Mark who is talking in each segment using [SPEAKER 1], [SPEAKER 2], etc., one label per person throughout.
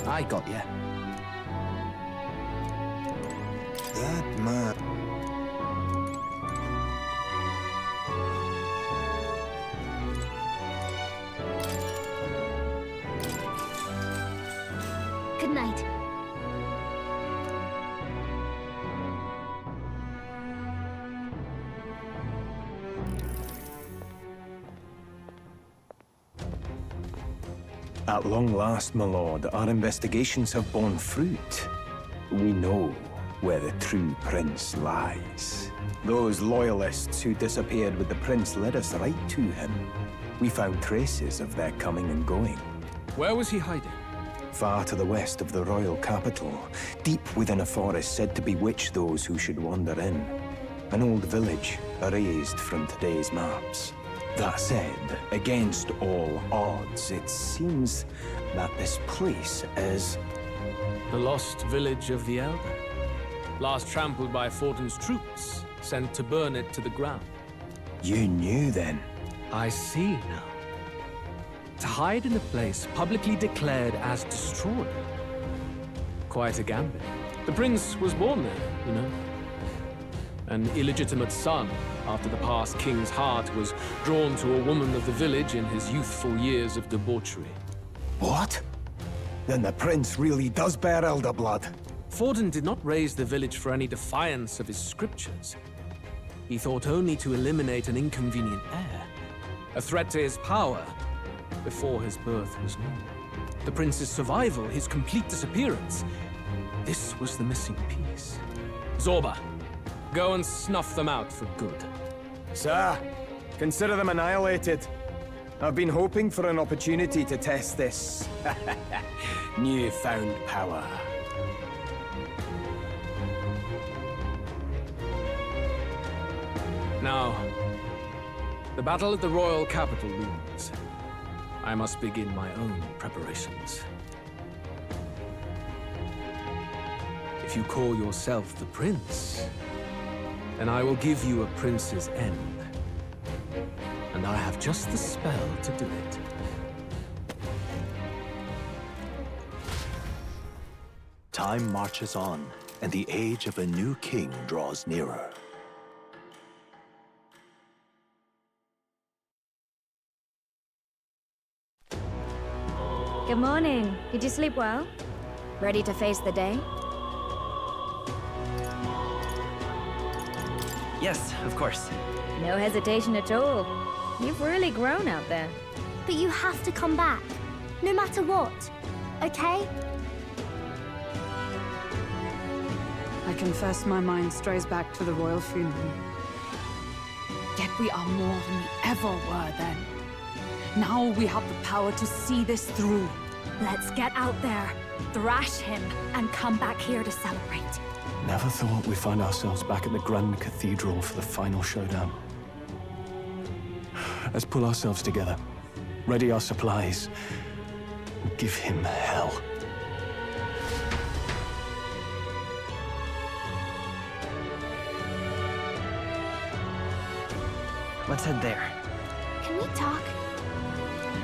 [SPEAKER 1] I got you.
[SPEAKER 2] That man.
[SPEAKER 3] Good night.
[SPEAKER 2] At long last, my lord, our investigations have borne fruit. We know where the true prince lies. Those loyalists who disappeared with the prince led us right to him. We found traces of their coming and going.
[SPEAKER 4] Where was he hiding?
[SPEAKER 2] Far to the west of the royal capital, deep within a forest said to bewitch those who should wander in. An old village, erased from today's maps. That said, against all odds, it seems that this place is...
[SPEAKER 4] The lost village of the Elder. Last trampled by Fortin's troops, sent to burn it to the ground.
[SPEAKER 2] You knew then?
[SPEAKER 4] I see now. To hide in a place publicly declared as destroyed. Quite a gambit. The prince was born there, you know. An illegitimate son, after the past king's heart was drawn to a woman of the village in his youthful years of debauchery.
[SPEAKER 2] What? Then the prince really does bear elder blood.
[SPEAKER 4] Fortin did not raise the village for any defiance of his scriptures. He thought only to eliminate an inconvenient heir, a threat to his power, before his birth was known. The prince's survival, his complete disappearance, this was the missing piece. Zorba, go and snuff them out for good.
[SPEAKER 2] Sir, consider them annihilated. I've been hoping for an opportunity to test this newfound power.
[SPEAKER 4] Now, the battle at the royal capital looms. I must begin my own preparations. If you call yourself the prince, then I will give you a prince's end. And I have just the spell to do it.
[SPEAKER 5] Time marches on, and the age of a new king draws nearer.
[SPEAKER 3] Good morning. Did you sleep well? Ready to face the day?
[SPEAKER 1] Yes, of course.
[SPEAKER 3] No hesitation at all. You've really grown out there.
[SPEAKER 6] But you have to come back, no matter what, okay?
[SPEAKER 7] I confess my mind strays back to the royal funeral. Yet we are more than we ever were then. Now we have the power to see this through.
[SPEAKER 6] Let's get out there, thrash him, and come back here to celebrate.
[SPEAKER 5] Never thought we'd find ourselves back at the Grand Cathedral for the final showdown. Let's pull ourselves together, ready our supplies, and give him hell.
[SPEAKER 1] Let's head there.
[SPEAKER 6] Can we talk?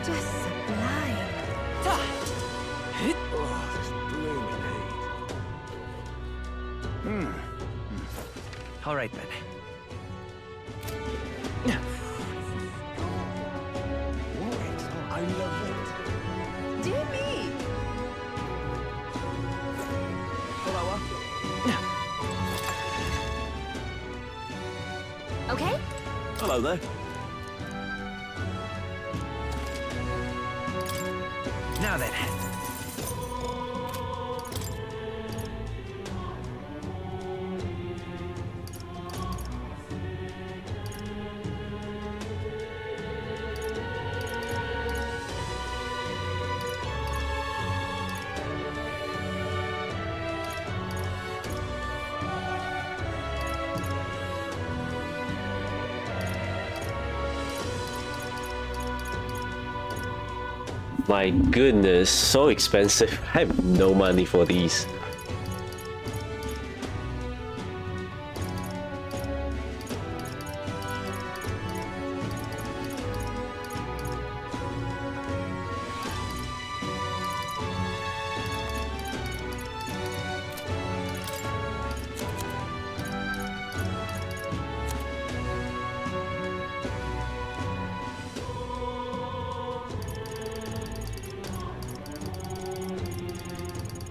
[SPEAKER 3] Just sublime.
[SPEAKER 1] All right, then.
[SPEAKER 2] I love it.
[SPEAKER 3] Dear me.
[SPEAKER 6] Okay?
[SPEAKER 5] Hello there.
[SPEAKER 1] Now then.
[SPEAKER 8] My goodness, so expensive. I have no money for these.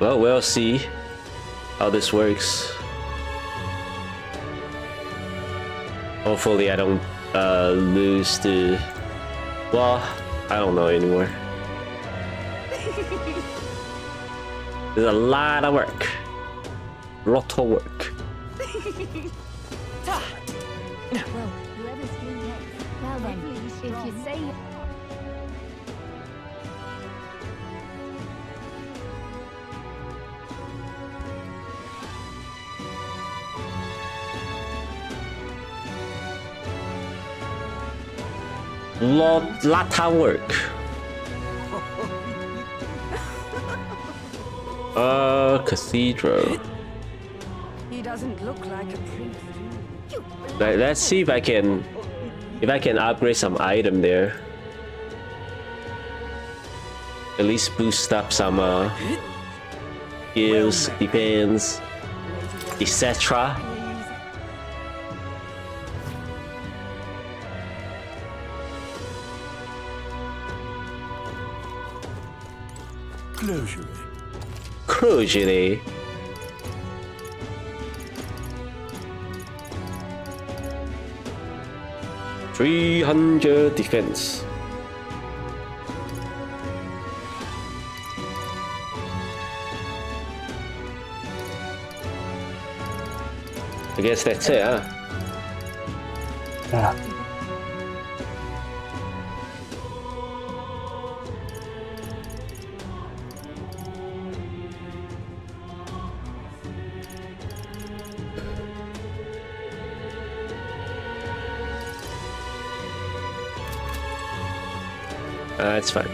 [SPEAKER 8] Well, we'll see how this works. Hopefully I don't lose the... Well, I don't know anymore. There's a lot of work. Lot of work.
[SPEAKER 3] Well, whoever's doing next. Well then, if you say...
[SPEAKER 8] Lot of work. Cathedral.
[SPEAKER 7] He doesn't look like a prince.
[SPEAKER 8] Let's see if I can upgrade some item there. At least boost up some skills, defense, etc. Cruelty. 300 defense. I guess that's it, huh?
[SPEAKER 5] Yeah.
[SPEAKER 8] It's fine.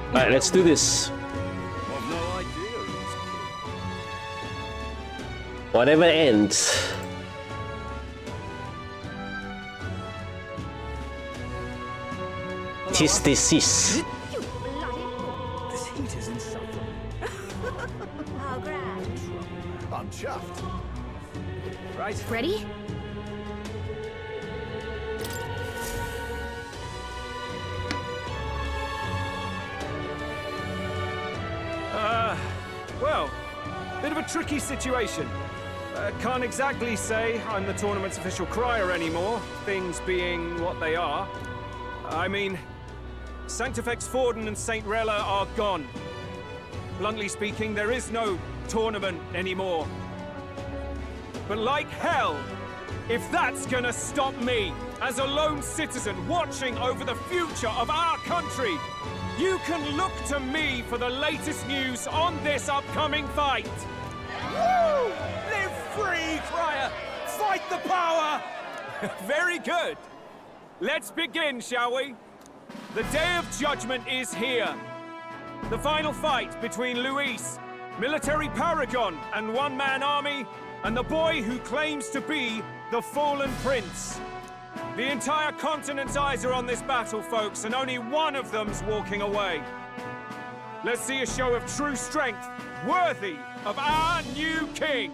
[SPEAKER 8] Alright, let's do this. Whatever ends. Tis disease.
[SPEAKER 3] You bloody fool.
[SPEAKER 1] This heat is insufferable.
[SPEAKER 3] How grand.
[SPEAKER 1] I'm chuffed. Right.
[SPEAKER 3] Ready?
[SPEAKER 9] Well, bit of a tricky situation. Can't exactly say I'm the tournament's official crier anymore, things being what they are. I mean, Sanctifex Forden and St. Rella are gone. Bluntly speaking, there is no tournament anymore. But like hell, if that's gonna stop me, as a lone citizen watching over the future of our country, you can look to me for the latest news on this upcoming fight. Woo! Live free, crier! Fight the power! Very good. Let's begin, shall we? The Day of Judgment is here. The final fight between Luis, military paragon and one-man army, and the boy who claims to be the fallen prince. The entire continent's eyes are on this battle, folks, and only one of them's walking away. Let's see a show of true strength, worthy of our new king.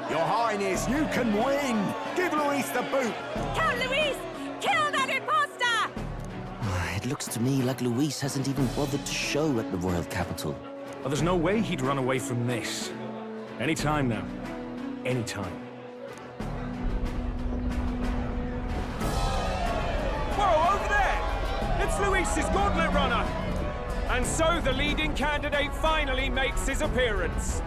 [SPEAKER 1] Your Highness, you can win. Give Luis the boot.
[SPEAKER 6] Count Luis! Kill that imposter!
[SPEAKER 10] It looks to me like Luis hasn't even bothered to show at the royal capital.
[SPEAKER 9] Well, there's no way he'd run away from this. Any time now. Any time. Whoa, over there! It's Luis's gauntlet runner! And so the leading candidate finally makes his appearance.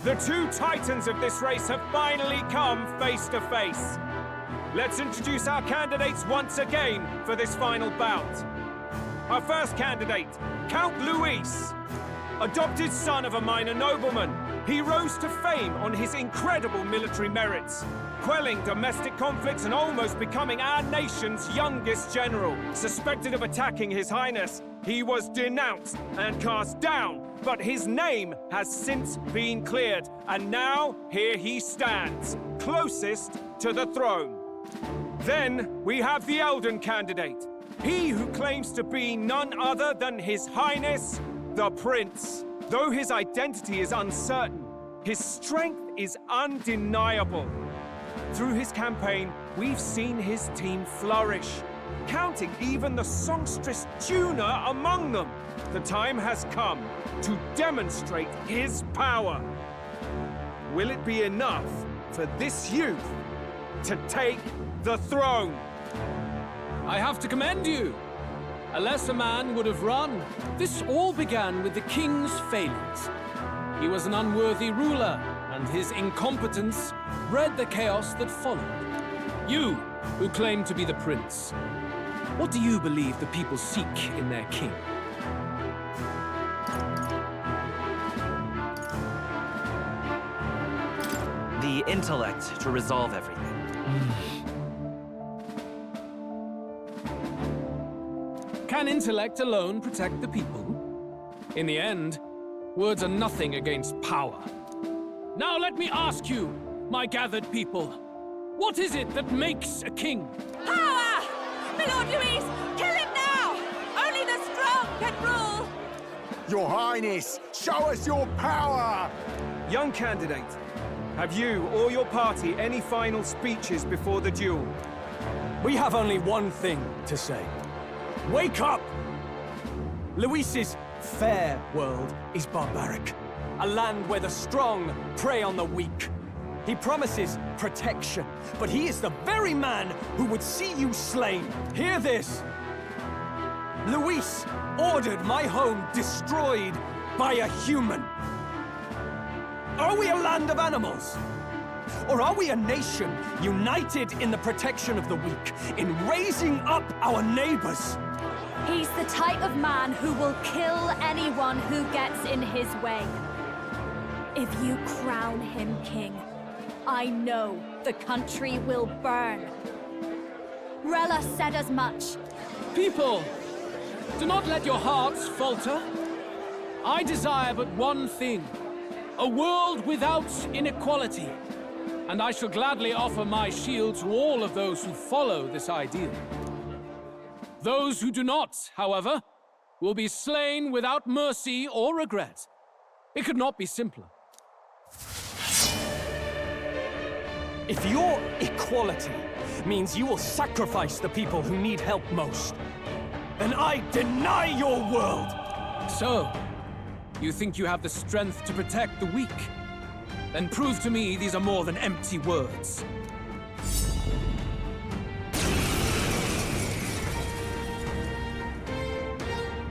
[SPEAKER 9] The two titans of this race have finally come face to face. Let's introduce our candidates once again for this final bout. Our first candidate, Count Luis. Adopted son of a minor nobleman, he rose to fame on his incredible military merits, quelling domestic conflicts and almost becoming our nation's youngest general. Suspected of attacking His Highness, he was denounced and cast down, but his name has since been cleared, and now here he stands, closest to the throne. Then we have the Elden candidate, he who claims to be none other than His Highness, the Prince. Though his identity is uncertain, his strength is undeniable. Through his campaign, we've seen his team flourish, counting even the songstress Juna among them. The time has come to demonstrate his power. Will it be enough for this youth to take the throne?
[SPEAKER 4] I have to commend you. A lesser man would have run. This all began with the king's failures. He was an unworthy ruler, and his incompetence bred the chaos that followed. You, who claim to be the prince, what do you believe the people seek in their king?
[SPEAKER 11] The intellect to resolve everything.
[SPEAKER 4] Can intellect alone protect the people? In the end, words are nothing against power. Now let me ask you, my gathered people, what is it that makes a king?
[SPEAKER 6] Power! My Lord Luis, kill him now! Only the strong can rule!
[SPEAKER 1] Your Highness, show us your power!
[SPEAKER 9] Young candidate, have you or your party any final speeches before the duel?
[SPEAKER 5] We have only one thing to say. Wake up! Luis's fair world is barbaric. A land where the strong prey on the weak. He promises protection, but he is the very man who would see you slain. Hear this! Luis ordered my home destroyed by a human. Are we a land of animals? Or are we a nation united in the protection of the weak, in raising up our neighbors?
[SPEAKER 6] He's the type of man who will kill anyone who gets in his way. If you crown him king, I know the country will burn. Rella said as much.
[SPEAKER 4] People, do not let your hearts falter. I desire but one thing, a world without inequality. And I shall gladly offer my shield to all of those who follow this ideal. Those who do not, however, will be slain without mercy or regret. It could not be simpler.
[SPEAKER 5] If your equality means you will sacrifice the people who need help most, then I deny your world!
[SPEAKER 4] So, you think you have the strength to protect the weak? Then prove to me these are more than empty words.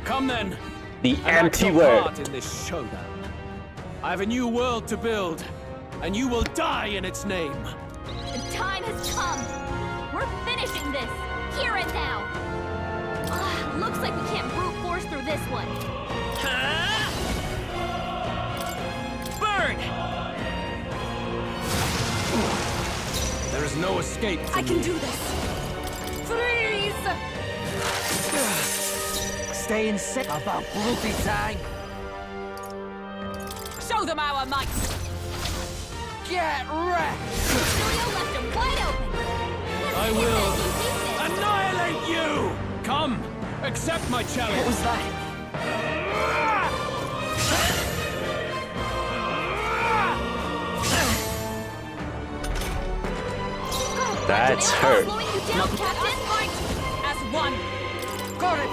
[SPEAKER 4] Come then.
[SPEAKER 8] The
[SPEAKER 4] empty
[SPEAKER 8] anti-word.
[SPEAKER 4] Part in this showdown. I have a new world to build, and you will die in its name.
[SPEAKER 6] The time has come. We're finishing this, here and now. Looks like we can't brute force through this one.
[SPEAKER 4] Burn! There is no escape from
[SPEAKER 6] I can
[SPEAKER 4] me.
[SPEAKER 6] do this. Freeze!
[SPEAKER 11] Staying sick about bloody time.
[SPEAKER 6] Show them our might.
[SPEAKER 11] Get wrecked!
[SPEAKER 6] Julio left him wide open.
[SPEAKER 4] I will annihilate you! Come, accept my challenge.
[SPEAKER 11] What was that?
[SPEAKER 8] That's hurt.
[SPEAKER 6] Slowing you down, Captain. Fight as one.
[SPEAKER 11] Got it,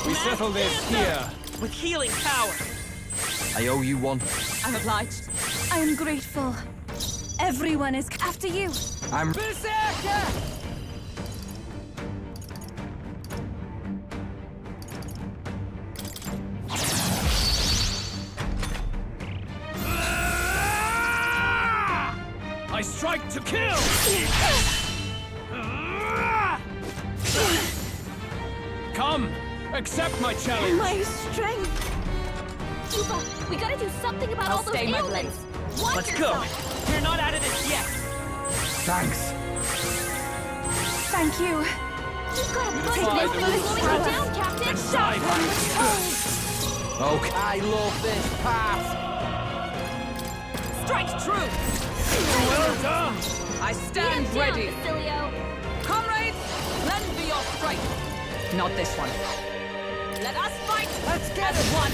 [SPEAKER 4] We settle this here.
[SPEAKER 11] with healing power. I owe you one.
[SPEAKER 6] I'm obliged.
[SPEAKER 3] I am grateful. Everyone is after you.
[SPEAKER 11] I'm
[SPEAKER 6] Berserker!
[SPEAKER 4] strike to kill! Come, accept my challenge!
[SPEAKER 6] My strength! Eva, we gotta do something about all those ailments!
[SPEAKER 5] Let's go! You're not out of this yet!
[SPEAKER 1] Thanks.
[SPEAKER 6] Thank you. You've got a bunch of
[SPEAKER 4] Fire
[SPEAKER 6] this
[SPEAKER 4] the
[SPEAKER 6] slowing you down, Captain!
[SPEAKER 4] Stop
[SPEAKER 6] from the cold!
[SPEAKER 11] Okay. I love this path.
[SPEAKER 7] Strike true!
[SPEAKER 4] Well done!
[SPEAKER 7] I stand
[SPEAKER 6] Beat him
[SPEAKER 7] ready.
[SPEAKER 6] down, Basilio.
[SPEAKER 7] Comrades, lend me your strength. Not this one. Let us fight. Let's get as one.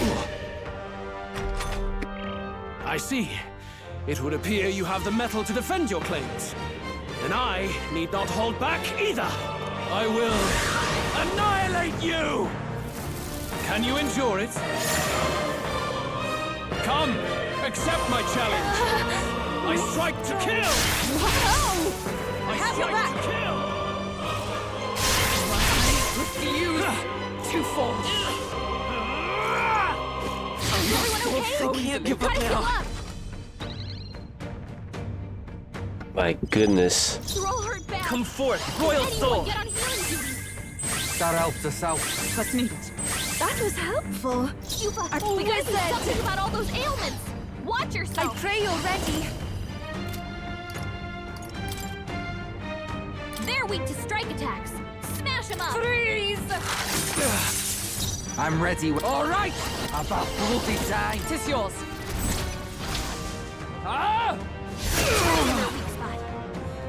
[SPEAKER 4] I see. It would appear you have the metal to defend your claims. And I need not hold back either. I will annihilate you! Can you endure it? Come, accept my challenge. I strike to kill!
[SPEAKER 6] Wow!
[SPEAKER 4] I strike to kill!
[SPEAKER 7] Refuse to fall.
[SPEAKER 6] Is everyone okay?
[SPEAKER 5] Can't give up
[SPEAKER 6] Gotta heal
[SPEAKER 5] now.
[SPEAKER 6] up!
[SPEAKER 8] My goodness.
[SPEAKER 6] You're all hurt bad.
[SPEAKER 5] Come forth, royal
[SPEAKER 6] Anyone
[SPEAKER 5] soul!
[SPEAKER 6] get on healing duty.
[SPEAKER 11] That helped us out.
[SPEAKER 7] Trust me.
[SPEAKER 6] That was helpful. Eva, we gotta do something about all those ailments. Watch yourself.
[SPEAKER 7] I pray you're ready.
[SPEAKER 6] They're weak to strike attacks. Smash them up.
[SPEAKER 7] Freeze!
[SPEAKER 11] I'm ready.
[SPEAKER 5] All right!
[SPEAKER 11] About bloody time.
[SPEAKER 7] Tis yours.
[SPEAKER 4] Ah!
[SPEAKER 6] Their weak spot.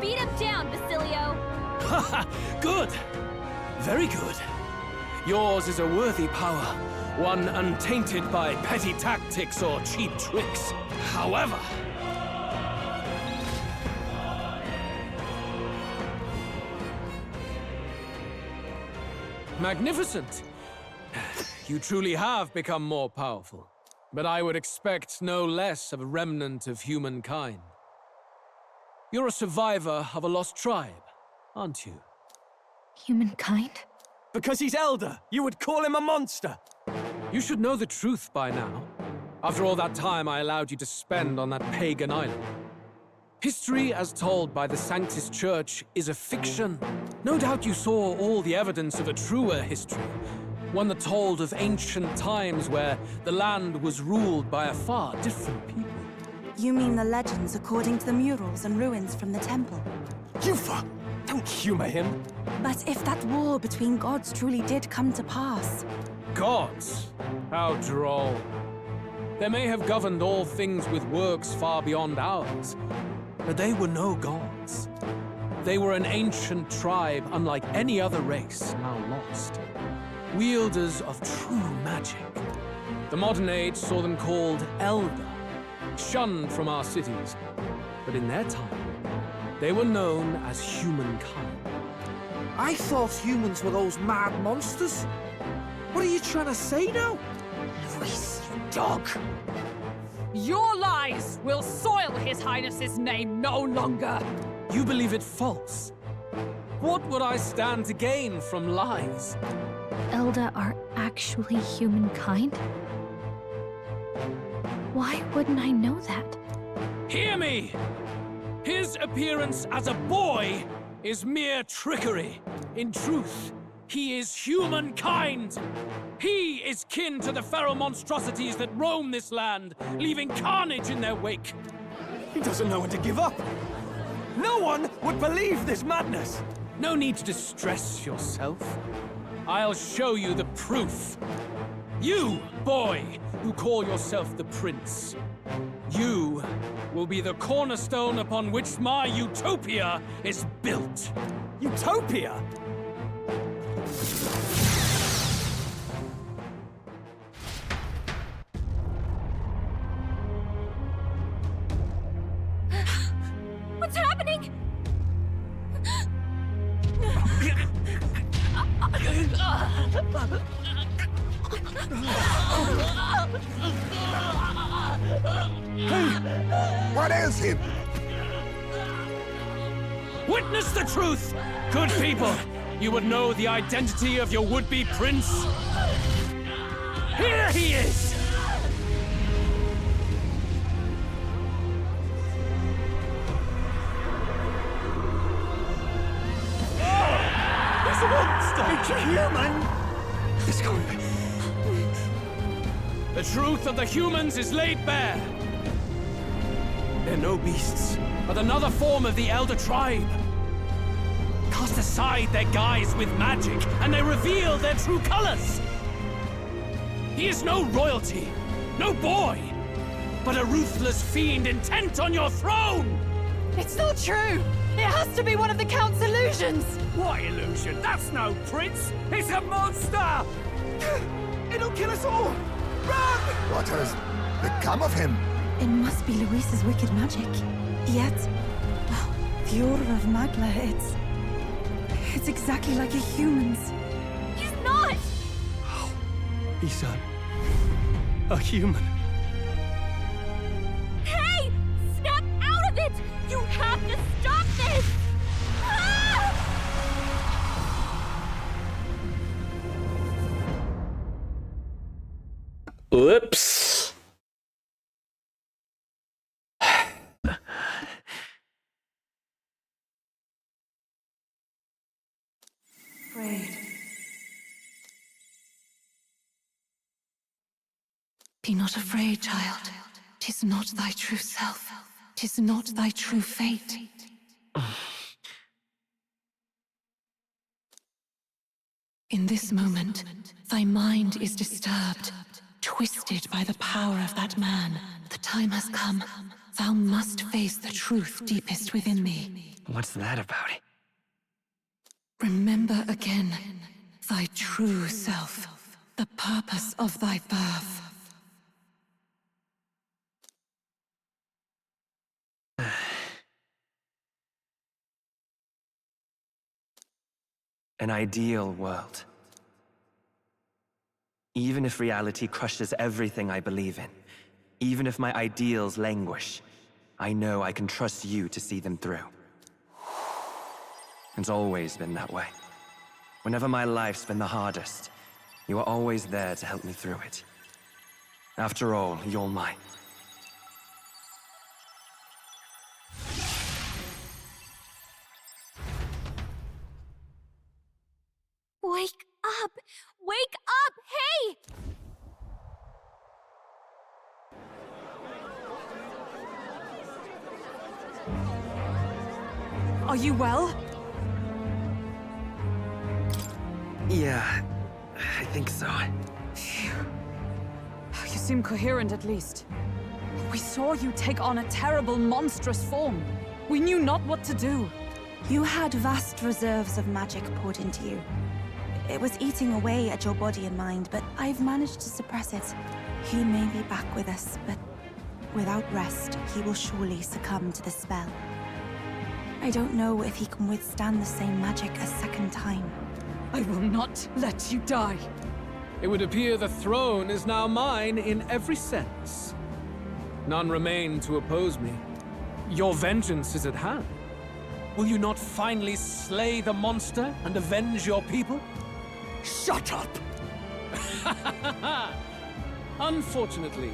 [SPEAKER 6] Beat him down, Basilio.
[SPEAKER 4] Good. Very good. Yours is a worthy power, one untainted by petty tactics or cheap tricks. However, magnificent. You truly have become more powerful. But I would expect no less of a remnant of humankind. You're a survivor of a lost tribe, aren't you?
[SPEAKER 6] Humankind?
[SPEAKER 5] Because he's elder, you would call him a monster!
[SPEAKER 4] You should know the truth by now. After all that time I allowed you to spend on that pagan island. History as told by the Sanctus Church is a fiction. No doubt you saw all the evidence of a truer history. One that told of ancient times where the land was ruled by a far different people.
[SPEAKER 12] You mean the legends according to the murals and ruins from the temple?
[SPEAKER 5] Yufa! Don't humor him!
[SPEAKER 12] But if that war between gods truly did come to pass...
[SPEAKER 4] Gods? How droll. They may have governed all things with works far beyond ours, but they were no gods. They were an ancient tribe unlike any other race now lost. Wielders of true magic. The modern age saw them called Elder, shunned from our cities. But in their time, they were known as humankind.
[SPEAKER 11] I thought humans were those mad monsters. What are you trying to say now?
[SPEAKER 7] Luis, you dog! Your lies will soil His Highness's name no longer!
[SPEAKER 4] You believe it false? What would I stand to gain from lies?
[SPEAKER 6] Elda are actually humankind? Why wouldn't I know that?
[SPEAKER 4] Hear me! His appearance as a boy is mere trickery. In truth, he is humankind. He is kin to the feral monstrosities that roam this land, leaving carnage in their wake.
[SPEAKER 5] He doesn't know when to give up! No one would believe this madness!
[SPEAKER 4] No need to distress yourself. I'll show you the proof. You, boy, who call yourself the prince. You will be the cornerstone upon which my utopia is built.
[SPEAKER 5] Utopia?
[SPEAKER 6] What's happening?
[SPEAKER 1] What ails him?
[SPEAKER 4] Witness the truth! Good people, you would know the identity of your would-be prince. Here he is! The truth of the humans is laid bare. They're no beasts, but another form of the Elder Tribe. Cast aside their guise with magic, and they reveal their true colors. He is no royalty, no boy, but a ruthless fiend intent on your throne!
[SPEAKER 6] It's not true! It has to be one of the Count's illusions!
[SPEAKER 9] What illusion? That's no prince! It's a monster! It'll kill us all! Run!
[SPEAKER 1] What has become of him?
[SPEAKER 12] It must be Luis's wicked magic. Yet, well, the aura of Magla, it's exactly like a human's.
[SPEAKER 6] He's not!
[SPEAKER 5] He's a human.
[SPEAKER 6] Hey! Snap out of it! You have to stop this! Ah!
[SPEAKER 8] Oops.
[SPEAKER 7] Afraid. Be not afraid, child. 'Tis not thy true self. 'Tis not thy true fate. In this moment, thy mind is disturbed, twisted by the power of that man. The time has come. Thou must face the truth deepest within thee.
[SPEAKER 5] What's that about?
[SPEAKER 7] Remember again thy true self, the purpose of thy birth.
[SPEAKER 5] An ideal world. Even if reality crushes everything I believe in, even if my ideals languish, I know I can trust you to see them through. It's always been that way. Whenever my life's been the hardest, you are always there to help me through it. After all, you're mine.
[SPEAKER 6] Wake up! Wake up! Hey!
[SPEAKER 7] Are you well?
[SPEAKER 5] Yeah, I think so.
[SPEAKER 7] Phew. You seem coherent at least. We saw you take on a terrible, monstrous form. We knew not what to do.
[SPEAKER 12] You had vast reserves of magic poured into you. It was eating away at your body and mind, but I've managed to suppress it. He may be back with us, but without rest, he will surely succumb to the spell. I don't know if he can withstand the same magic a second time.
[SPEAKER 7] I will not let you die.
[SPEAKER 4] It would appear the throne is now mine in every sense. None remain to oppose me. Your vengeance is at hand. Will you not finally slay the monster and avenge your people?
[SPEAKER 5] Shut up!
[SPEAKER 4] Unfortunately,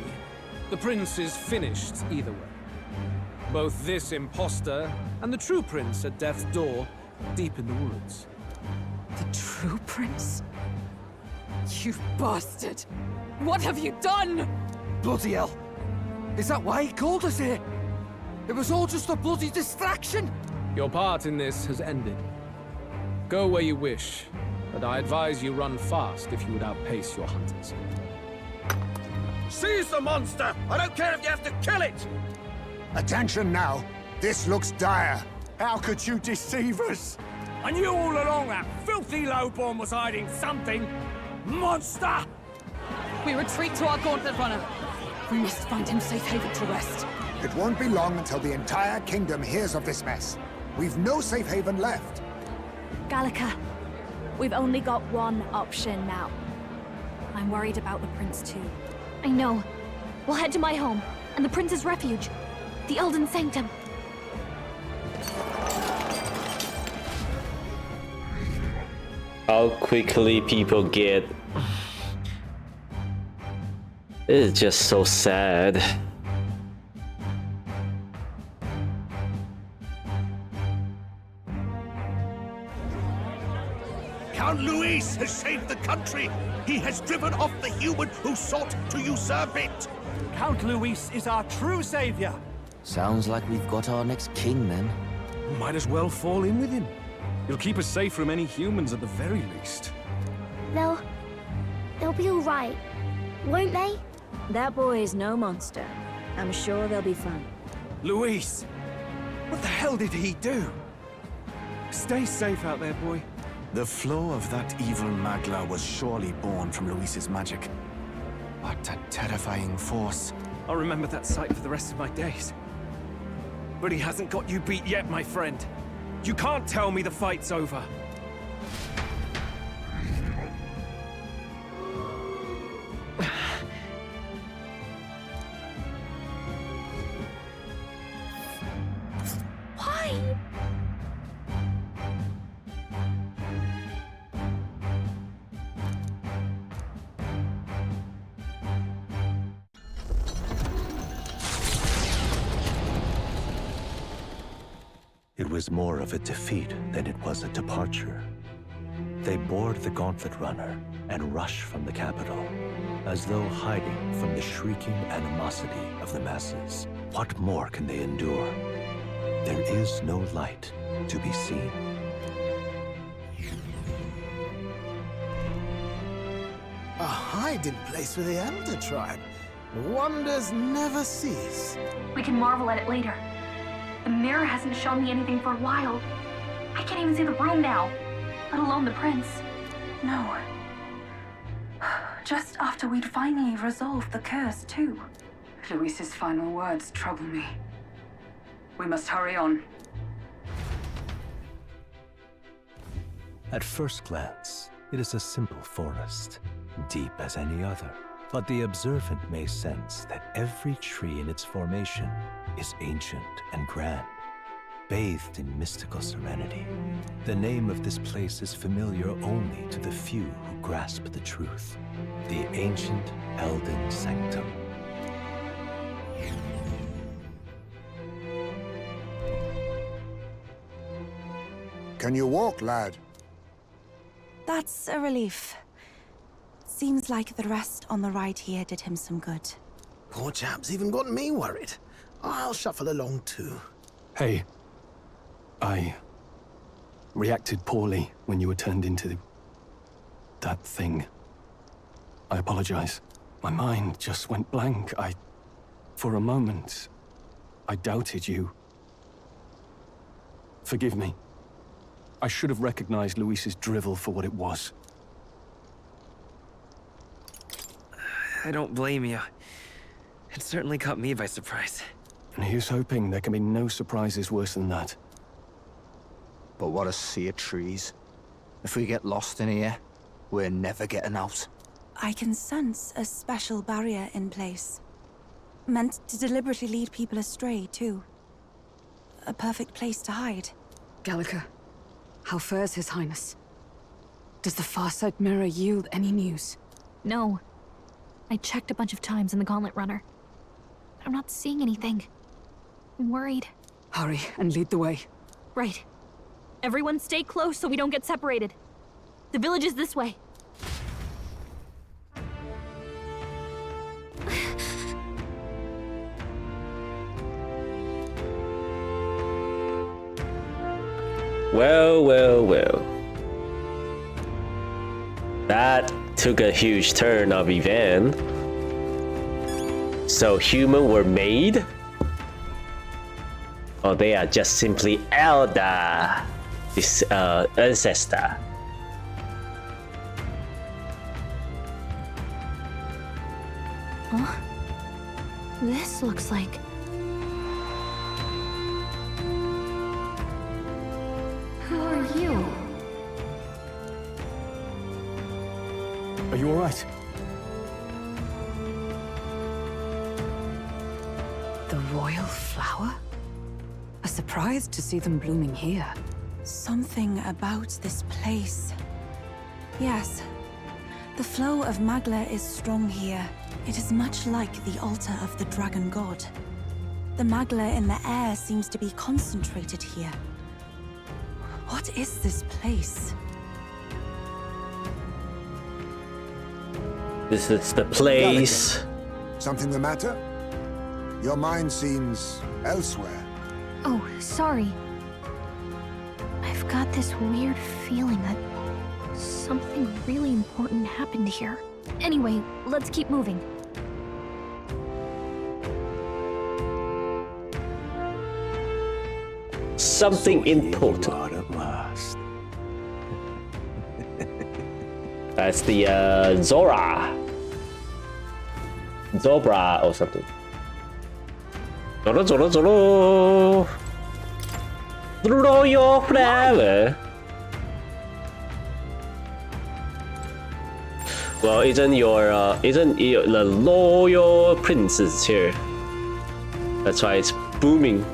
[SPEAKER 4] the prince is finished either way. Both this imposter and the true prince at death's door, deep in the woods.
[SPEAKER 7] The true prince? You bastard! What have you done?
[SPEAKER 11] Bloody hell! Is that why he called us here? It was all just a bloody distraction!
[SPEAKER 4] Your part in this has ended. Go where you wish, but I advise you run fast if you would outpace your hunters.
[SPEAKER 9] Seize the monster! I don't care if you have to kill it!
[SPEAKER 1] Attention now. This looks dire. How could you deceive us?
[SPEAKER 9] I knew all along that filthy lowborn was hiding something! Monster!
[SPEAKER 7] We retreat to our gauntlet runner. We must find him safe haven to rest.
[SPEAKER 1] It won't be long until the entire kingdom hears of this mess. We've no safe haven left.
[SPEAKER 6] Gallica, we've only got one option now. I'm worried about the prince too. I know. We'll head to my home, and the prince's refuge. The Elden Sanctum.
[SPEAKER 8] How quickly people get. It's just so sad.
[SPEAKER 9] Count Luis!
[SPEAKER 1] Luis has saved the country. He has driven off the human who sought to usurp it.
[SPEAKER 11] Count Luis is our true savior.
[SPEAKER 10] Sounds like we've got our next king, then.
[SPEAKER 9] Might as well fall in with him. He'll keep us safe from any humans at the very least.
[SPEAKER 3] They'll be all right, won't they? That boy is no monster. I'm sure they'll be fine.
[SPEAKER 5] Luis! What the hell did he do?
[SPEAKER 9] Stay safe out there, boy.
[SPEAKER 2] The flow of that evil Magla was surely born from Luis's magic. What a terrifying force.
[SPEAKER 9] I'll remember that sight for the rest of my days. But he hasn't got you beat yet, my friend. You can't tell me the fight's over.
[SPEAKER 3] Why?
[SPEAKER 2] It was more of a defeat than it was a departure. They board the gauntlet runner and rush from the capital, as though hiding from the shrieking animosity of the masses. What more can they endure? There is no light to be seen.
[SPEAKER 13] A hiding place for the Elder Tribe. Wonders never cease.
[SPEAKER 14] We can marvel at it later. The mirror hasn't shown me anything for a while. I can't even see the room now, let alone the prince. No. Just after we'd finally resolved the curse, too.
[SPEAKER 7] Luis's final words trouble me. We must hurry on.
[SPEAKER 2] At first glance, it is a simple forest, deep as any other. But the observant may sense that every tree in its formation is ancient and grand, bathed in mystical serenity. The name of this place is familiar only to the few who grasp the truth. The ancient Elden Sanctum.
[SPEAKER 1] Can you walk, lad?
[SPEAKER 12] That's a relief. Seems like the rest on the ride here did him some good.
[SPEAKER 13] Poor chap's even got me worried. I'll shuffle along too.
[SPEAKER 5] Hey, I reacted poorly when you were turned into that thing. I apologize. My mind just went blank. For a moment, I doubted you. Forgive me. I should have recognized Luis's drivel for what it was.
[SPEAKER 15] I don't blame you. It certainly caught me by surprise.
[SPEAKER 5] And here's hoping there can be no surprises worse than that.
[SPEAKER 11] But what a sea of trees. If we get lost in here, we're never getting out.
[SPEAKER 12] I can sense a special barrier in place. Meant to deliberately lead people astray, too. A perfect place to hide.
[SPEAKER 7] Gallica, how fares His Highness? Does the Farsight Mirror yield any news?
[SPEAKER 14] No. I checked a bunch of times in the Gauntlet Runner. I'm not seeing anything. I'm worried.
[SPEAKER 7] Hurry and lead the way.
[SPEAKER 14] Right. Everyone stay close so we don't get separated. The village is this way.
[SPEAKER 8] Well, well, well. That took a huge turn of event. So humans were made? Or they are just simply Elder, this ancestor?
[SPEAKER 14] Huh? This looks like... Who are you?
[SPEAKER 5] Are you all right?
[SPEAKER 7] The royal flower? A surprise to see them blooming here.
[SPEAKER 12] Something about this place. Yes. The flow of Magla is strong here. It is much like the altar of the dragon god. The Magla in the air seems to be concentrated here. What is this place?
[SPEAKER 8] This is the place.
[SPEAKER 1] Something the matter? Your mind seems elsewhere.
[SPEAKER 14] Oh, sorry. I've got this weird feeling that something really important happened here. Anyway, let's keep moving.
[SPEAKER 8] Something
[SPEAKER 2] So here
[SPEAKER 8] important.
[SPEAKER 2] you are at last.
[SPEAKER 8] That's the Zora or something. Zoro. Royal flower. Well, isn't the loyal princess here? That's why it's booming.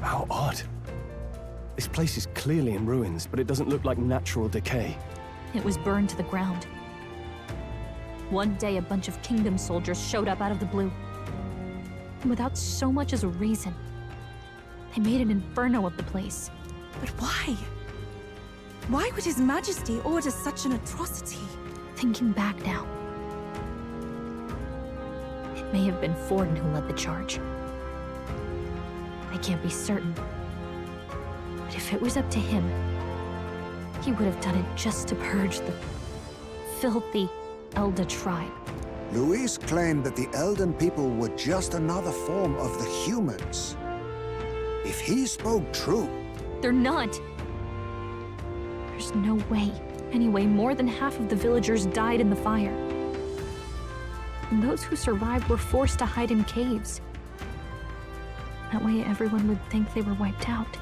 [SPEAKER 5] How odd. This place is clearly in ruins, but it doesn't look like natural decay.
[SPEAKER 6] It was burned to the ground. One day, a bunch of kingdom soldiers showed up out of the blue. Without so much as a reason. They made an inferno of the place.
[SPEAKER 12] But why? Why would His Majesty order such an atrocity?
[SPEAKER 6] Thinking back now, it may have been Forden who led the charge. I can't be certain. But if it was up to him, he would have done it just to purge the filthy Elder tribe.
[SPEAKER 1] Luis claimed that the Elden people were just another form of the humans. If he spoke true...
[SPEAKER 6] They're not. There's no way. Anyway, more than half of the villagers died in the fire. And those who survived were forced to hide in caves. That way everyone would think they were wiped out.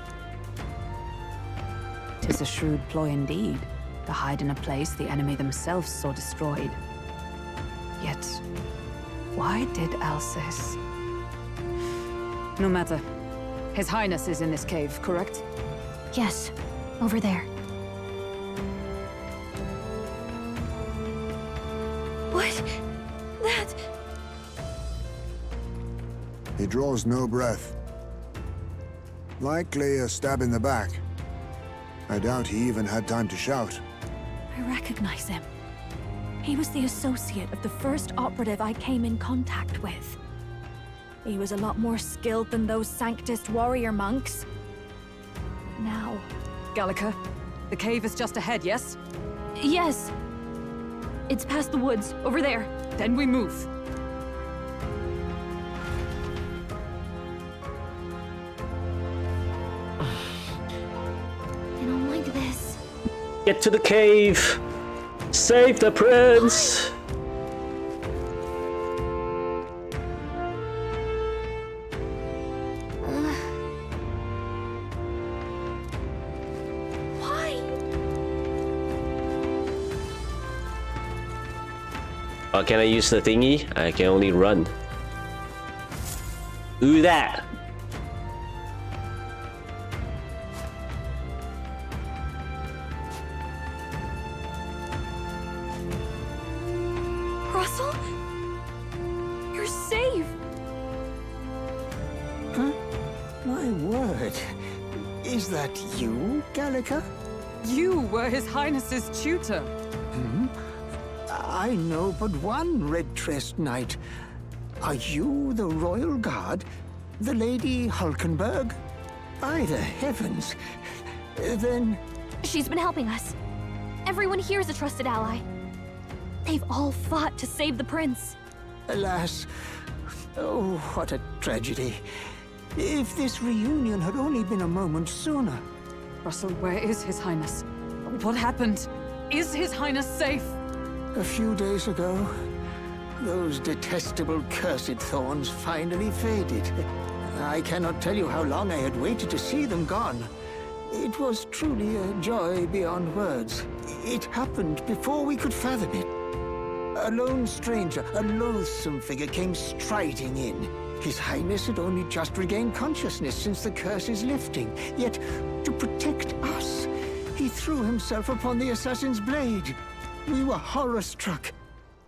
[SPEAKER 7] 'Tis a shrewd ploy indeed, to hide in a place the enemy themselves saw destroyed. Yet, why did Alcest? No matter. His Highness is in this cave, correct?
[SPEAKER 6] Yes, over there.
[SPEAKER 12] What? That...
[SPEAKER 1] He draws no breath. Likely a stab in the back. I doubt he even had time to shout.
[SPEAKER 6] I recognize him. He was the associate of the first operative I came in contact with. He was a lot more skilled than those Sanctist warrior monks. Now...
[SPEAKER 7] Gallica, the cave is just ahead, yes?
[SPEAKER 6] Yes. It's past the woods, over there.
[SPEAKER 7] Then we move.
[SPEAKER 6] I don't like this.
[SPEAKER 8] Get to the cave. Save the prince.
[SPEAKER 6] Why?
[SPEAKER 8] Oh, can I use the thingy? I can only run. Do that.
[SPEAKER 6] Russell? You're safe!
[SPEAKER 11] Huh? My word. Is that you, Gallica?
[SPEAKER 7] You were His Highness's tutor.
[SPEAKER 11] Hmm? I know but one red-tressed knight. Are you the royal guard? The Lady Hulkenberg? By the heavens. Then...
[SPEAKER 6] She's been helping us. Everyone here is a trusted ally. They've all fought to save the prince.
[SPEAKER 11] Alas. Oh, what a tragedy. If this reunion had only been a moment sooner.
[SPEAKER 7] Russell, where is His Highness? What happened? Is His Highness safe?
[SPEAKER 11] A few days ago, those detestable cursed thorns finally faded. I cannot tell you how long I had waited to see them gone. It was truly a joy beyond words. It happened before we could fathom it. A lone stranger, a loathsome figure came striding in. His Highness had only just regained consciousness since the curse's lifting. Yet, to protect us, he threw himself upon the assassin's blade. We were horror-struck.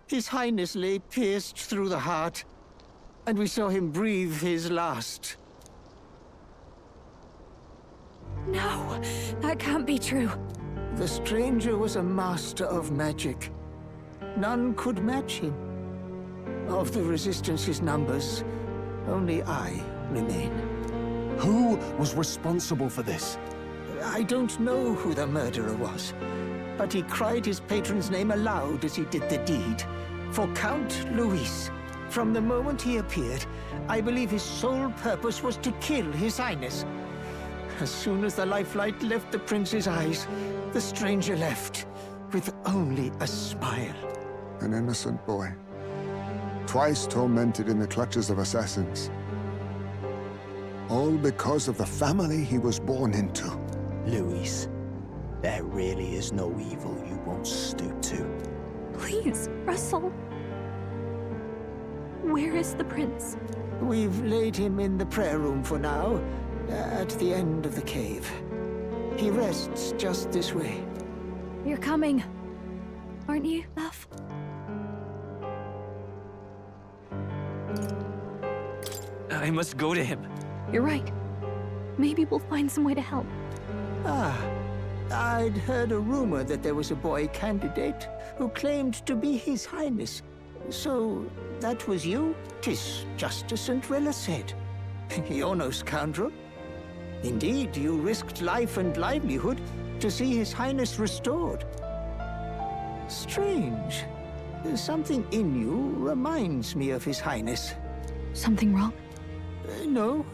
[SPEAKER 11] His Highness lay pierced through the heart. and we saw him breathe his last.
[SPEAKER 6] No, that can't be true.
[SPEAKER 11] The stranger was a master of magic. None could match him. Of the Resistance's numbers, only I remain.
[SPEAKER 16] Who was responsible for this?
[SPEAKER 11] I don't know who the murderer was, but he cried his patron's name aloud as he did the deed. For Count Luis, from the moment he appeared, I believe his sole purpose was to kill His Highness. As soon as the lifelight left the prince's eyes, the stranger left, with only a smile.
[SPEAKER 1] An innocent boy. Twice tormented in the clutches of assassins. All because of the family he was born into.
[SPEAKER 2] Luis, there really is no evil you won't stoop to.
[SPEAKER 14] Please, Russell. Where is the prince?
[SPEAKER 11] We've laid him in the prayer room for now, at the end of the cave. He rests just this way.
[SPEAKER 6] You're coming, aren't you, love?
[SPEAKER 15] I must go to him.
[SPEAKER 14] You're right. Maybe we'll find some way to help.
[SPEAKER 11] Ah, I'd heard a rumor that there was a boy candidate who claimed to be His Highness. So, that was you? 'Tis just as Cinderella said. You're no scoundrel. Indeed, you risked life and livelihood to see His Highness restored. Strange. Something in you reminds me of His Highness.
[SPEAKER 14] Something wrong?
[SPEAKER 11] No,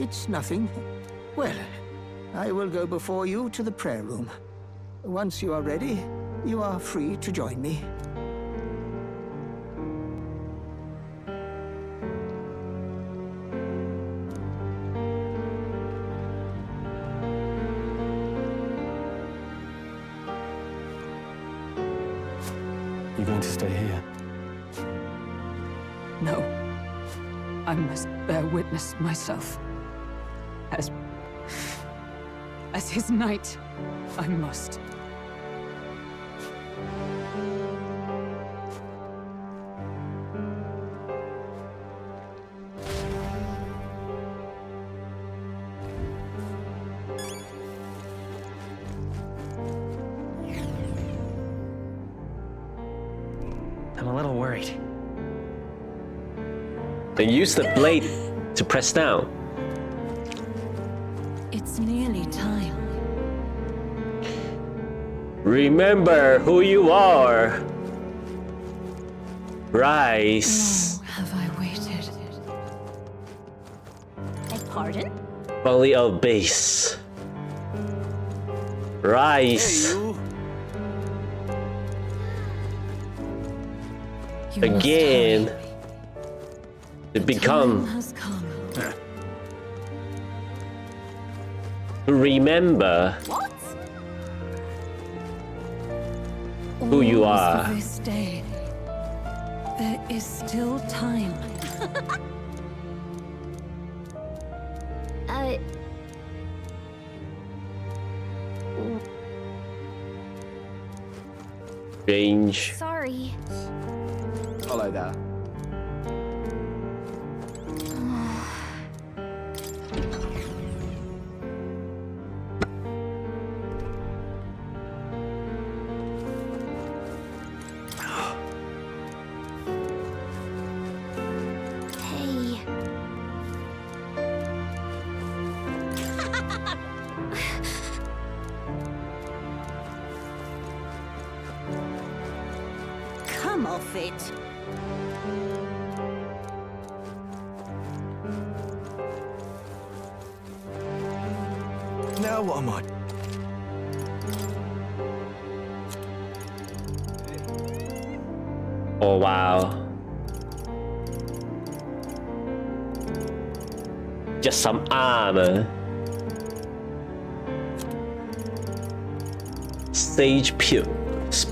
[SPEAKER 11] it's nothing. Well, I will go before you to the prayer room. Once you are ready, you are free to join me.
[SPEAKER 2] You going to stay here?
[SPEAKER 7] No. I must bear witness myself. As his knight, I must.
[SPEAKER 15] I'm a little worried.
[SPEAKER 8] Then use the blade to press down.
[SPEAKER 6] It's nearly time.
[SPEAKER 8] Remember who you are. Rise.
[SPEAKER 6] Have I waited?
[SPEAKER 3] Pardon?
[SPEAKER 8] Folly of base. Rise. Again. To become.
[SPEAKER 6] Has come.
[SPEAKER 8] Remember
[SPEAKER 6] What?
[SPEAKER 8] who you
[SPEAKER 6] Almost
[SPEAKER 8] are.
[SPEAKER 6] for this day. There is still time.
[SPEAKER 8] Change.
[SPEAKER 3] Sorry.
[SPEAKER 16] Follow that.
[SPEAKER 3] Hey.
[SPEAKER 17] Come off it.
[SPEAKER 16] Now what am I?
[SPEAKER 8] Oh wow. Just some armor. Sage pills.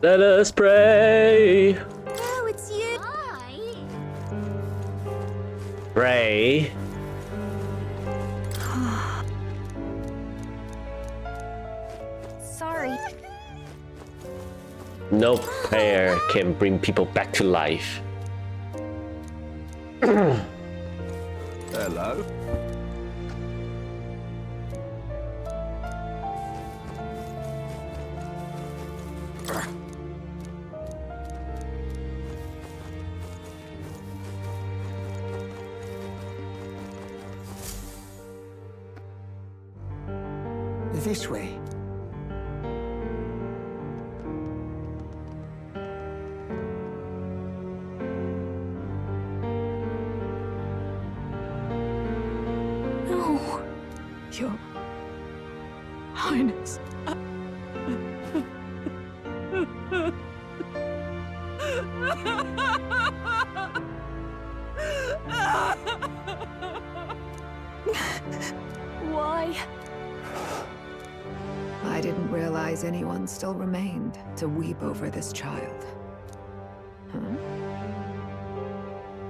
[SPEAKER 8] Let us pray.
[SPEAKER 3] Oh, it's you. Hi.
[SPEAKER 8] Pray.
[SPEAKER 14] Sorry.
[SPEAKER 8] No prayer can bring people back to life.
[SPEAKER 16] Hello.
[SPEAKER 11] This way.
[SPEAKER 7] No. Your Highness.
[SPEAKER 6] Why?
[SPEAKER 7] I didn't realize anyone still remained to weep over this child. Huh?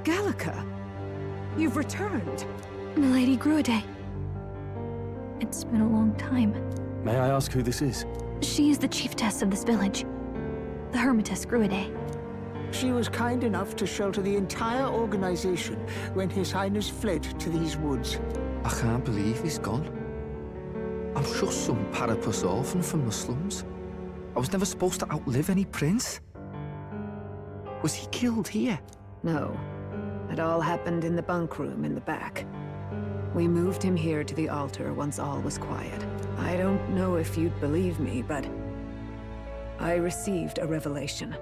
[SPEAKER 7] Gallica! You've returned!
[SPEAKER 14] Milady Gruide. It's been a long time.
[SPEAKER 16] May I ask who this is?
[SPEAKER 14] She is the chiefess of this village. The Hermitess Gruide.
[SPEAKER 11] She was kind enough to shelter the entire organization when His Highness fled to these woods.
[SPEAKER 18] I can't believe he's gone. I'm just some parapus orphan from the slums. I was never supposed to outlive any prince. Was he killed here?
[SPEAKER 7] No. It all happened in the bunk room in the back. We moved him here to the altar once all was quiet. I don't know if you'd believe me, but I received a revelation.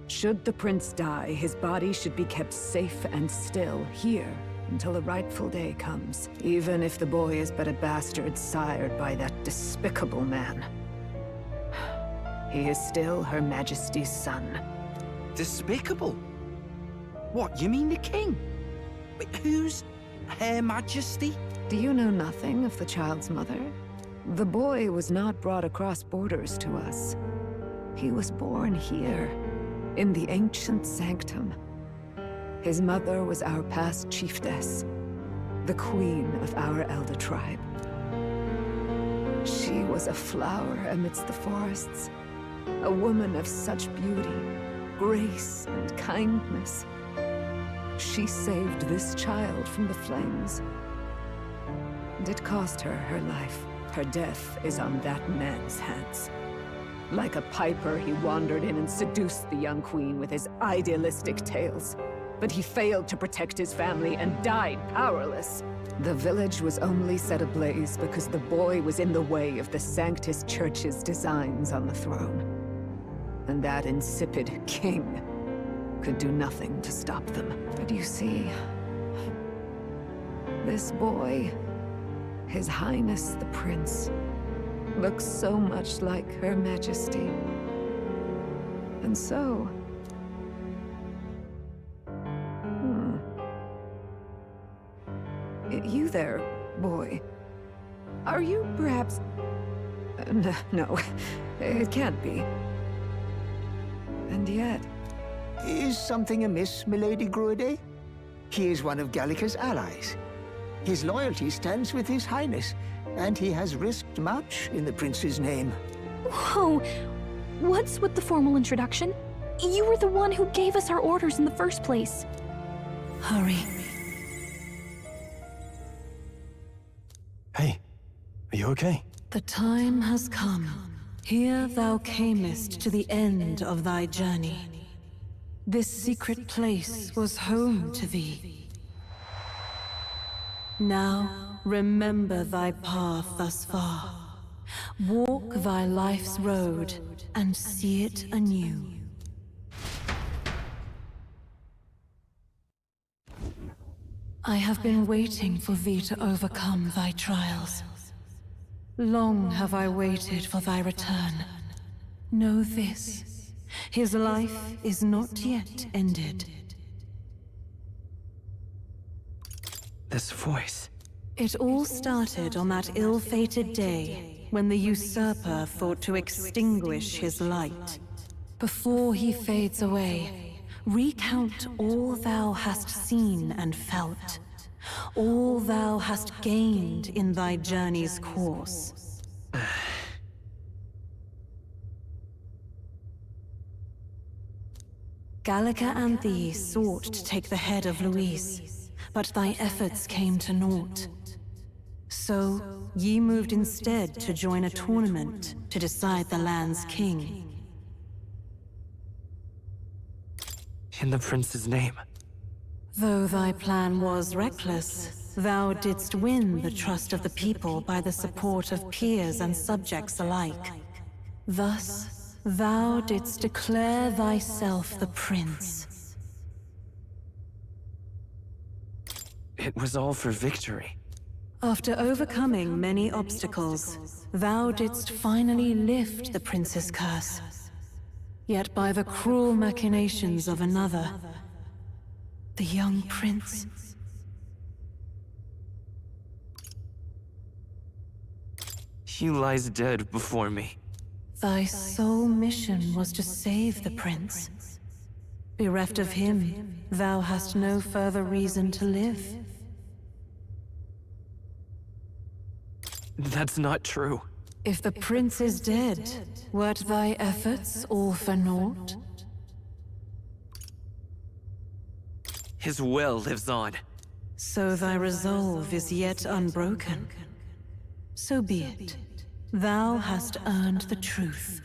[SPEAKER 7] Should the prince die, his body should be kept safe and still here until the rightful day comes, even if the boy is but a bastard sired by that despicable man. He is still Her Majesty's son.
[SPEAKER 18] Despicable? What, you mean the king? Wait, who's Her Majesty?
[SPEAKER 7] Do you know nothing of the child's mother? The boy was not brought across borders to us. He was born here, in the ancient sanctum. His mother was our past chiefess, the queen of our elder tribe. She was a flower amidst the forests, a woman of such beauty, grace, and kindness. She saved this child from the flames, and it cost her her life. Her death is on that man's hands. Like a piper, he wandered in and seduced the young queen with his idealistic tales. But he failed to protect his family and died powerless. The village was only set ablaze because the boy was in the way of the Sanctus Church's designs on the throne. And that insipid king could do nothing to stop them. But you see, this boy, His Highness the Prince, looks so much like Her Majesty. And so... You there, boy. Are you perhaps... No, it can't be. And yet...
[SPEAKER 11] Is something amiss, Milady Gruide? He is one of Gallica's allies. His loyalty stands with His Highness, and he has risked much in the prince's name.
[SPEAKER 14] Whoa! What's with the formal introduction? You were the one who gave us our orders in the first place.
[SPEAKER 12] Hurry.
[SPEAKER 16] Hey, are you okay?
[SPEAKER 19] The time has come. Here thou camest to the end of thy journey. This secret place was home to thee. Now, remember thy path thus far. Walk thy life's road and see it anew. I have been waiting for thee to overcome thy trials. Long have I waited for thy return. Know this, his life is not yet ended.
[SPEAKER 15] This voice.
[SPEAKER 19] It all started on that ill-fated day when the usurper thought to extinguish his light. Before he fades away, recount all thou hast seen and felt, all thou hast gained in thy journey's course. Gallica and thee sought to take the head of Luis, but thy efforts came to naught. So, ye moved instead to join a tournament to decide the land's king.
[SPEAKER 15] In the prince's name.
[SPEAKER 19] Though thy plan was reckless, thou didst win the trust of the people by the support of peers and subjects alike. Thus, thou didst declare thyself the prince.
[SPEAKER 15] It was all for victory.
[SPEAKER 19] After overcoming many obstacles, thou didst finally lift the prince's curse. Yet by the cruel machinations of another, the young prince.
[SPEAKER 15] He lies dead before me.
[SPEAKER 19] Thy sole mission was to save the prince. Bereft of him, thou hast no further reason to live.
[SPEAKER 15] That's not true.
[SPEAKER 19] If the prince is dead, wert thy efforts all for naught?
[SPEAKER 15] His will lives on.
[SPEAKER 19] So thy resolve is yet unbroken. So be it. Thou hast earned the truth.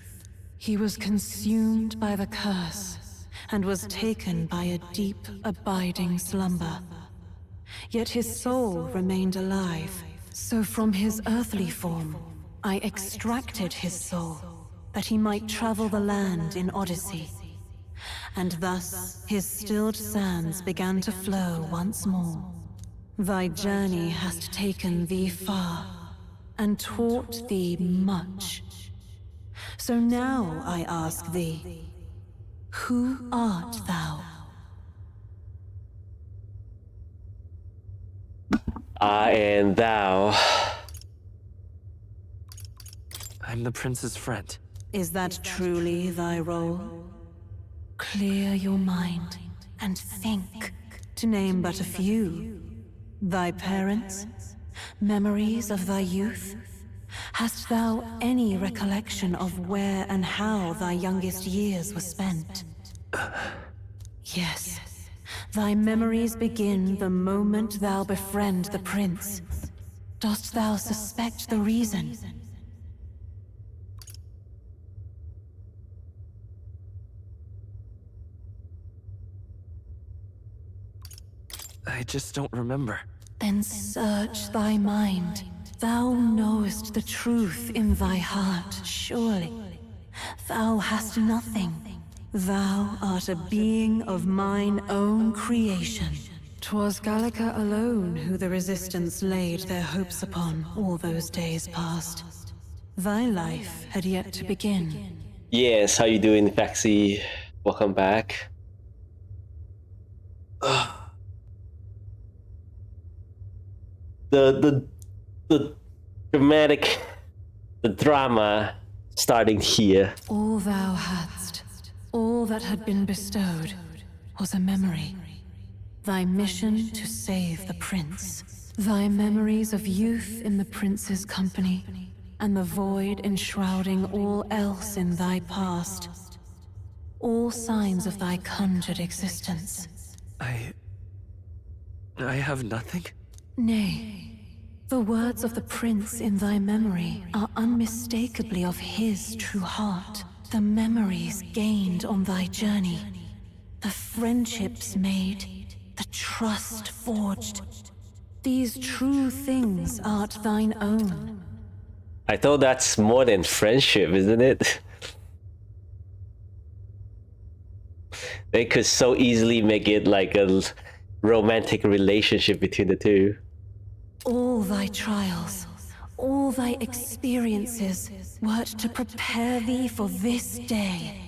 [SPEAKER 19] He was consumed by the curse, and was taken by a deep, abiding slumber. Yet his soul remained alive, so from his earthly form, I extracted his soul, that he might travel the land in Odyssey. And thus his stilled sands began to flow once more. Thy journey hast taken thee far, and taught thee much. So now I ask thee, who art thou?
[SPEAKER 8] I and thou.
[SPEAKER 15] I'm the prince's friend.
[SPEAKER 19] Is that truly thy role? Clear your mind and think, to name but a few. Thy parents? Memories of thy youth? Hast thou any recollection of where and how thy youngest years were spent? Yes. Thy memories begin the moment thou befriend the prince. Dost thou suspect the reason?
[SPEAKER 15] I just don't remember.
[SPEAKER 19] Then search thy mind. Thou knowest the truth in thy heart, surely. Thou hast nothing. Thou art a being of mine own creation. 'Twas Gallica alone who the Resistance laid their hopes upon all those days past. Thy life had yet to begin.
[SPEAKER 8] Yes, how you doing, Faxi? Welcome back. The dramatic, the drama starting here.
[SPEAKER 19] All thou hadst, all that had been bestowed, was a memory. Thy mission to save the prince. Thy memories of youth in the prince's company, and the void enshrouding all else in thy past. All signs of thy conjured existence.
[SPEAKER 15] I have nothing?
[SPEAKER 19] Nay, the words of the prince in thy memory are unmistakably of his true heart. The memories gained on thy journey, the friendships made, the trust forged. These true things art thine own.
[SPEAKER 8] I thought that's more than friendship, isn't it? They could so easily make it like a romantic relationship between the two.
[SPEAKER 19] All thy trials, all thy experiences wert to prepare thee for this day,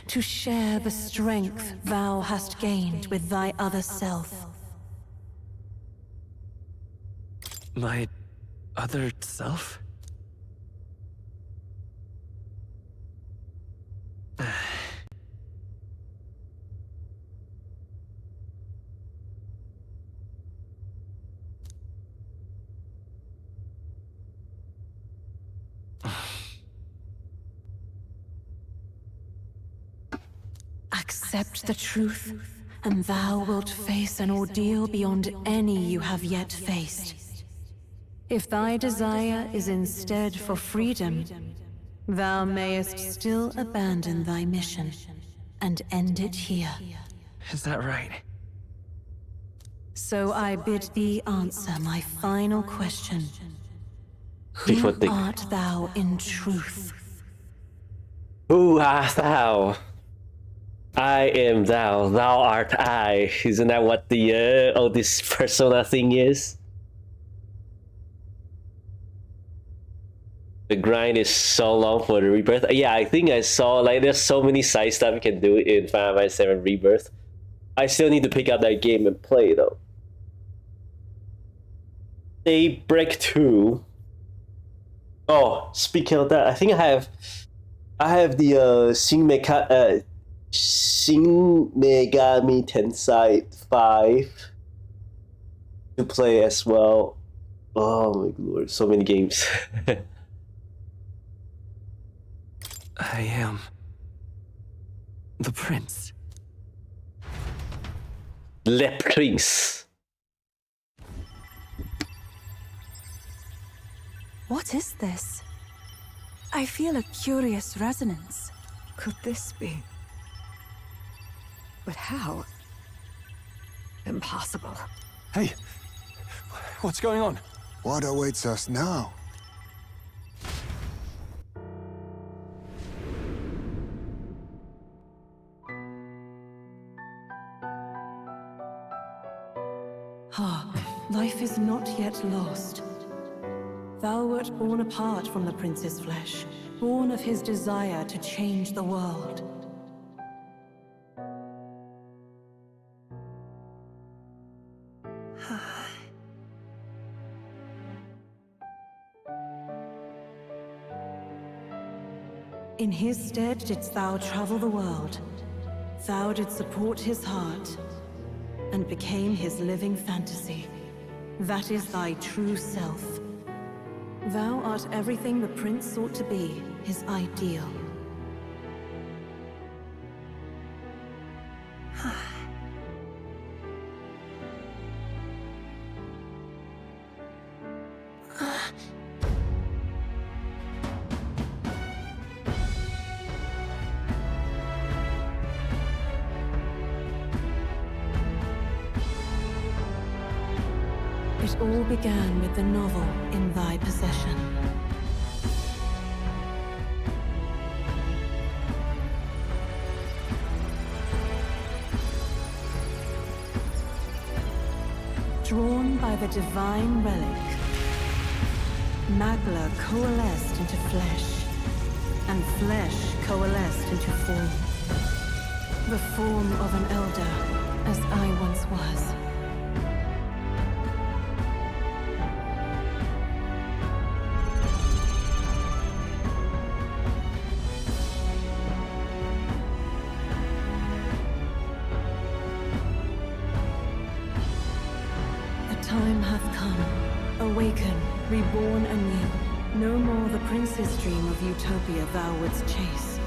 [SPEAKER 19] to share the strength thou hast gained with thy other self.
[SPEAKER 15] My other self?
[SPEAKER 19] Accept the truth, and thou wilt face an ordeal beyond any you have yet faced. If thy desire is instead for freedom, thou mayest still abandon thy mission and end it here.
[SPEAKER 15] Is that right?
[SPEAKER 19] So I bid thee answer my final question.
[SPEAKER 8] Before
[SPEAKER 19] Who art thou in truth?
[SPEAKER 8] Who art thou? I am thou, thou art I. Isn't that what the this persona thing is? The grind is so long for the rebirth. Yeah, I think I saw like there's so many side stuff you can do in Final Fantasy VII Rebirth. I still need to pick up that game and play though. Daybreak 2. Oh, speaking of that, I think I have the Shin Megami Tensei 5 to play as well. Oh my lord, so many games.
[SPEAKER 15] I am the prince.
[SPEAKER 8] Le Prince.
[SPEAKER 12] What is this? I feel a curious resonance.
[SPEAKER 20] Could this be? But how? Impossible.
[SPEAKER 16] Hey, what's going on?
[SPEAKER 1] What awaits us now?
[SPEAKER 19] Hark, life is not yet lost. Thou wert born apart from the prince's flesh, born of his desire to change the world. In his stead didst thou travel the world. Thou didst support his heart, and became his living fantasy. That is thy true self. Thou art everything the prince sought to be, his ideal. It all began with the novel in thy possession. Drawn by the divine relic, Magla coalesced into flesh, and flesh coalesced into form. The form of an elder, as I once was. Time hath come. Awaken, reborn anew. No more the prince's dream of utopia thou wouldst chase.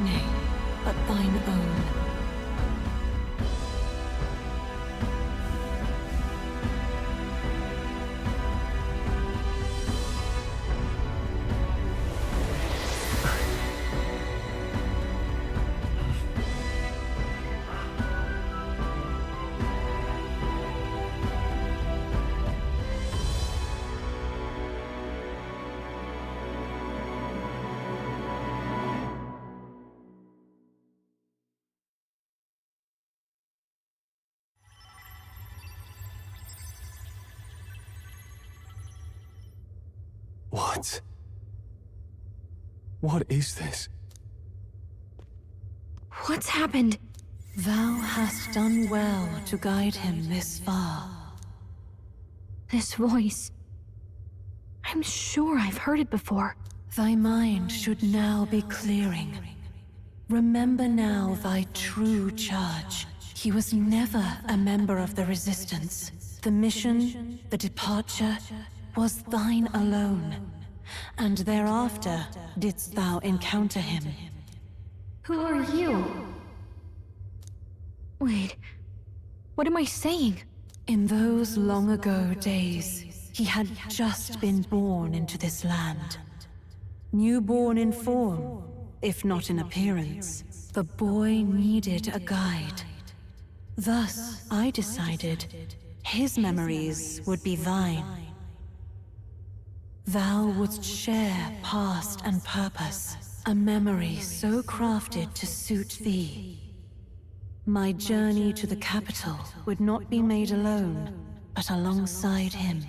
[SPEAKER 19] Nay, but thine own.
[SPEAKER 16] What? What is this?
[SPEAKER 14] What's happened?
[SPEAKER 19] Thou hast done well to guide him this far.
[SPEAKER 14] This voice. I'm sure I've heard it before.
[SPEAKER 19] Thy mind should now be clearing. Remember now thy true charge. He was never a member of the Resistance. The mission, the departure, was thine alone. And thereafter didst thou encounter him.
[SPEAKER 14] Who are you? Wait, what am I saying?
[SPEAKER 19] In those long ago days, he had just been born into this land. Newborn in form, if not in appearance, the boy needed a guide. Thus, I decided his memories would be thine. Thou wouldst share past and purpose, a memory so crafted to suit thee. My journey to the capital would not be made alone, but alongside him.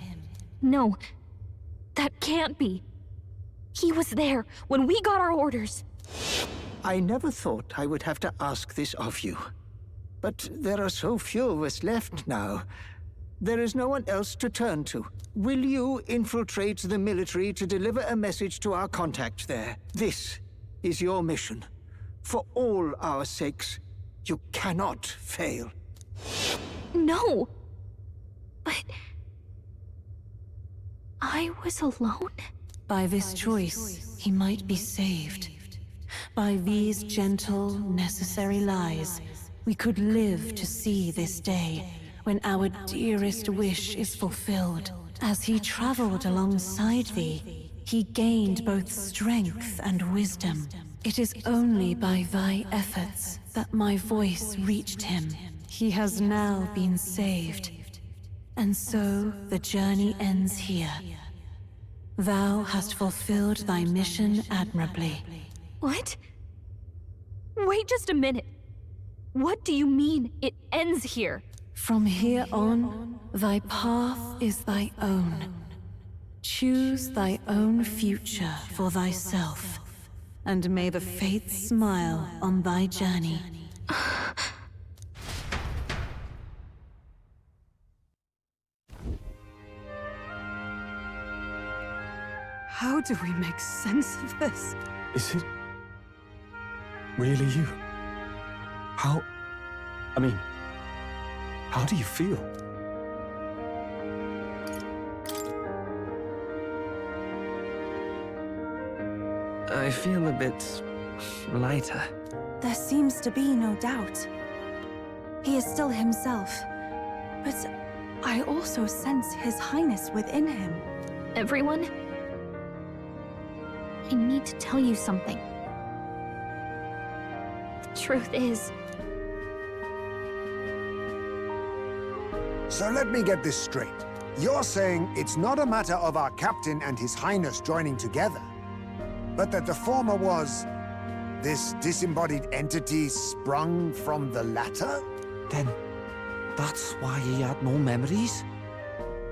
[SPEAKER 14] No, that can't be. He was there when we got our orders.
[SPEAKER 11] I never thought I would have to ask this of you. But there are so few of us left now. There is no one else to turn to. Will you infiltrate the military to deliver a message to our contact there? This is your mission. For all our sakes, you cannot fail.
[SPEAKER 14] No! But... I was alone?
[SPEAKER 19] By this choice, he might be saved. By these gentle, necessary lies, we could live to see this day, when our dearest wish is fulfilled. As he traveled alongside thee, he gained both strength and wisdom. It is only by thy efforts that my voice reached him. He has now been saved. And so the journey ends here. Thou hast fulfilled thy mission admirably.
[SPEAKER 14] What? Wait just a minute. What do you mean, it ends here?
[SPEAKER 19] From here on, thy path is thy own. Choose thy own future for thyself, and may the fates smile on thy journey.
[SPEAKER 7] How do we make sense of this?
[SPEAKER 16] Is it really you? How do you feel?
[SPEAKER 15] I feel a bit lighter.
[SPEAKER 12] There seems to be no doubt. He is still himself, but I also sense His Highness within him.
[SPEAKER 14] Everyone? I need to tell you something. The truth is...
[SPEAKER 1] So let me get this straight. You're saying it's not a matter of our captain and His Highness joining together, but that the former was this disembodied entity sprung from the latter?
[SPEAKER 18] Then that's why he had no memories?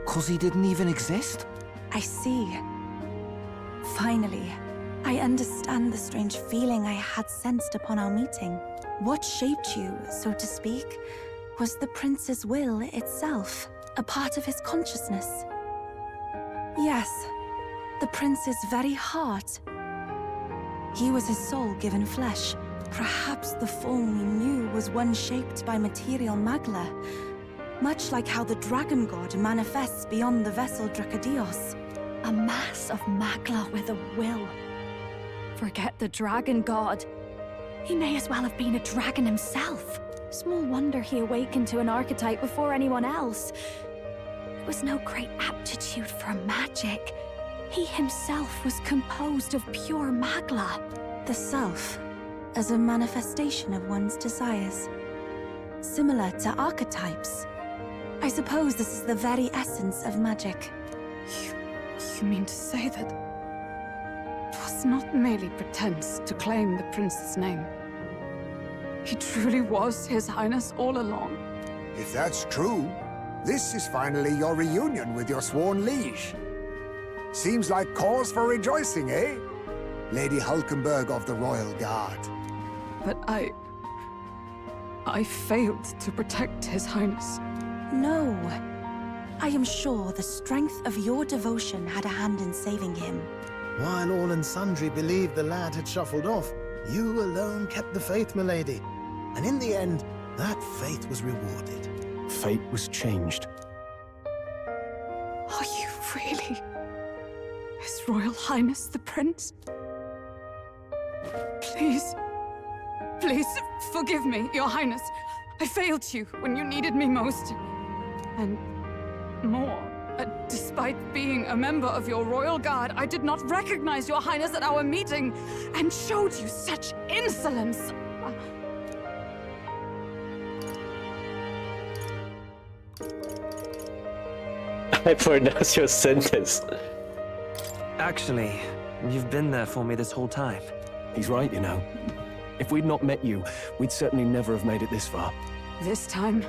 [SPEAKER 18] 'Cause he didn't even exist?
[SPEAKER 12] I see. Finally, I understand the strange feeling I had sensed upon our meeting. What shaped you, so to speak, was the prince's will itself, a part of his consciousness. Yes, the prince's very heart. He was his soul given flesh. Perhaps the form we knew was one shaped by material magla, much like how the dragon god manifests beyond the vessel Dracadios.
[SPEAKER 6] A mass of magla with a will. Forget the dragon god. He may as well have been a dragon himself. Small wonder he awakened to an archetype before anyone else. It was no great aptitude for magic. He himself was composed of pure magla.
[SPEAKER 12] The self, as a manifestation of one's desires. Similar to archetypes. I suppose this is the very essence of magic.
[SPEAKER 7] You mean to say that it was not merely pretense to claim the prince's name? He truly was His Highness all along?
[SPEAKER 1] If that's true, this is finally your reunion with your sworn liege. Seems like cause for rejoicing, eh? Lady Hulkenberg of the Royal Guard.
[SPEAKER 7] But I failed to protect His Highness.
[SPEAKER 12] No. I am sure the strength of your devotion had a hand in saving him.
[SPEAKER 13] While all and sundry believed the lad had shuffled off, you alone kept the faith, milady. And in the end, that faith was rewarded.
[SPEAKER 16] Fate was changed.
[SPEAKER 7] Are you really His Royal Highness the Prince? Please, please, forgive me, Your Highness. I failed you when you needed me most. And more. Despite being a member of your royal guard, I did not recognize your highness at our meeting and showed you such insolence.
[SPEAKER 8] I pronounce your sentence.
[SPEAKER 15] Actually, you've been there for me this whole time.
[SPEAKER 16] He's right, you know. If we'd not met you, we'd certainly never have made it this far.
[SPEAKER 7] This time,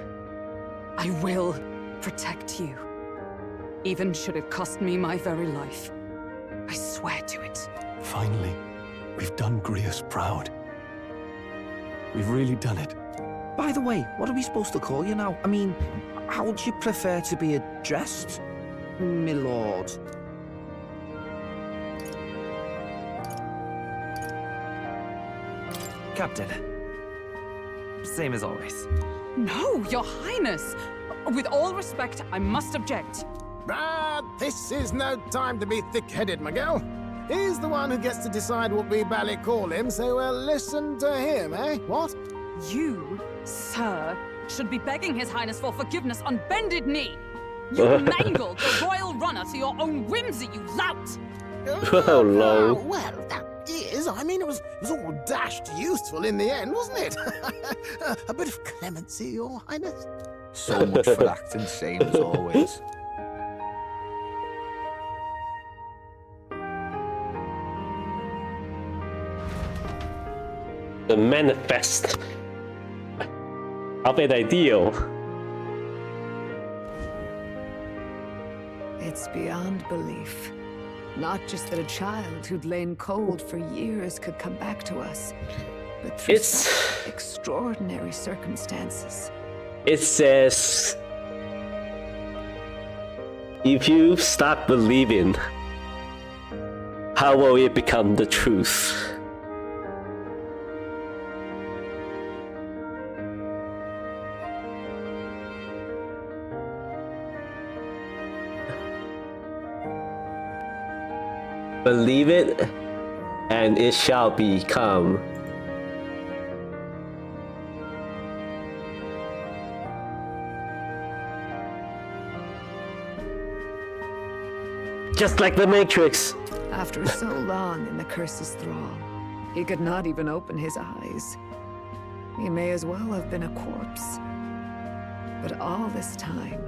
[SPEAKER 7] I will protect you. Even should it cost me my very life. I swear to it.
[SPEAKER 16] Finally, we've done Grius proud. We've really done it.
[SPEAKER 18] By the way, what are we supposed to call you now? I mean, how would you prefer to be addressed, my lord?
[SPEAKER 15] Captain. Same as always.
[SPEAKER 7] No, your highness! With all respect, I must object.
[SPEAKER 13] But this is no time to be thick-headed, Miguel. He's the one who gets to decide what we bally call him, so we'll listen to him, eh? What?
[SPEAKER 7] You, sir, should be begging his highness for forgiveness on bended knee. You mangled the royal runner to your own whimsy, you lout!
[SPEAKER 8] Oh, low.
[SPEAKER 13] Well, that is, I mean, it was all dashed useful in the end, wasn't it? A bit of clemency, your highness.
[SPEAKER 18] So much for acting same as always.
[SPEAKER 8] The manifest of an ideal.
[SPEAKER 20] It's beyond belief. Not just that a child who'd lain cold for years could come back to us, but through such extraordinary circumstances.
[SPEAKER 8] It says, if you stop believing, how will it become the truth? Believe it, and it shall become. Just like the Matrix.
[SPEAKER 20] After so long in the curse's thrall, he could not even open his eyes. He may as well have been a corpse. But all this time,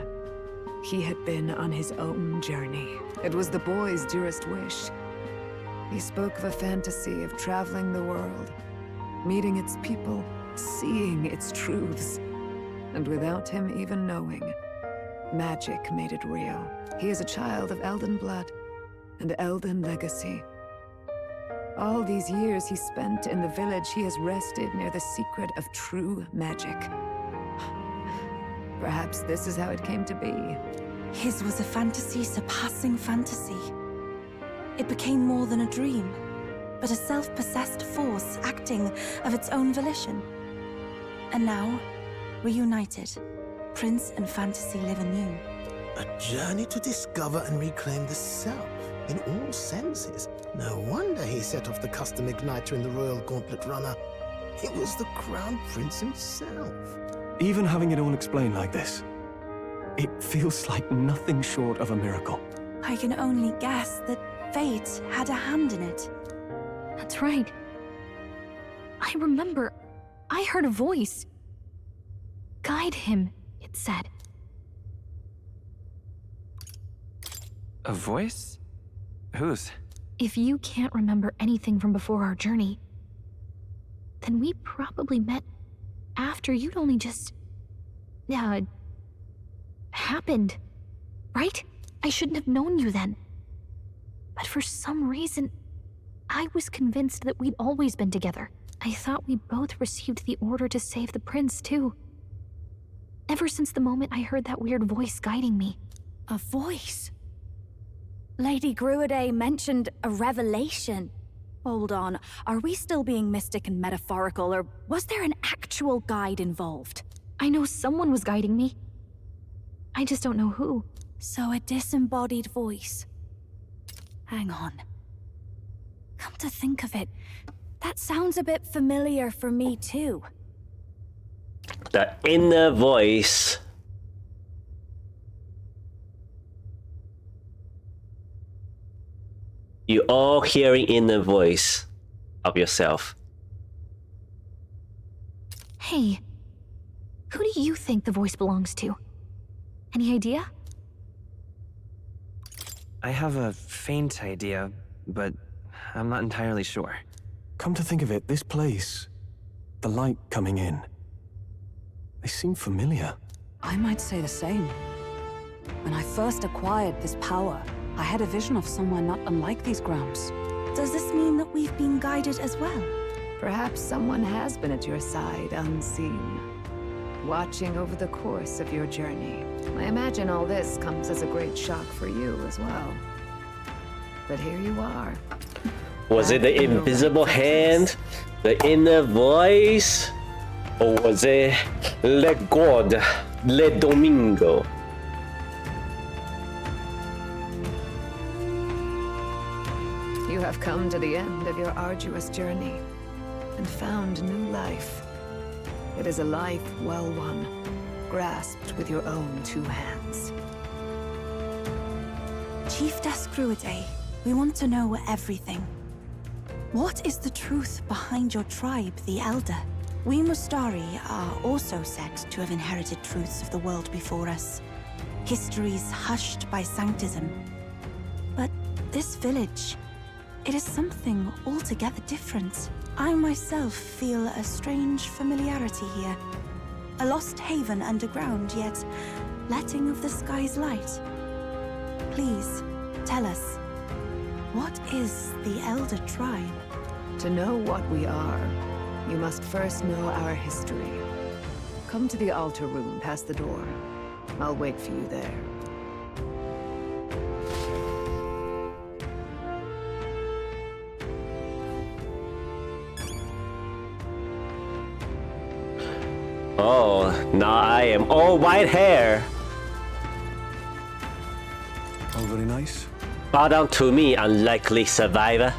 [SPEAKER 20] he had been on his own journey. It was the boy's dearest wish. He spoke of a fantasy of traveling the world, meeting its people, seeing its truths. And without him even knowing, magic made it real. He is a child of Elden blood and Elden legacy. All these years he spent in the village, he has rested near the secret of true magic. Perhaps this is how it came to be.
[SPEAKER 12] His was a fantasy surpassing fantasy. It became more than a dream, but a self-possessed force acting of its own volition. And now, reunited, Prince and fantasy live anew.
[SPEAKER 13] A journey to discover and reclaim the self, in all senses. No wonder he set off the custom igniter in the Royal Gauntlet Runner. It was the Crown Prince himself.
[SPEAKER 16] Even having it all explained like this, it feels like nothing short of a miracle.
[SPEAKER 12] I can only guess that fate had a hand in it.
[SPEAKER 14] That's right. I remember, I heard a voice. Guide him, it said.
[SPEAKER 15] A voice? Whose?
[SPEAKER 14] If you can't remember anything from before our journey, then we probably met after you'd only just... happened, right? I shouldn't have known you then. But for some reason, I was convinced that we'd always been together. I thought we both received the order to save the prince, too. Ever since the moment I heard that weird voice guiding me.
[SPEAKER 6] A voice? Lady Gruaday mentioned a revelation. Hold on, are we still being mystic and metaphorical, or was there an actual guide involved?
[SPEAKER 14] I know someone was guiding me. I just don't know who.
[SPEAKER 6] So a disembodied voice. Hang on. Come to think of it, that sounds a bit familiar for me too.
[SPEAKER 8] The inner voice. You all hearing inner voice of yourself.
[SPEAKER 14] Hey, who do you think the voice belongs to? Any idea?
[SPEAKER 15] I have a faint idea, but I'm not entirely sure.
[SPEAKER 16] Come to think of it, this place, the light coming in, they seem familiar.
[SPEAKER 7] I might say the same. When I first acquired this power, I had a vision of somewhere not unlike these grounds.
[SPEAKER 12] Does this mean that we've been guided as well?
[SPEAKER 20] Perhaps someone has been at your side unseen, watching over the course of your journey. I imagine all this comes as a great shock for you as well. But here you are.
[SPEAKER 8] Was it the invisible hand, the inner voice, or was it Le God, Le Domingo?
[SPEAKER 20] You have come to the end of your arduous journey and found new life. It is a life well won, grasped with your own two hands.
[SPEAKER 12] Chief Descruide, we want to know everything. What is the truth behind your tribe, the Elder? We Mustari are also said to have inherited truths of the world before us. Histories hushed by sanctism. But this village, it is something altogether different. I myself feel a strange familiarity here. A lost haven underground, yet letting of the sky's light. Please, tell us, what is the Elder Tribe?
[SPEAKER 20] To know what we are, you must first know our history. Come to the altar room past the door. I'll wait for you there.
[SPEAKER 8] Oh, now I am all white hair.
[SPEAKER 16] Oh, very nice.
[SPEAKER 8] Bow down to me, unlikely survivor.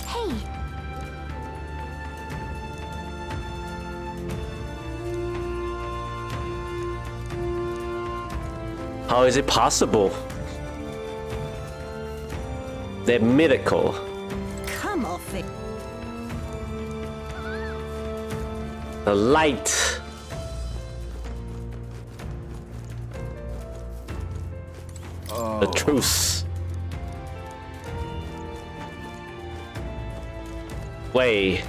[SPEAKER 14] Hey!
[SPEAKER 8] How is it possible? They're mythical.
[SPEAKER 17] Come off it.
[SPEAKER 8] The light. The truth. Wait.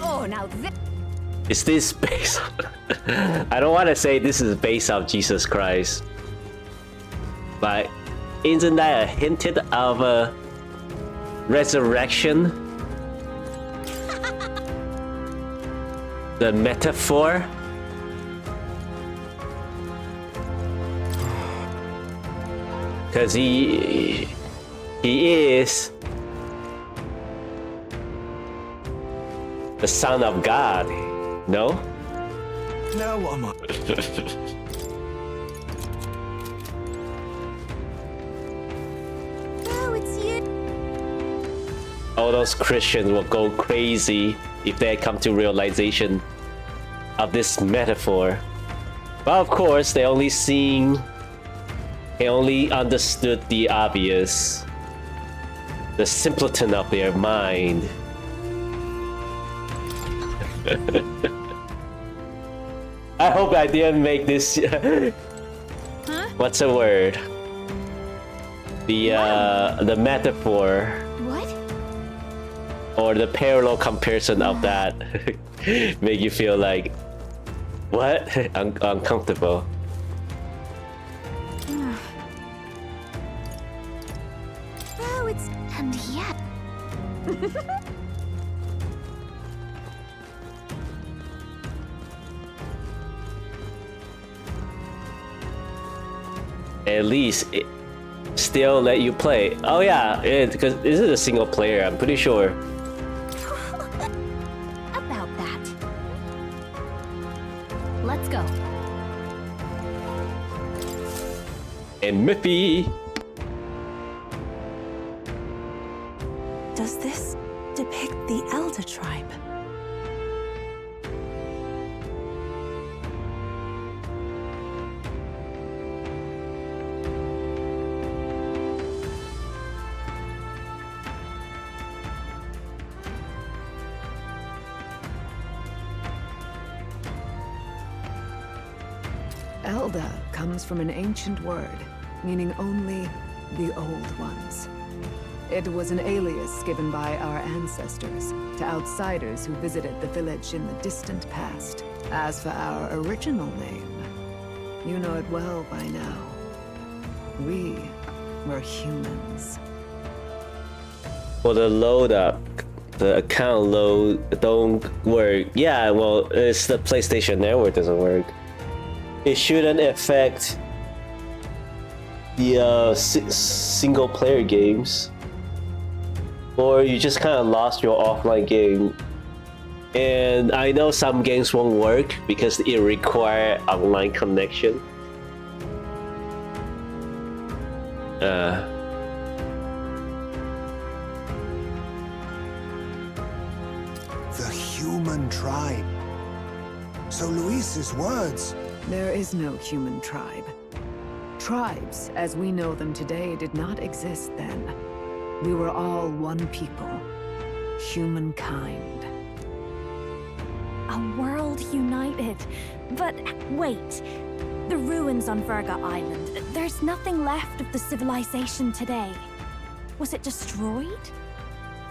[SPEAKER 17] Oh, now this.
[SPEAKER 8] Is this based on... I don't want to say this is based on Jesus Christ. But isn't that a hint of a resurrection? The metaphor? Because he is the Son of God, no?
[SPEAKER 13] Now what am I?
[SPEAKER 17] Oh, it's you.
[SPEAKER 8] All those Christians will go crazy if they come to realization of this metaphor. But of course, they only understood the obvious, the simpleton of their mind. I hope I didn't make this. What's the word? The metaphor.
[SPEAKER 14] What?
[SPEAKER 8] Or the parallel comparison of that make you feel like what? Uncomfortable.
[SPEAKER 14] Oh, it's... And yet...
[SPEAKER 8] At least it still let you play. Oh yeah, because this is a single player, I'm pretty sure.
[SPEAKER 14] About that. Let's go.
[SPEAKER 8] And Miffy.
[SPEAKER 12] Does this depict the Elder Tribe?
[SPEAKER 20] Elder comes from an ancient word, meaning only the Old Ones. It was an alias given by our ancestors to outsiders who visited the village in the distant past. As for our original name, you know it well by now. We were humans.
[SPEAKER 8] Well, the load up, the account load don't work. Yeah, well, it's the PlayStation Network doesn't work. It shouldn't affect the single player games. Or you just kind of lost your offline game. And I know some games won't work because it requires online connection.
[SPEAKER 1] The human tribe. So Luis's words...
[SPEAKER 20] There is no human tribe. Tribes, as we know them today, did not exist then. We were all one people. Humankind.
[SPEAKER 6] A world united. But wait. The ruins on Virga Island. There's nothing left of the civilization today. Was it destroyed?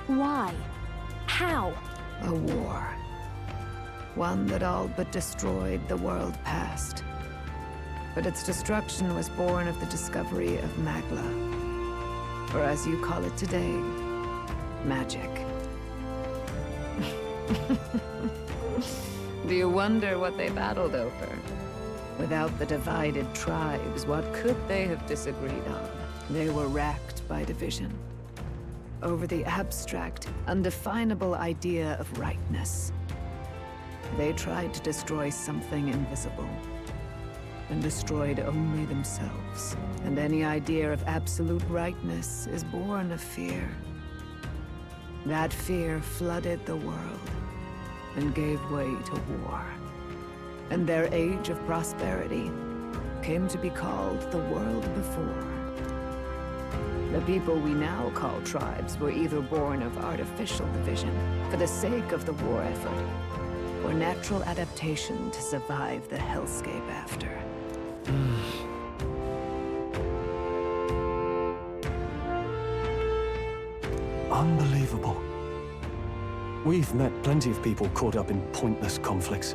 [SPEAKER 6] Why? How?
[SPEAKER 20] A war. One that all but destroyed the world past. But its destruction was born of the discovery of Magla. Or as you call it today, magic. Do you wonder what they battled over? Without the divided tribes, what could they have disagreed on? They were racked by division. Over the abstract, undefinable idea of rightness. They tried to destroy something invisible, and destroyed only themselves. And any idea of absolute rightness is born of fear. That fear flooded the world, and gave way to war. And their age of prosperity came to be called the world before. The people we now call tribes were either born of artificial division, for the sake of the war effort, or natural adaptation to survive the hellscape after.
[SPEAKER 16] Unbelievable. We've met plenty of people caught up in pointless conflicts.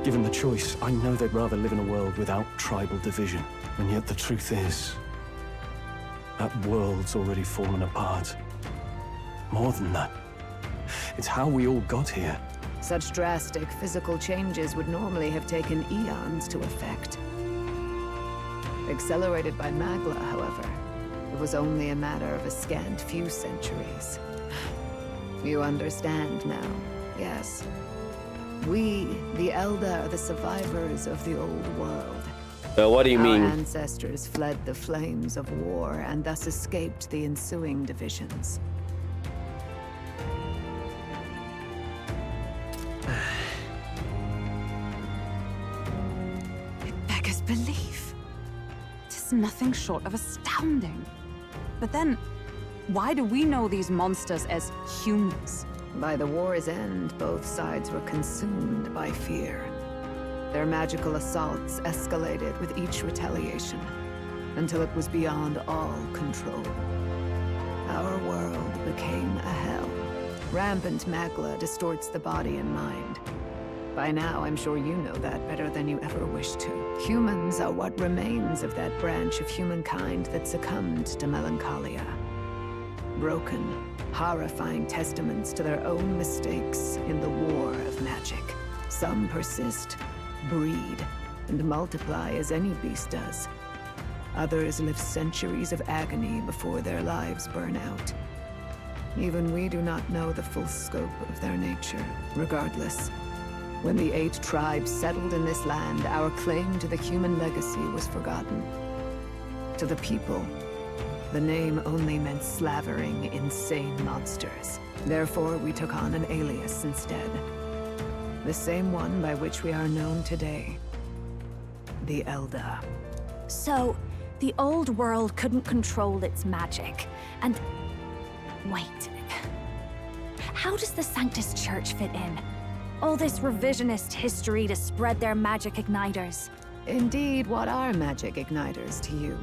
[SPEAKER 16] Given the choice, I know they'd rather live in a world without tribal division. And yet the truth is, that world's already fallen apart. More than that, it's how we all got here.
[SPEAKER 20] Such drastic physical changes would normally have taken eons to effect. Accelerated by Magla, however, it was only a matter of a scant few centuries. You understand now, yes? We, the Elder, are the survivors of the old world.
[SPEAKER 8] What do you mean?
[SPEAKER 20] Our ancestors fled the flames of war and thus escaped the ensuing divisions.
[SPEAKER 7] Beggars belief. It is nothing short of astounding. But then, why do we know these monsters as humans?
[SPEAKER 20] By the war's end, both sides were consumed by fear. Their magical assaults escalated with each retaliation, until it was beyond all control. Our world became a hell. Rampant Magla distorts the body and mind. By now, I'm sure you know that better than you ever wished to. Humans are what remains of that branch of humankind that succumbed to melancholia. Broken, horrifying testaments to their own mistakes in the war of magic. Some persist, breed, and multiply as any beast does. Others live centuries of agony before their lives burn out. Even we do not know the full scope of their nature. Regardless, when the 8 tribes settled in this land, our claim to the human legacy was forgotten. To the people, The name only meant slavering, insane monsters. Therefore, we took on an alias instead. The same one by which we are known today. The Elder.
[SPEAKER 6] So, the old world couldn't control its magic, and... Wait. How does the Sanctus Church fit in? All this revisionist history to spread their magic igniters.
[SPEAKER 20] Indeed, what are magic igniters to you?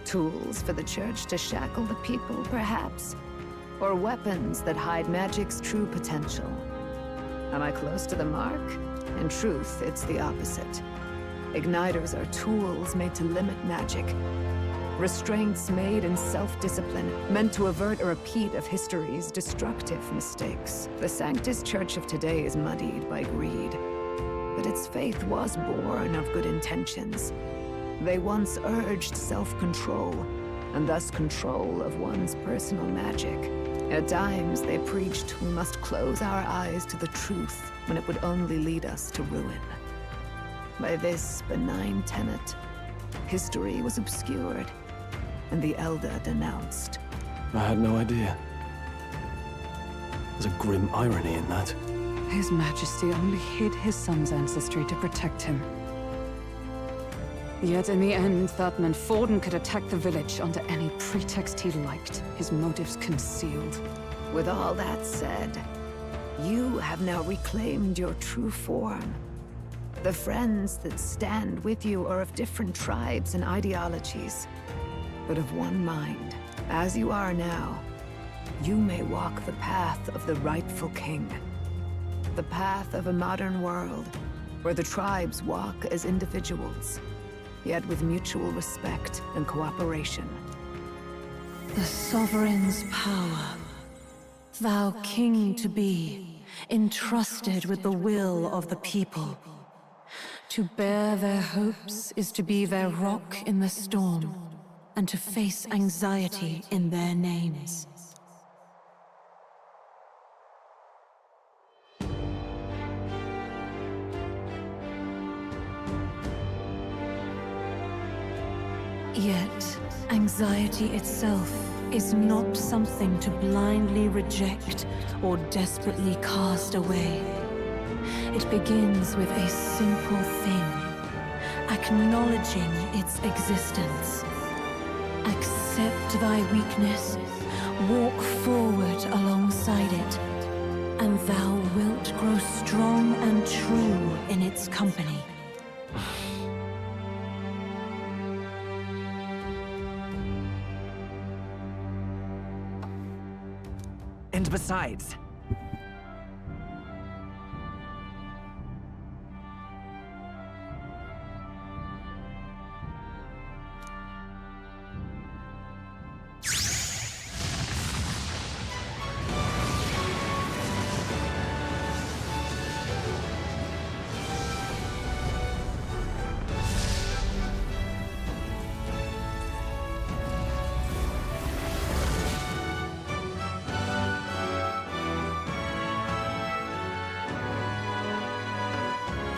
[SPEAKER 20] Tools for the Church to shackle the people, perhaps? Or weapons that hide magic's true potential? Am I close to the mark? In truth, it's the opposite. Igniters are tools made to limit magic. Restraints made in self-discipline, meant to avert a repeat of history's destructive mistakes. The Sanctus Church of today is muddied by greed. But its faith was born of good intentions. They once urged self-control, and thus control of one's personal magic. At times, they preached we must close our eyes to the truth when it would only lead us to ruin. By this benign tenet, history was obscured, and the Elder denounced.
[SPEAKER 16] I had no idea. There's a grim irony in that.
[SPEAKER 7] His Majesty only hid his son's ancestry to protect him. Yet in the end, that meant Forden could attack the village under any pretext he liked, his motives concealed.
[SPEAKER 20] With all that said, you have now reclaimed your true form. The friends that stand with you are of different tribes and ideologies, but of one mind. As you are now, you may walk the path of the rightful king. The path of a modern world, where the tribes walk as individuals, yet with mutual respect and cooperation.
[SPEAKER 19] The sovereign's power, thou king to be, entrusted with the will of the people. To bear their hopes is to be their rock in the storm, and to face anxiety in their names. Yet, anxiety itself is not something to blindly reject or desperately cast away. It begins with a simple thing, acknowledging its existence. Accept thy weakness, walk forward alongside it, and thou wilt grow strong and true in its company.
[SPEAKER 15] And besides,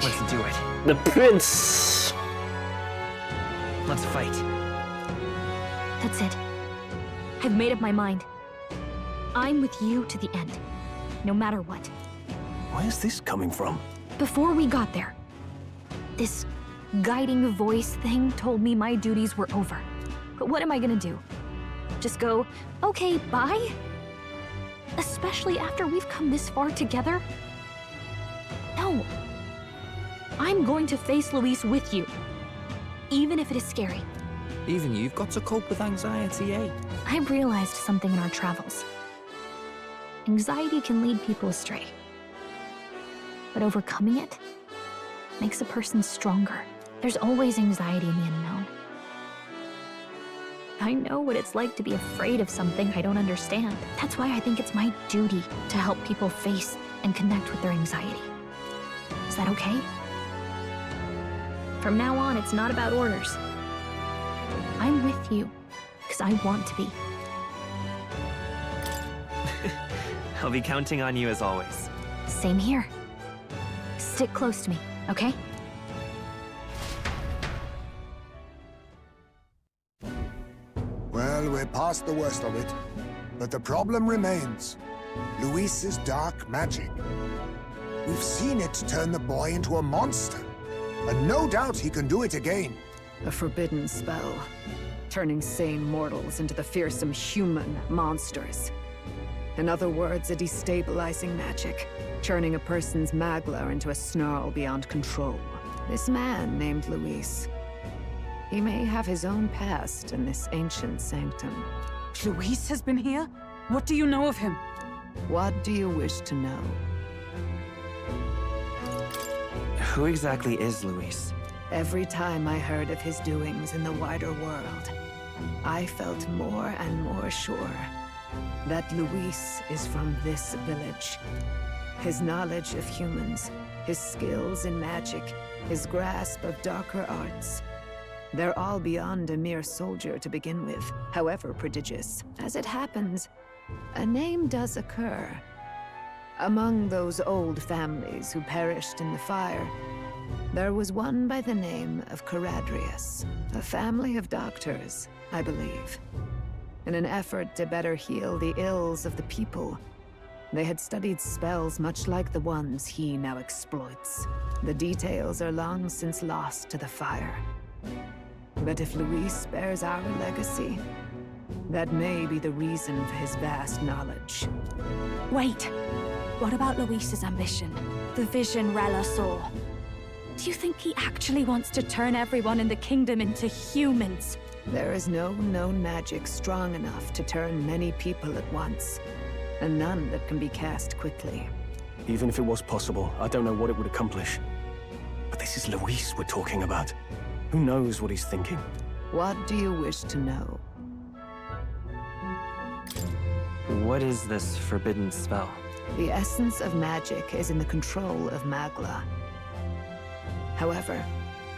[SPEAKER 15] let's do it.
[SPEAKER 8] The prince!
[SPEAKER 15] Let's fight.
[SPEAKER 3] That's it. I've made up my mind. I'm with you to the end, no matter what.
[SPEAKER 16] Where's this coming from?
[SPEAKER 3] Before we got there, this guiding voice thing told me my duties were over. But what am I gonna do? Just go, okay, bye? Especially after we've come this far together? No. I'm going to face Luis with you, even if it is scary.
[SPEAKER 18] Even you've got to cope with anxiety, eh?
[SPEAKER 3] I've realized something in our travels. Anxiety can lead people astray. But overcoming it makes a person stronger. There's always anxiety in the unknown. I know what it's like to be afraid of something I don't understand. That's why I think it's my duty to help people face and connect with their anxiety. Is that okay? From now on, it's not about orders. I'm with you, because I want to be.
[SPEAKER 15] I'll be counting on you as always.
[SPEAKER 3] Same here. Stick close to me, okay?
[SPEAKER 1] Well, Well, we're past the worst of it. But the problem remains. Luis's dark magic. We've seen it turn the boy into a monster. And no doubt he can do it again.
[SPEAKER 20] A forbidden spell, turning sane mortals into the fearsome human monsters. In other words, a destabilizing magic, turning a person's magla into a snarl beyond control. This man named Luis, he may have his own past in this ancient sanctum.
[SPEAKER 7] Luis has been here? What do you know of him?
[SPEAKER 20] What do you wish to know?
[SPEAKER 15] Who exactly is Luis?
[SPEAKER 20] Every time I heard of his doings in the wider world, I felt more and more sure that Luis is from this village. His knowledge of humans, his skills in magic, his grasp of darker arts, they're all beyond a mere soldier to begin with, however prodigious. As it happens, a name does occur. Among those old families who perished in the fire, there was one by the name of Caradrius, a family of doctors, I believe. In an effort to better heal the ills of the people, they had studied spells much like the ones he now exploits. The details are long since lost to the fire. But if Luis bears our legacy, that may be the reason for his vast knowledge.
[SPEAKER 3] Wait! What about Luis's ambition? The vision Rella saw? Do you think he actually wants to turn everyone in the kingdom into humans?
[SPEAKER 20] There is no known magic strong enough to turn many people at once, and none that can be cast quickly.
[SPEAKER 16] Even if it was possible, I don't know what it would accomplish. But this is Luis we're talking about. Who knows what he's thinking?
[SPEAKER 20] What do you wish to know?
[SPEAKER 15] What is this forbidden spell?
[SPEAKER 20] The essence of magic is in the control of Magla. However,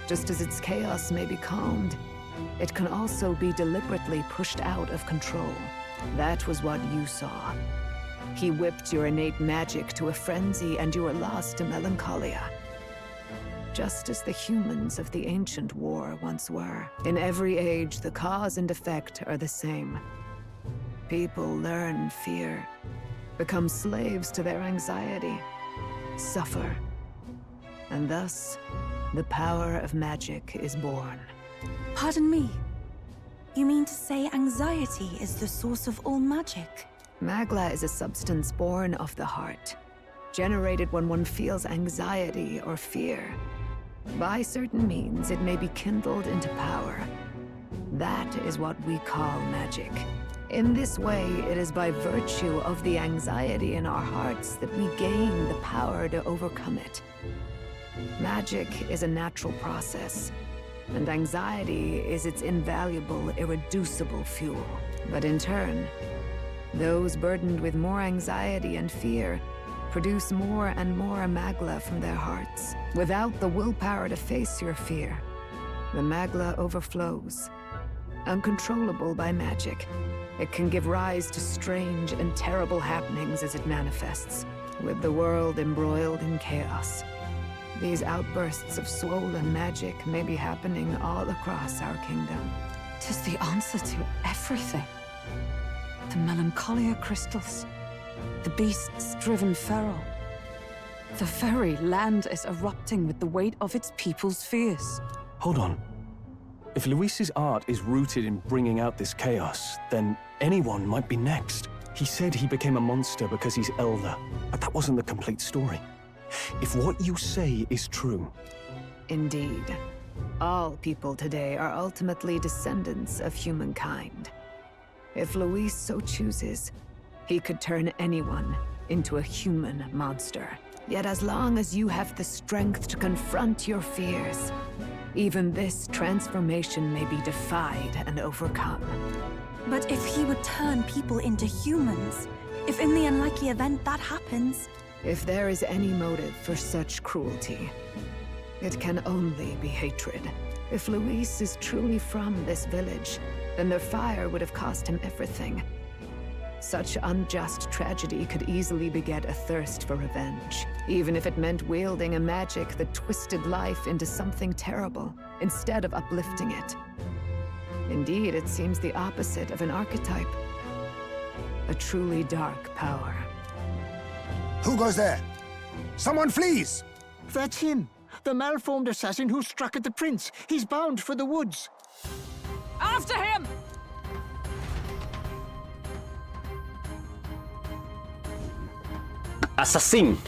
[SPEAKER 20] just as its chaos may be calmed, it can also be deliberately pushed out of control. That was what you saw. He whipped your innate magic to a frenzy and you were lost to melancholia. Just as the humans of the ancient war once were. In every age, the cause and effect are the same. People learn fear, become slaves to their anxiety, suffer, and thus, the power of magic is born.
[SPEAKER 12] Pardon me. You mean to say anxiety is the source of all magic?
[SPEAKER 20] Magla is a substance born of the heart, generated when one feels anxiety or fear. By certain means, it may be kindled into power. That is what we call magic. In this way, it is by virtue of the anxiety in our hearts that we gain the power to overcome it. Magic is a natural process, and anxiety is its invaluable, irreducible fuel. But in turn, those burdened with more anxiety and fear produce more and more Magla from their hearts. Without the willpower to face your fear, the Magla overflows. Uncontrollable by magic, it can give rise to strange and terrible happenings as it manifests, with the world embroiled in chaos. These outbursts of swollen magic may be happening all across our kingdom.
[SPEAKER 7] 'Tis the answer to everything. The melancholia crystals, the beasts driven feral. The very land is erupting with the weight of its people's fears.
[SPEAKER 16] Hold on. If Luis's art is rooted in bringing out this chaos, then anyone might be next. He said he became a monster because he's elder, but that wasn't the complete story. If what you say is true...
[SPEAKER 20] Indeed. All people today are ultimately descendants of humankind. If Luis so chooses, he could turn anyone into a human monster. Yet as long as you have the strength to confront your fears, even this transformation may be defied and overcome.
[SPEAKER 12] But if he would turn people into humans, if in the unlikely event that happens...
[SPEAKER 20] If there is any motive for such cruelty, it can only be hatred. If Luis is truly from this village, then their fire would have cost him everything. Such unjust tragedy could easily beget a thirst for revenge, even if it meant wielding a magic that twisted life into something terrible, instead of uplifting it. Indeed, it seems the opposite of an archetype. A truly dark power.
[SPEAKER 1] Who goes there? Someone flees!
[SPEAKER 11] That's him. The malformed assassin who struck at the prince. He's bound for the woods.
[SPEAKER 5] After him!
[SPEAKER 8] Assassin!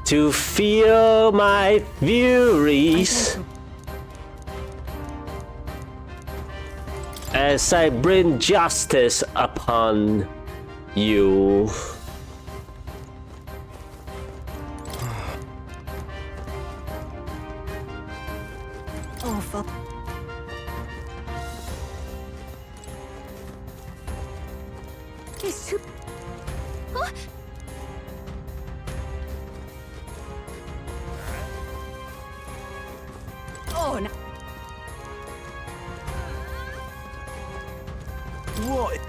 [SPEAKER 8] To feel my furies as I bring justice upon you.
[SPEAKER 14] Awful. He's too... Huh?
[SPEAKER 17] Oh, no.
[SPEAKER 8] What?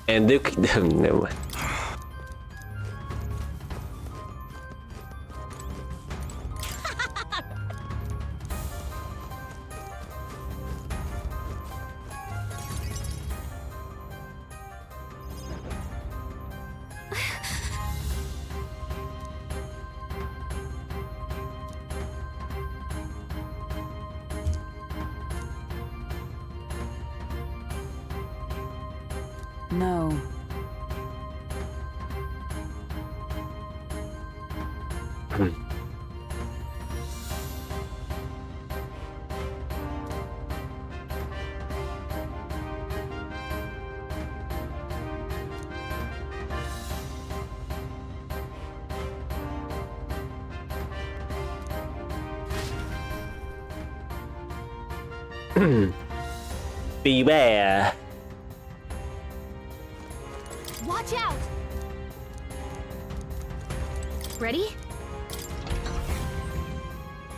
[SPEAKER 8] And look, never mind.
[SPEAKER 7] No.
[SPEAKER 8] Beware.
[SPEAKER 14] Watch out! Ready?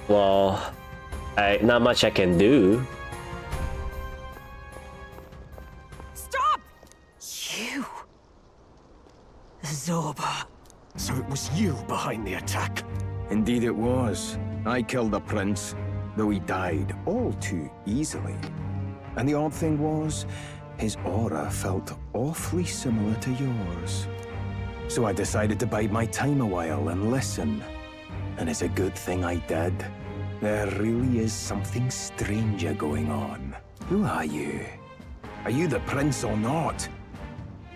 [SPEAKER 8] Well, not much I can do.
[SPEAKER 5] Stop!
[SPEAKER 16] You! Zorba. So it was you behind the attack?
[SPEAKER 2] Indeed it was. I killed the prince, though he died all too easily. And the odd thing was, his aura felt awfully similar to yours. So I decided to bide my time a while and listen. And it's a good thing I did. There really is something stranger going on. Who are you? Are you the prince or not?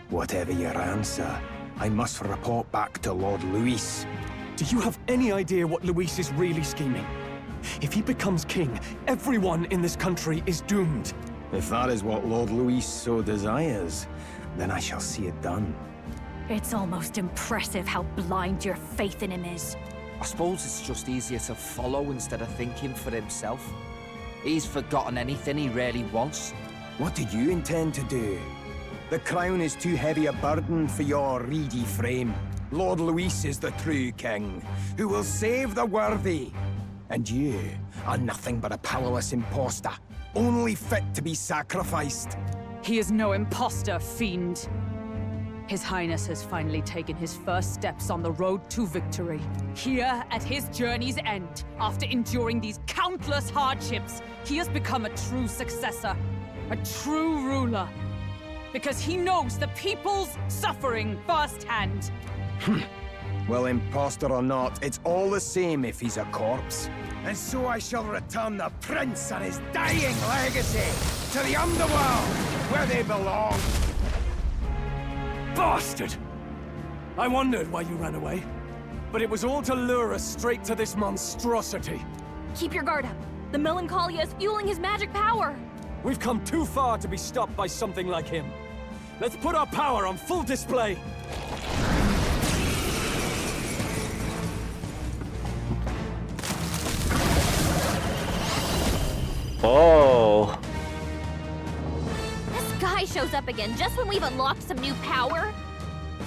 [SPEAKER 2] Whatever your answer, I must report back to Lord Luis.
[SPEAKER 16] Do you have any idea what Luis is really scheming? If he becomes king, everyone in this country is doomed.
[SPEAKER 2] If that is what Lord Luis so desires, then I shall see it done.
[SPEAKER 6] It's almost impressive how blind your faith in him is.
[SPEAKER 10] I suppose it's just easier to follow instead of thinking for himself. He's forgotten anything he really wants.
[SPEAKER 2] What do you intend to do? The crown is too heavy a burden for your reedy frame. Lord Luis is the true king, who will save the worthy. And you are nothing but a powerless imposter, only fit to be sacrificed.
[SPEAKER 7] He is no imposter, fiend. His Highness has finally taken his first steps on the road to victory. Here, at his journey's end, after enduring these countless hardships, he has become a true successor, a true ruler. Because he knows the people's suffering firsthand.
[SPEAKER 2] Well, imposter or not, it's all the same if he's a corpse. And so I shall return the prince and his dying legacy to the underworld, where they belong.
[SPEAKER 5] Bastard! I wondered why you ran away, but it was all to lure us straight to this monstrosity.
[SPEAKER 3] Keep your guard up. The Melancholia is fueling his magic power.
[SPEAKER 5] We've come too far to be stopped by something like him. Let's put our power on full display.
[SPEAKER 8] Oh.
[SPEAKER 14] This guy shows up again just when we've unlocked some new power.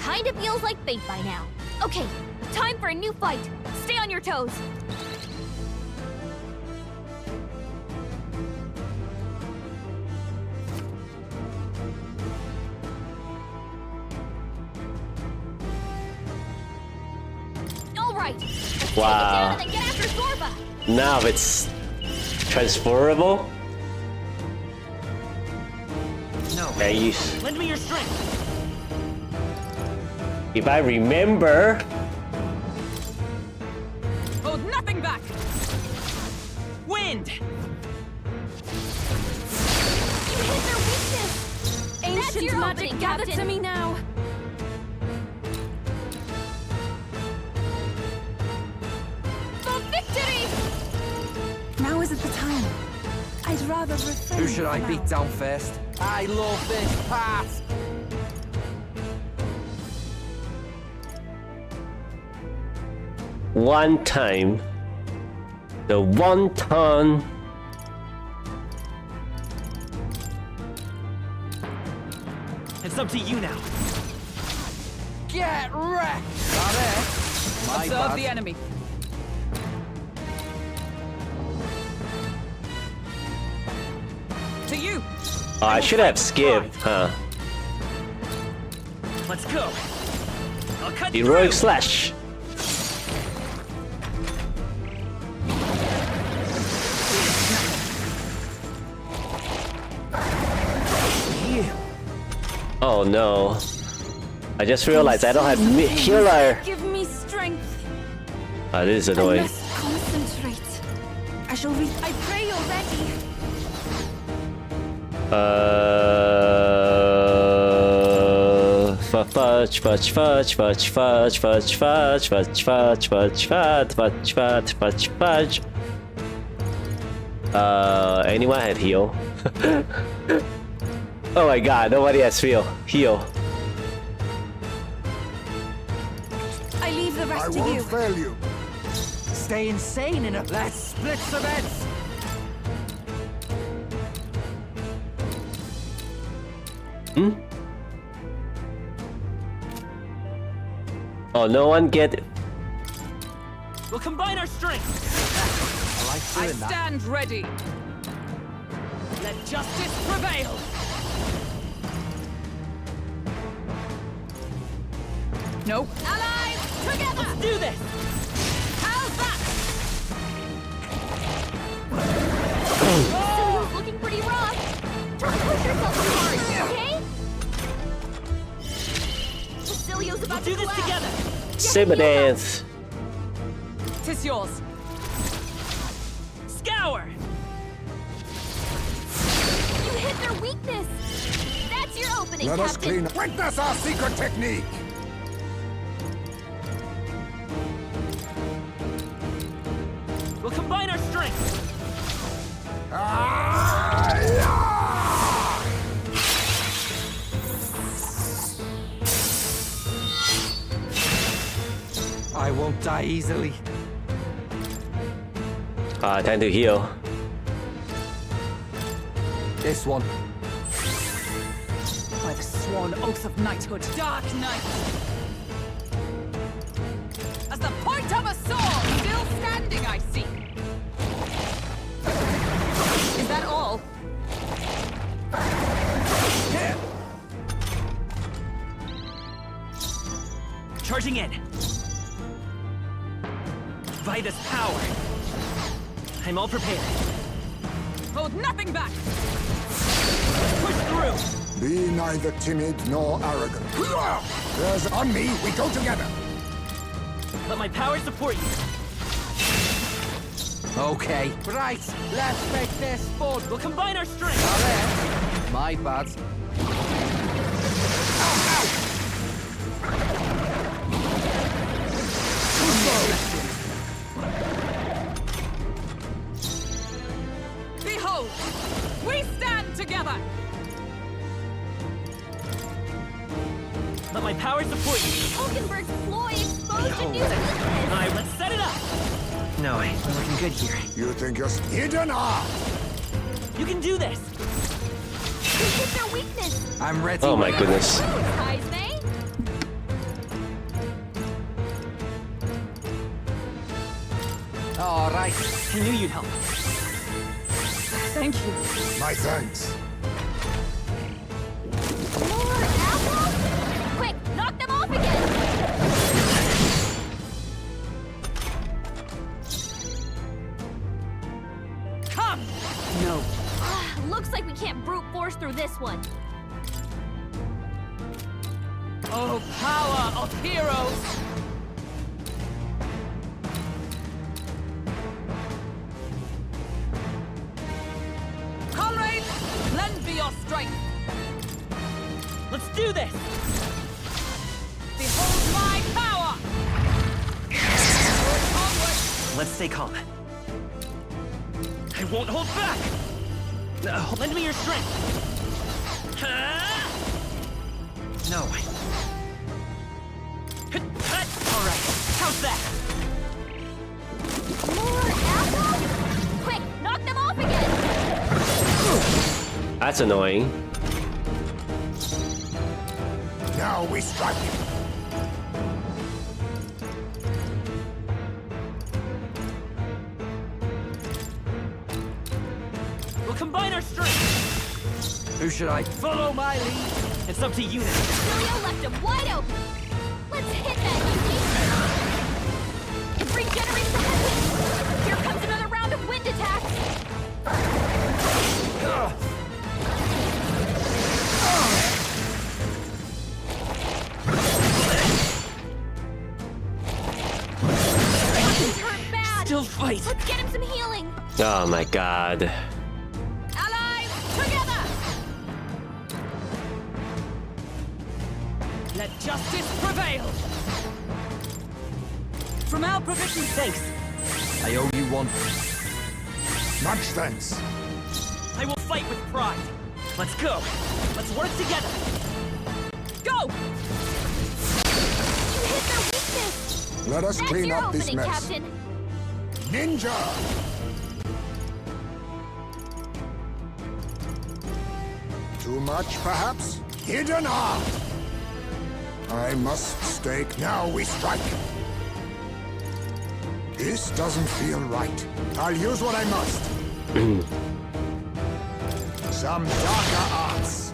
[SPEAKER 14] Kinda feels like fate by now. Okay, time for a new fight. Stay on your toes.
[SPEAKER 6] right.
[SPEAKER 8] Wow.
[SPEAKER 6] Take it down and get after Zorba.
[SPEAKER 8] Now it's transferable.
[SPEAKER 15] No.
[SPEAKER 8] Nice.
[SPEAKER 15] Lend me your strength.
[SPEAKER 8] If I remember.
[SPEAKER 5] Hold nothing back. Wind.
[SPEAKER 6] You hit their weakness.
[SPEAKER 12] Ancient magic, gather to me now.
[SPEAKER 6] For victory!
[SPEAKER 12] Now isn't the time. I'd rather refrain.
[SPEAKER 10] Who should I
[SPEAKER 12] for
[SPEAKER 10] beat
[SPEAKER 12] now.
[SPEAKER 10] down first? I love this part!
[SPEAKER 8] One time. The one ton.
[SPEAKER 15] It's up to you now.
[SPEAKER 10] Get wrecked! That it? My
[SPEAKER 5] Observe
[SPEAKER 10] bad.
[SPEAKER 5] the enemy. To you.
[SPEAKER 8] Oh, I should have skipped, huh?
[SPEAKER 15] Let's go. I'll cut
[SPEAKER 8] Heroic
[SPEAKER 15] through.
[SPEAKER 8] slash. Oh no. I just realized I don't have healer.
[SPEAKER 12] Give me strength.
[SPEAKER 8] Oh, this is
[SPEAKER 12] I
[SPEAKER 8] annoying.
[SPEAKER 12] must concentrate. I shall read. I pray already.
[SPEAKER 8] Fudge, fudge, fudge, fudge, fudge, fudge, fudge, fudge, fudge, fudge, fudge, fudge, fudge, fudge, fudge. Anyone had heal? Oh my god, nobody has heal. Heal.
[SPEAKER 12] I leave the
[SPEAKER 1] I
[SPEAKER 12] rest to
[SPEAKER 1] won't
[SPEAKER 12] you.
[SPEAKER 1] fail you.
[SPEAKER 10] Stay insane in a... Let's split some heads!
[SPEAKER 8] Hmm? Oh, no one get...
[SPEAKER 5] We'll combine our strength.
[SPEAKER 10] I like
[SPEAKER 5] I
[SPEAKER 10] doing that.
[SPEAKER 5] stand ready. Let justice prevail. No.
[SPEAKER 6] Allies, together!
[SPEAKER 5] Let's do this.
[SPEAKER 6] How's that? Cilio's looking pretty rough. Don't push yourself too hard, okay? Cilio's about
[SPEAKER 5] Do
[SPEAKER 6] to
[SPEAKER 5] this
[SPEAKER 6] collapse.
[SPEAKER 5] together.
[SPEAKER 8] Saber dance.
[SPEAKER 5] Tis yours. Scour.
[SPEAKER 6] You hit their weakness. That's your opening,
[SPEAKER 1] Let us
[SPEAKER 6] Captain.
[SPEAKER 1] clean. Witness our secret technique.
[SPEAKER 5] We'll combine our strength.
[SPEAKER 10] I won't die easily.
[SPEAKER 8] Time to heal.
[SPEAKER 10] This one.
[SPEAKER 5] By the sworn oath of knighthood, Dark Knight. As the point of a sword, still standing, I see. Is that all? Charging in. By this power, I'm all prepared. Hold nothing back. Push through.
[SPEAKER 1] Be neither timid nor arrogant. There's on me. We go together.
[SPEAKER 5] Let my power support you.
[SPEAKER 10] Okay. Right. Let's make this fun.
[SPEAKER 5] We'll combine our strength.
[SPEAKER 10] That it? My bad.
[SPEAKER 5] Behold, we stand together. Let my power support you.
[SPEAKER 6] Hulkenberg's ploy exposed a new weakness.
[SPEAKER 5] Alright, let's set it up. No, I'm looking good here.
[SPEAKER 1] You think you're hidden?
[SPEAKER 5] You can do this.
[SPEAKER 6] You hit their weakness.
[SPEAKER 10] I'm ready.
[SPEAKER 8] Oh my goodness.
[SPEAKER 6] Heisme.
[SPEAKER 10] All right.
[SPEAKER 5] I knew you'd help. Thank you.
[SPEAKER 1] My thanks.
[SPEAKER 6] More apples? Quick, knock them off again. one.
[SPEAKER 5] Oh, power of heroes! Comrades, lend me your strength. Let's do this! Behold my power! Onward!
[SPEAKER 15] Let's stay calm. I won't hold back! Lend me your strength! No. Alright, how's that?
[SPEAKER 6] More apples? Quick, knock them off again!
[SPEAKER 8] That's annoying.
[SPEAKER 1] Now we strike.
[SPEAKER 5] We'll combine our strength!
[SPEAKER 10] Who should I?
[SPEAKER 5] Follow my lead! It's up to you now.
[SPEAKER 6] Julio left him wide open! Let's hit that, Yuki! It regenerates the headwind! Here comes another round of wind attacks! He's hurt bad!
[SPEAKER 15] Still fight!
[SPEAKER 6] Let's get him some healing!
[SPEAKER 8] Oh my god.
[SPEAKER 6] Allies, together!
[SPEAKER 5] Let justice prevail! From our provision, thanks.
[SPEAKER 10] I owe you one.
[SPEAKER 1] Much thanks.
[SPEAKER 5] I will fight with pride. Let's go. Let's work together. Go!
[SPEAKER 6] You hit their weakness!
[SPEAKER 1] Let us
[SPEAKER 6] That's
[SPEAKER 1] clean
[SPEAKER 6] your
[SPEAKER 1] up this
[SPEAKER 6] opening,
[SPEAKER 1] mess.
[SPEAKER 6] Captain!
[SPEAKER 1] Ninja! Too much, perhaps? Hidden art! I must stake. Now we strike. This doesn't feel right. I'll use what I must. Some darker arts.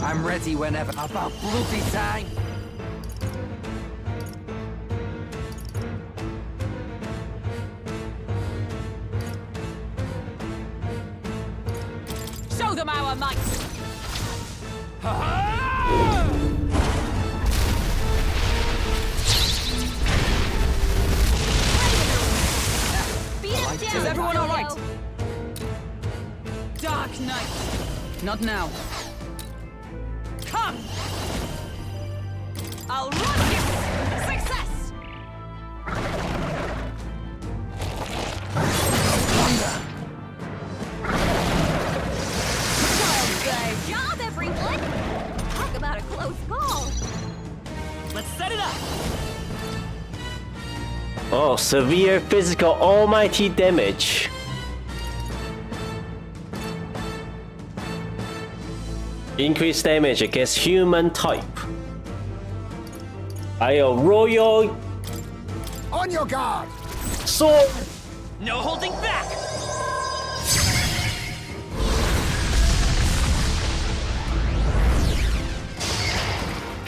[SPEAKER 10] I'm ready whenever. About bloody time.
[SPEAKER 5] Show them our might!
[SPEAKER 6] Beat him down,
[SPEAKER 5] Is everyone all right?
[SPEAKER 6] Julio.
[SPEAKER 5] Dark Knight! Not now. Come! I'll run you! Success!
[SPEAKER 6] Good job, everyone! Talk about a close call!
[SPEAKER 5] Let's set it up!
[SPEAKER 8] Oh, severe physical almighty damage. Increased damage against human type. I royal
[SPEAKER 1] On your guard!
[SPEAKER 8] sword.
[SPEAKER 5] No holding back!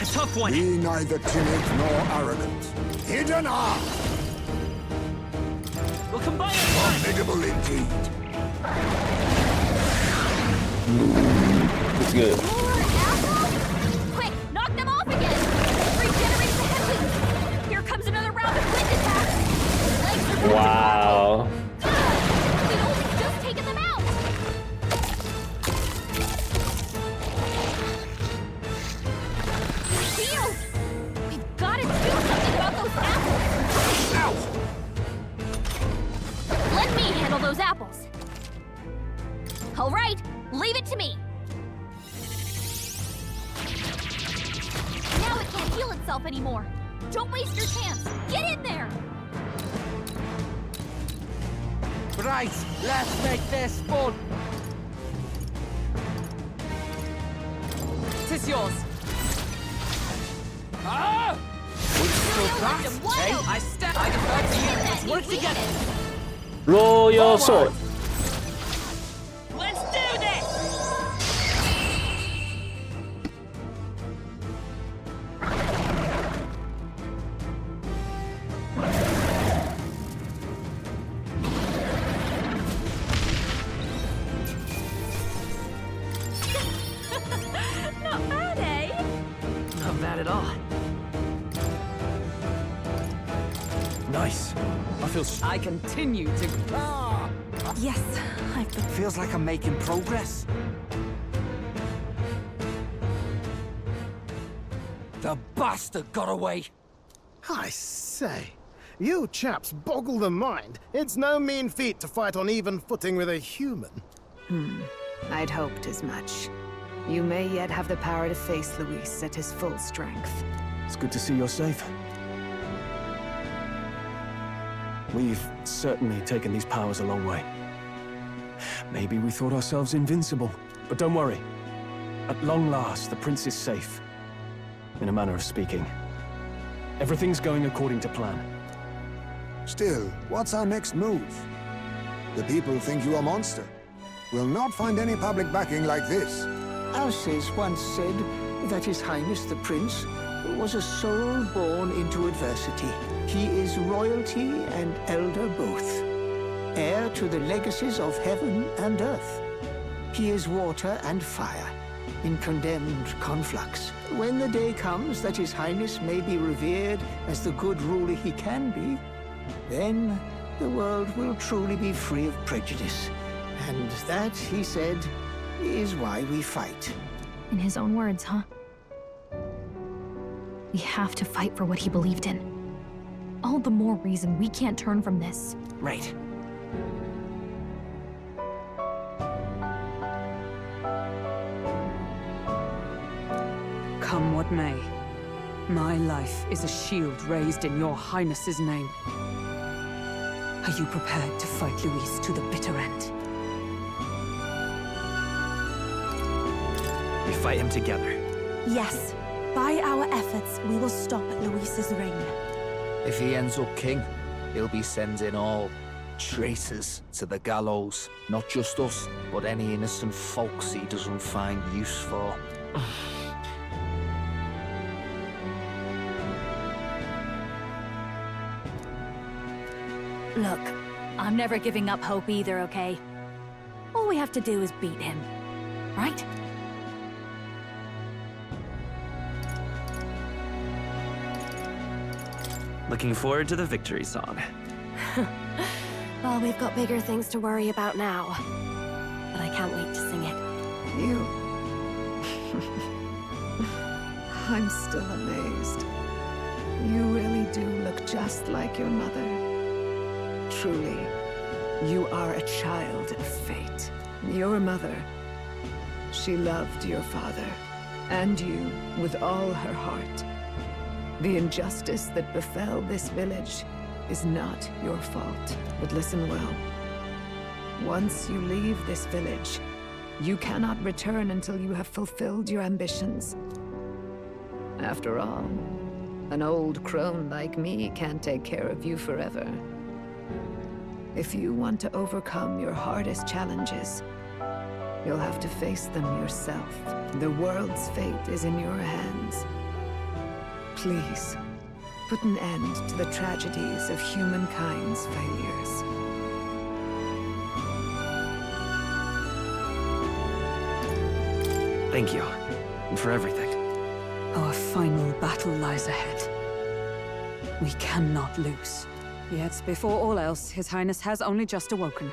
[SPEAKER 5] A tough one!
[SPEAKER 1] Be neither timid nor arrogant. Hidden art!
[SPEAKER 5] We'll combine our
[SPEAKER 1] Formidable indeed.
[SPEAKER 8] It's good.
[SPEAKER 6] More apples? Quick, knock them off again! Regenerate the headwinds! Here comes another round of wind attacks! Legs are
[SPEAKER 8] Wow.
[SPEAKER 6] We'd only just taken them out! Healed! We've got to do something about those apples!
[SPEAKER 1] Ow!
[SPEAKER 6] Let me handle those apples! All right, leave it to me! Now it can't heal itself anymore! Don't waste your chance! Get in there!
[SPEAKER 10] Right, let's make this fun.
[SPEAKER 5] Tis yours. Ah!
[SPEAKER 6] Julio left him wide open.
[SPEAKER 5] I step. I defer to you. Let's work together.
[SPEAKER 8] Royal sword.
[SPEAKER 5] Let's do this.
[SPEAKER 16] Nice. I feel...
[SPEAKER 20] I continue to... Ah!
[SPEAKER 12] Yes, I've been...
[SPEAKER 10] Feels like I'm making progress. The bastard got away!
[SPEAKER 13] I say, you chaps boggle the mind. It's no mean feat to fight on even footing with a human.
[SPEAKER 20] I'd hoped as much. You may yet have the power to face Luis at his full strength.
[SPEAKER 16] It's good to see you're safe. We've certainly taken these powers a long way. Maybe we thought ourselves invincible, but don't worry. At long last, the prince is safe. In a manner of speaking. Everything's going according to plan.
[SPEAKER 1] Still, what's our next move? The people think you a monster. We'll not find any public backing like this.
[SPEAKER 11] Alces once said that His Highness the Prince was a soul born into adversity. He is royalty and elder both, heir to the legacies of heaven and earth. He is water and fire, in condemned conflux. When the day comes that His Highness may be revered as the good ruler he can be, then the world will truly be free of prejudice. And that, he said, is why we fight.
[SPEAKER 3] In his own words, huh? We have to fight for what he believed in. All the more reason we can't turn from this.
[SPEAKER 10] Right.
[SPEAKER 7] Come what may, my life is a shield raised in your highness's name. Are you prepared to fight Luis to the bitter end?
[SPEAKER 15] We fight him together.
[SPEAKER 12] Yes. By our efforts, we will stop Luis's reign.
[SPEAKER 10] If he ends up king, he'll be sending all traitors to the gallows. Not just us, but any innocent folks he doesn't find use for.
[SPEAKER 6] Look, I'm never giving up hope either, okay? All we have to do is beat him, right?
[SPEAKER 15] Looking forward to the victory song.
[SPEAKER 17] Well, we've got bigger things to worry about now. But I can't wait to sing it.
[SPEAKER 20] You... I'm still amazed. You really do look just like your mother. Truly, you are a child of fate. Your mother, she loved your father, and you with all her heart. The injustice that befell this village is not your fault. But listen well. Once you leave this village, you cannot return until you have fulfilled your ambitions. After all, an old crone like me can't take care of you forever. If you want to overcome your hardest challenges, you'll have to face them yourself. The world's fate is in your hands. Please, put an end to the tragedies of humankind's failures.
[SPEAKER 15] Thank you, and for everything.
[SPEAKER 7] Our final battle lies ahead. We cannot lose. Yet, before all else, His Highness has only just awoken.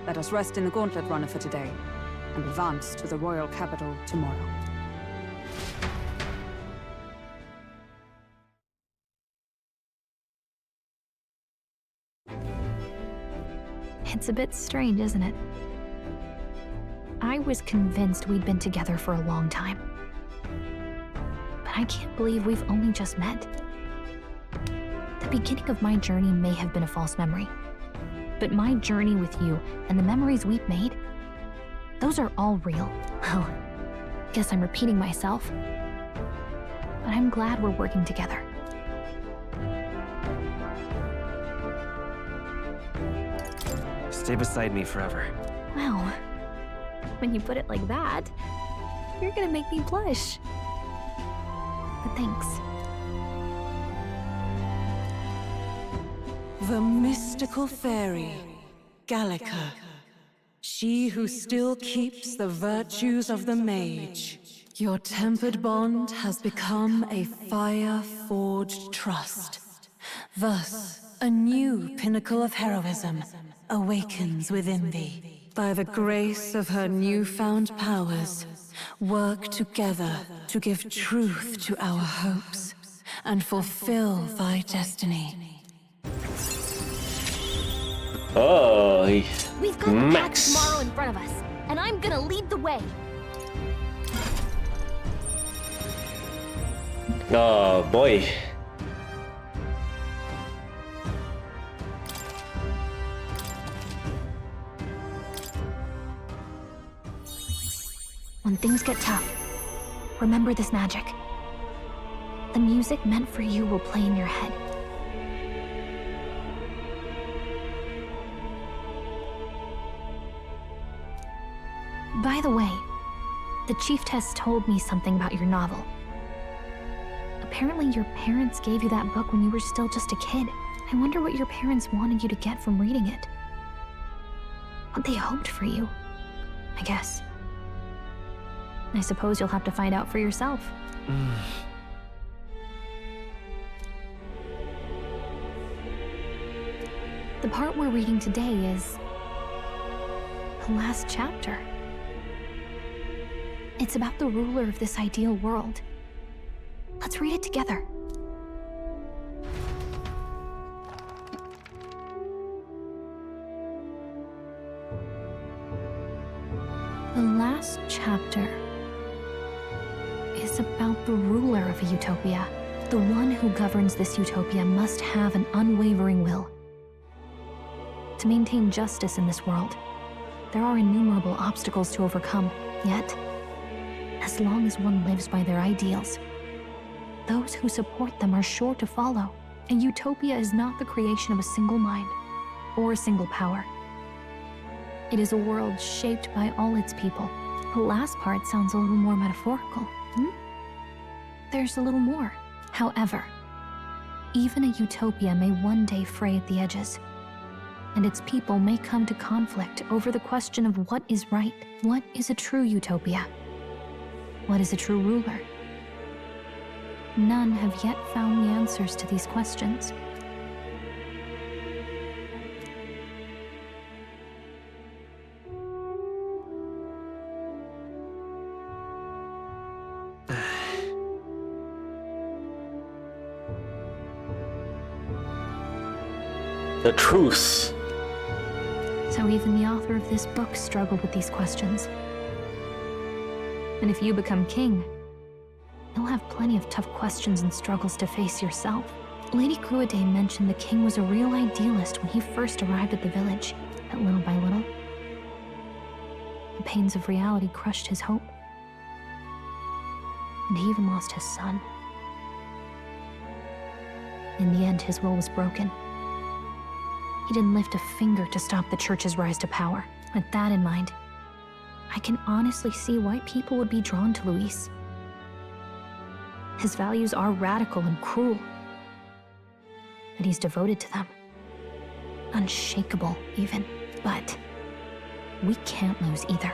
[SPEAKER 7] Let us rest in the Gauntlet Runner for today, and advance to the royal capital tomorrow.
[SPEAKER 3] It's a bit strange, isn't it? I was convinced we'd been together for a long time. But I can't believe we've only just met. The beginning of my journey may have been a false memory. But my journey with you and the memories we've made, those are all real. Well, guess I'm repeating myself. But I'm glad we're working together.
[SPEAKER 15] Stay beside me forever.
[SPEAKER 3] Well, when you put it like that, you're gonna make me blush. But thanks.
[SPEAKER 19] The mystical fairy, Gallica. She who still keeps the virtues of the mage. Your tempered bond has become a fire-forged trust. Thus, a new pinnacle of heroism awakens within thee. By the grace of her newfound powers, work together to give truth to our hopes and fulfill thy destiny.
[SPEAKER 8] Oh,
[SPEAKER 3] We've got the path
[SPEAKER 8] Max.
[SPEAKER 3] tomorrow in front of us, and I'm gonna lead the way.
[SPEAKER 8] Oh boy.
[SPEAKER 3] When things get tough, remember this magic. The music meant for you will play in your head. By the way, the chiefess told me something about your novel. Apparently your parents gave you that book when you were still just a kid. I wonder what your parents wanted you to get from reading it. What they hoped for you, I guess. I suppose you'll have to find out for yourself. The part we're reading today is the last chapter. It's about the ruler of this ideal world. Let's read it together. The last chapter is about the ruler of a utopia. The one who governs this utopia must have an unwavering will. To maintain justice in this world, there are innumerable obstacles to overcome, yet, as long as one lives by their ideals, those who support them are sure to follow. A utopia is not the creation of a single mind or a single power. It is a world shaped by all its people. The last part sounds a little more metaphorical. There's a little more. However, even a utopia may one day fray at the edges, and its people may come to conflict over the question of what is right. What is a true utopia? What is a true ruler? None have yet found the answers to these questions.
[SPEAKER 8] The truth.
[SPEAKER 3] So even the author of this book struggled with these questions. And if you become king, you'll have plenty of tough questions and struggles to face yourself. Lady Cruidain mentioned the king was a real idealist when he first arrived at the village, but little by little, the pains of reality crushed his hope. And he even lost his son. In the end, his will was broken. He didn't lift a finger to stop the church's rise to power. With that in mind, I can honestly see why people would be drawn to Luis. His values are radical and cruel, but he's devoted to them. Unshakable, even. But we can't lose either.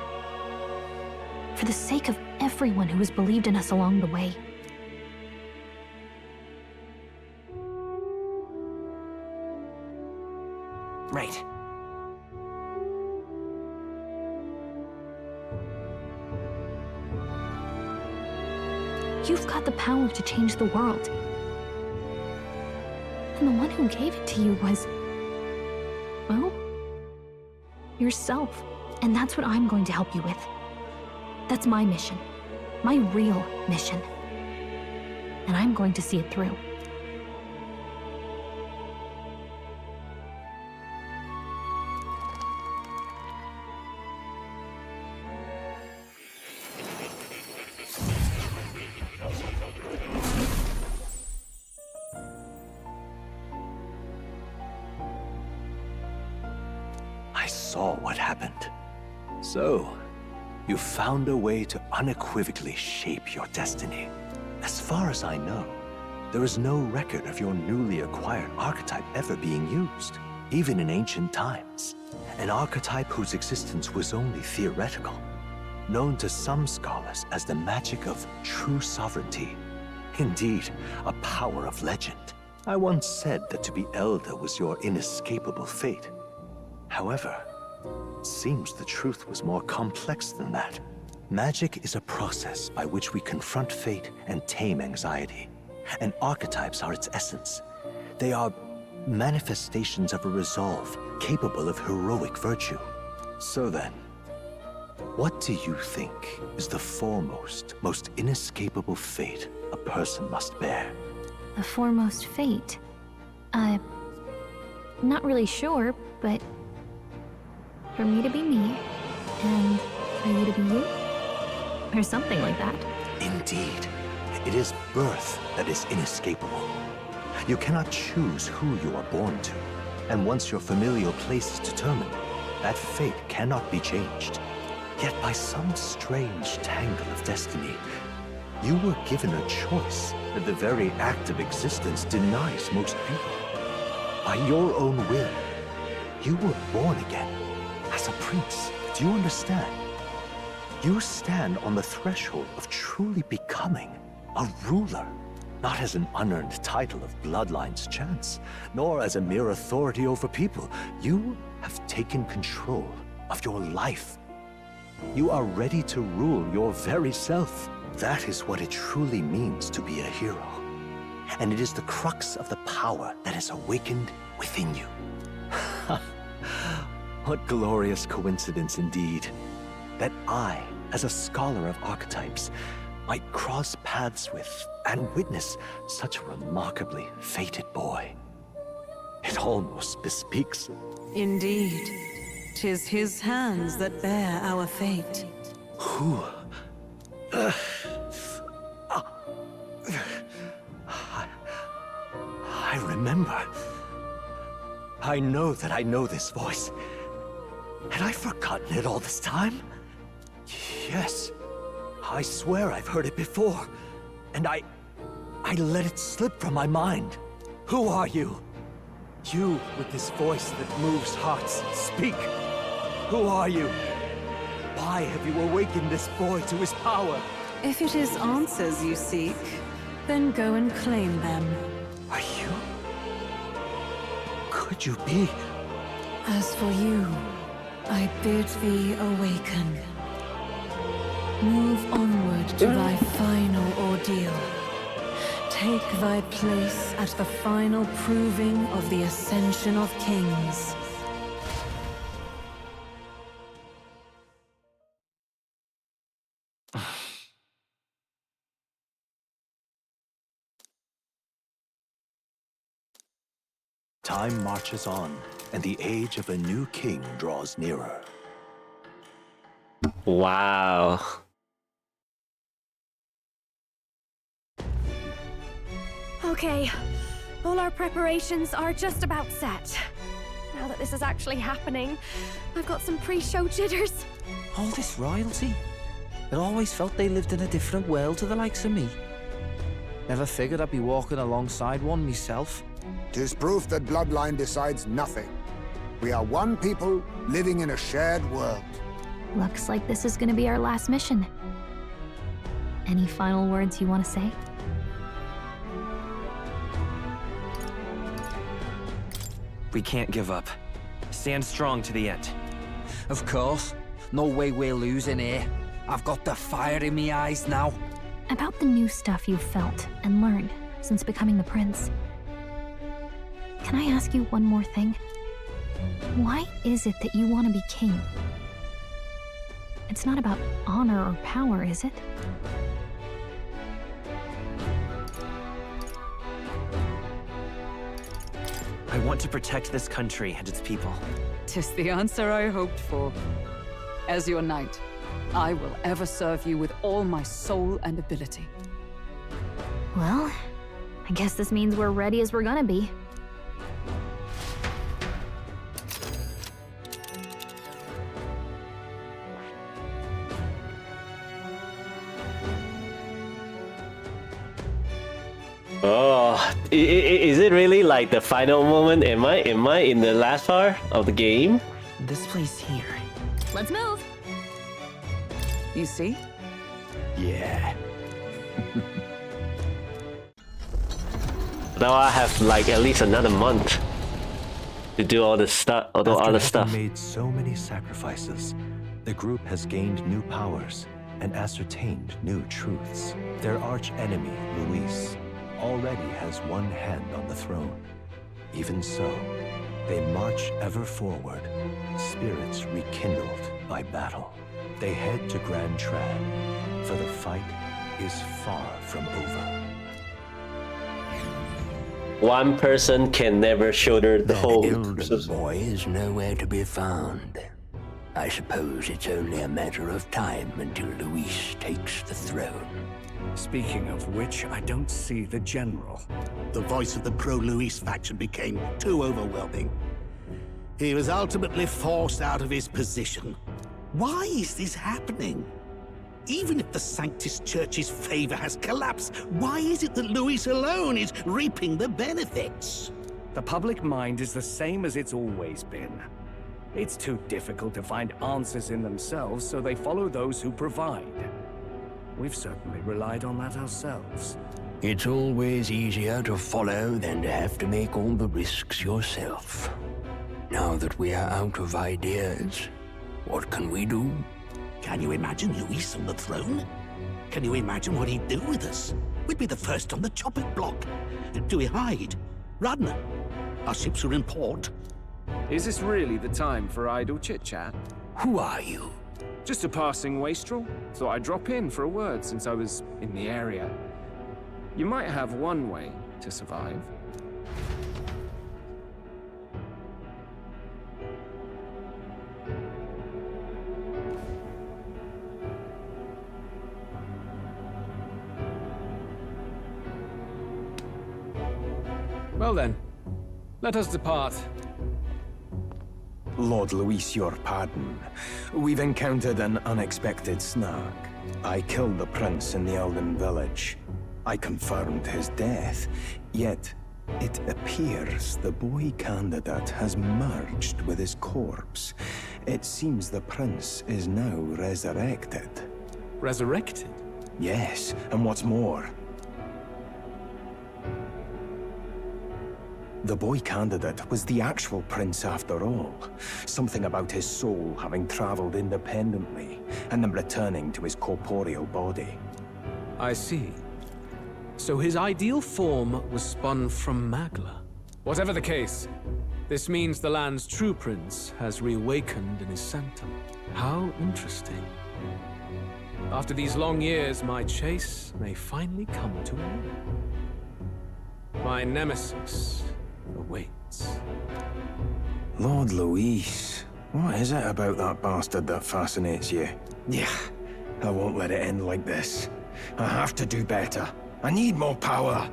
[SPEAKER 3] For the sake of everyone who has believed in us along the way.
[SPEAKER 2] Right.
[SPEAKER 3] You've got the power to change the world. And the one who gave it to you was, well, yourself. And that's what I'm going to help you with. That's my mission. My real mission. And I'm going to see it through.
[SPEAKER 2] I saw what happened. So, you found a way to unequivocally shape your destiny. As far as I know, there is no record of your newly acquired archetype ever being used, even in ancient times. An archetype whose existence was only theoretical, known to some scholars as the magic of true sovereignty. Indeed, a power of legend. I once said that to be elder was your inescapable fate. However, it seems the truth was more complex than that. Magic is a process by which we confront fate and tame anxiety. And archetypes are its essence. They are manifestations of a resolve capable of heroic virtue. So then, what do you think is the foremost, most inescapable fate a person must bear?
[SPEAKER 14] The foremost fate? Not really sure, but for me to be me, and for you to be you? Or something like that.
[SPEAKER 2] Indeed. It is birth that is inescapable. You cannot choose who you are born to. And once your familial place is determined, that fate cannot be changed. Yet by some strange tangle of destiny, you were given a choice that the very act of existence denies most people. By your own will, you were born again as a prince. Do you understand? You stand on the threshold of truly becoming a ruler, not as an unearned title of bloodline's chance, nor as a mere authority over people. You have taken control of your life. You are ready to rule your very self. That is what it truly means to be a hero. And it is the crux of the power that is awakened within you. What glorious coincidence indeed, that I, as a scholar of archetypes, might cross paths with and witness such a remarkably fated boy. It almost bespeaks.
[SPEAKER 19] Indeed. 'Tis his hands that bear our fate.
[SPEAKER 2] Who? I remember. I know that I know this voice. Had I forgotten it all this time? Yes. I swear I've heard it before. And I let it slip from my mind. Who are you? You with this voice that moves hearts. Speak. Who are you? Why have you awakened this boy to his power?
[SPEAKER 19] If it is answers you seek, then go and claim them.
[SPEAKER 2] Are you? Could you be?
[SPEAKER 19] As for you, I bid thee awaken. Move onward to thy final ordeal. Take thy place at the final proving of the ascension of kings.
[SPEAKER 2] Time marches on, and the age of a new king draws nearer.
[SPEAKER 8] Wow.
[SPEAKER 6] Okay, all our preparations are just about set. Now that this is actually happening, I've got some pre-show jitters.
[SPEAKER 10] All this royalty? It always felt they lived in a different world to the likes of me. Never figured I'd be walking alongside one myself.
[SPEAKER 1] 'Tis proof that bloodline decides nothing. We are one people living in a shared world.
[SPEAKER 14] Looks like this is gonna be our last mission. Any final words you want to say?
[SPEAKER 15] We can't give up. Stand strong to the end.
[SPEAKER 10] Of course. No way we're losing here. I've got the fire in my eyes now.
[SPEAKER 14] About the new stuff you've felt and learned since becoming the prince. Can I ask you one more thing? Why is it that you want to be king? It's not about honor or power, is it?
[SPEAKER 15] I want to protect this country and its people.
[SPEAKER 7] 'Tis the answer I hoped for. As your knight, I will ever serve you with all my soul and ability.
[SPEAKER 14] Well, I guess this means we're ready as we're gonna be.
[SPEAKER 8] Oh, is it really like the final moment? Am I in the last part of the game?
[SPEAKER 15] This place here.
[SPEAKER 6] Let's move.
[SPEAKER 7] You see?
[SPEAKER 2] Yeah.
[SPEAKER 8] Now I have like at least another month to do all this stuff, all the other stuff.
[SPEAKER 21] Having made so many sacrifices, the group has gained new powers and ascertained new truths. Their arch-enemy, Luis, already has one hand on the throne. Even so, they march ever forward, spirits rekindled by battle. They head to Grand Trad, for the fight is far from over.
[SPEAKER 8] One person can never shoulder the whole.
[SPEAKER 22] elder boy is nowhere to be found. I suppose it's only a matter of time until Luis takes the throne.
[SPEAKER 23] Speaking of which, I don't see the general.
[SPEAKER 24] The voice of the pro-Luis faction became too overwhelming. He was ultimately forced out of his position. Why is this happening? Even if the Sanctus Church's favor has collapsed, why is it that Luis alone is reaping the benefits?
[SPEAKER 23] The public mind is the same as it's always been. It's too difficult to find answers in themselves, so they follow those who provide. We've certainly relied on that ourselves.
[SPEAKER 22] It's always easier to follow than to have to make all the risks yourself. Now that we are out of ideas, what can we do?
[SPEAKER 24] Can you imagine Luis on the throne? Can you imagine what he'd do with us? We'd be the first on the chopping block. Do we hide? Run? Our ships are in port.
[SPEAKER 9] Is this really the time for idle chit-chat?
[SPEAKER 22] Who are you?
[SPEAKER 9] Just a passing wastrel. Thought I'd drop in for a word since I was in the area. You might have one way to survive. Well then, let us depart.
[SPEAKER 2] Lord Luis, your pardon. We've encountered an unexpected snag. I killed the prince in the Elden village. I confirmed his death, yet it appears the boy candidate has merged with his corpse. It seems the prince is now resurrected.
[SPEAKER 4] Resurrected?
[SPEAKER 2] Yes, and what's more, the boy candidate was the actual prince after all. Something about his soul having traveled independently, and then returning to his corporeal body.
[SPEAKER 4] I see. So his ideal form was spun from Magla. Whatever the case, this means the land's true prince has reawakened in his sanctum. How interesting. After these long years, my chase may finally come to an end. My nemesis awaits.
[SPEAKER 2] Lord Luis, what is it about that bastard that fascinates you? Yeah, I won't let it end like this. I have to do better. I need more power.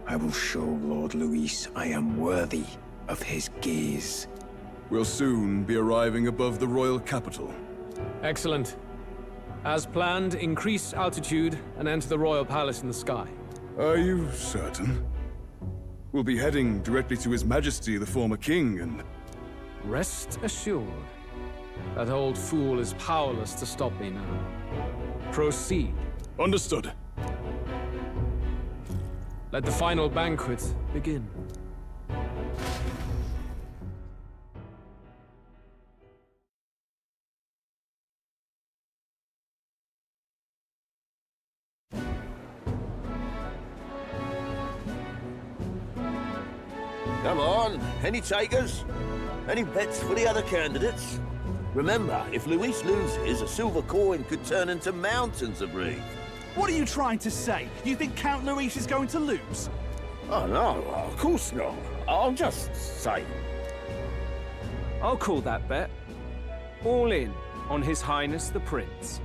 [SPEAKER 2] I will show Lord Luis I am worthy of his gaze.
[SPEAKER 25] We'll soon be arriving above the royal capital.
[SPEAKER 4] Excellent. As planned, increase altitude and enter the royal palace in the sky.
[SPEAKER 25] Are you certain? We'll be heading directly to His Majesty, the former king, and...
[SPEAKER 4] Rest assured, that old fool is powerless to stop me now. Proceed.
[SPEAKER 25] Understood.
[SPEAKER 4] Let the final banquet begin.
[SPEAKER 26] Come on, any takers? Any bets for the other candidates? Remember, if Luis loses, a silver coin could turn into mountains of Reef.
[SPEAKER 27] What are you trying to say? You think Count Luis is going to lose?
[SPEAKER 26] Oh no, of course not. I'm just saying.
[SPEAKER 9] I'll call that bet. All in on His Highness the Prince.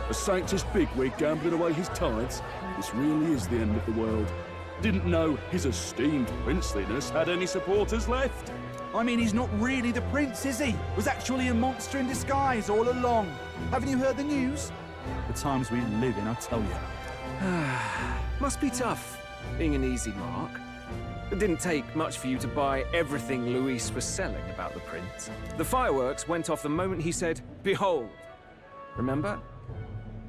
[SPEAKER 28] A Sanctus bigwig gambling away his tithes? This really is the end of the world. Didn't know his esteemed princeliness had any supporters left.
[SPEAKER 27] I mean, he's not really the prince, is he? Was actually a monster in disguise all along. Haven't you heard the news? The times we live in, I tell you.
[SPEAKER 9] Must be tough, being an easy mark. It didn't take much for you to buy everything Luis was selling about the prince. The fireworks went off the moment he said, "Behold." Remember?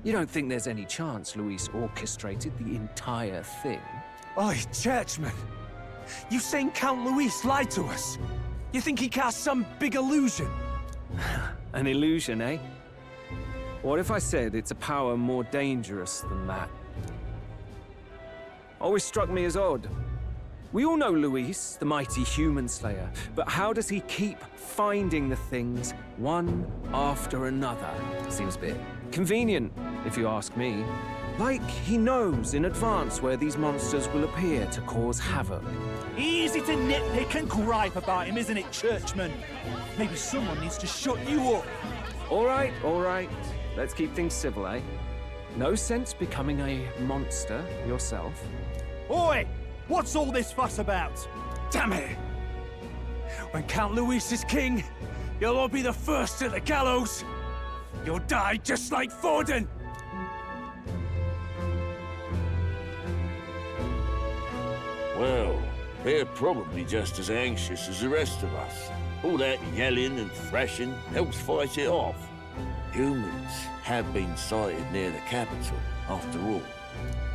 [SPEAKER 4] You don't think there's any chance Luis orchestrated the entire thing?
[SPEAKER 5] Oi, churchman! You saying Count Luis lied to us? You think he cast some big illusion?
[SPEAKER 9] An illusion, eh? What if I said it's a power more dangerous than that? Always struck me as odd. We all know Luis, the mighty human slayer, but how does he keep finding the things one after another? Seems a bit convenient, if you ask me. Like he knows in advance where these monsters will appear to cause havoc.
[SPEAKER 5] Easy to nitpick and gripe about him, isn't it, churchman? Maybe someone needs to shut you up.
[SPEAKER 9] All right. Let's keep things civil, eh? No sense becoming a monster yourself.
[SPEAKER 5] Oi! What's all this fuss about? Damn it! When Count Luis is king, you'll all be the first at the gallows. You'll die just like Forden.
[SPEAKER 26] Well, they're probably just as anxious as the rest of us. All that yelling and thrashing helps fight it off. Humans have been sighted near the capital, after all.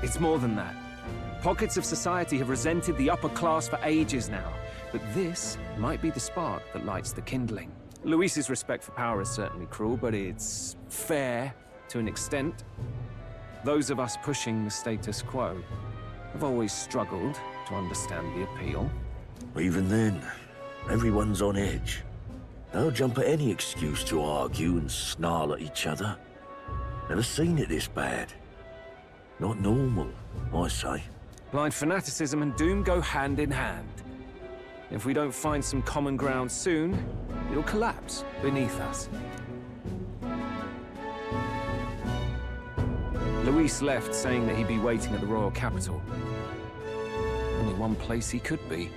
[SPEAKER 9] It's more than that. Pockets of society have resented the upper class for ages now, but this might be the spark that lights the kindling. Luis's respect for power is certainly cruel, but it's fair to an extent. Those of us pushing the status quo have always struggled to understand the appeal.
[SPEAKER 26] Even then, everyone's on edge. They'll jump at any excuse to argue and snarl at each other. Never seen it this bad. Not normal, I say.
[SPEAKER 9] Blind fanaticism and doom go hand in hand. If we don't find some common ground soon, it'll collapse beneath us. Luis left saying that he'd be waiting at the royal capital. Only one place he could be.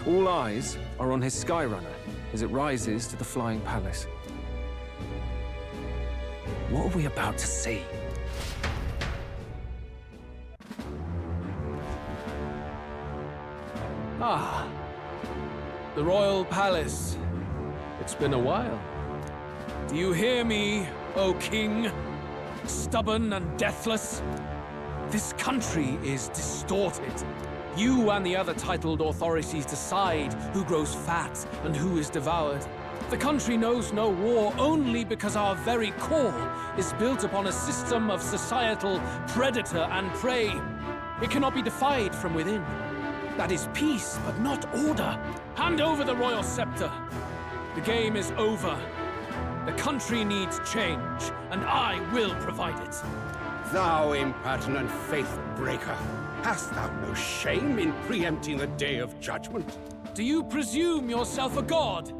[SPEAKER 9] All eyes are on his Skyrunner as it rises to the flying palace. What are we about to see?
[SPEAKER 4] Ah, the royal palace. It's been a while. Do you hear me, O king? Stubborn and deathless? This country is distorted. You and the other titled authorities decide who grows fat and who is devoured. The country knows no war only because our very core is built upon a system of societal predator and prey. It cannot be defied from within. That is peace, but not order. Hand over the royal scepter. The game is over. The country needs change, and I will provide it.
[SPEAKER 11] Thou impertinent faith-breaker, hast thou no shame in preempting the day of judgment?
[SPEAKER 4] Do you presume yourself a god?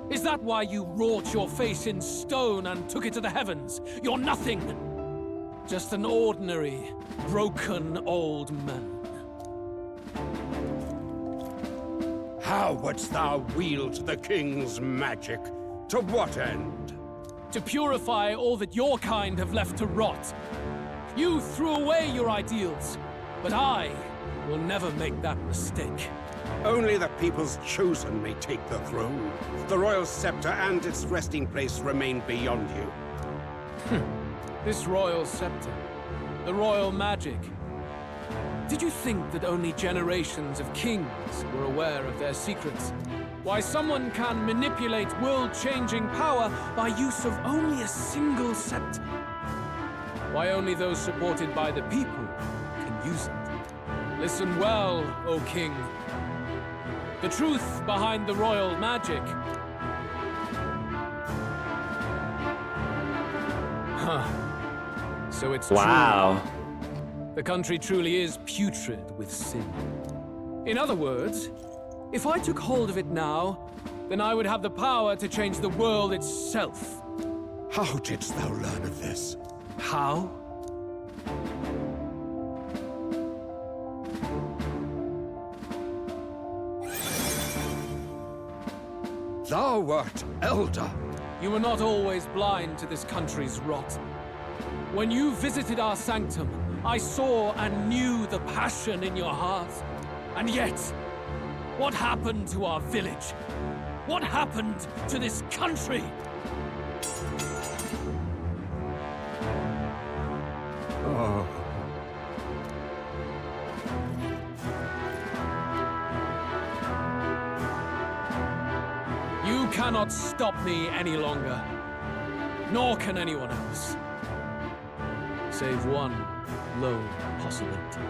[SPEAKER 4] Is that why you wrought your face in stone and took it to the heavens? You're nothing. Just an ordinary, broken old man.
[SPEAKER 11] How wouldst thou wield the king's magic? To what end?
[SPEAKER 4] To purify all that your kind have left to rot. You threw away your ideals, but I will never make that mistake.
[SPEAKER 11] Only the people's chosen may take the throne. The royal scepter and its resting place remain beyond you.
[SPEAKER 4] This royal scepter, the royal magic. Did you think that only generations of kings were aware of their secrets? Why someone can manipulate world-changing power by use of only a single scepter? Why only those supported by the people can use it? Listen well, O king. The truth behind the royal magic. So it's
[SPEAKER 8] wow.
[SPEAKER 4] True. The country truly is putrid with sin. In other words, if I took hold of it now, then I would have the power to change the world itself.
[SPEAKER 11] How didst thou learn of this?
[SPEAKER 4] How?
[SPEAKER 11] Thou wert elder.
[SPEAKER 4] You were not always blind to this country's rot. When you visited our sanctum, I saw and knew the passion in your heart. And yet, what happened to our village? What happened to this country?
[SPEAKER 24] Oh.
[SPEAKER 4] You cannot stop me any longer, nor can anyone else. Save one lone possibility.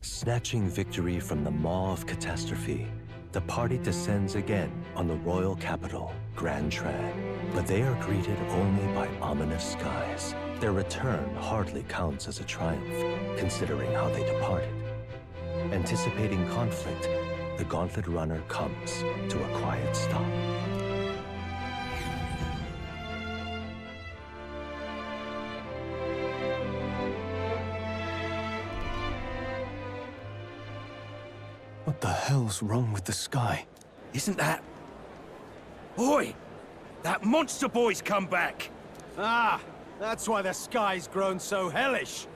[SPEAKER 21] Snatching victory from the maw of catastrophe, the party descends again on the royal capital, Grand Trad. But they are greeted only by ominous skies. Their return hardly counts as a triumph, considering how they departed. Anticipating conflict, the Gauntlet Runner comes to a quiet stop.
[SPEAKER 23] What the hell's wrong with the sky?
[SPEAKER 5] Isn't that... Oi! That monster boy's come back!
[SPEAKER 3] Ah, that's why the sky's grown so hellish.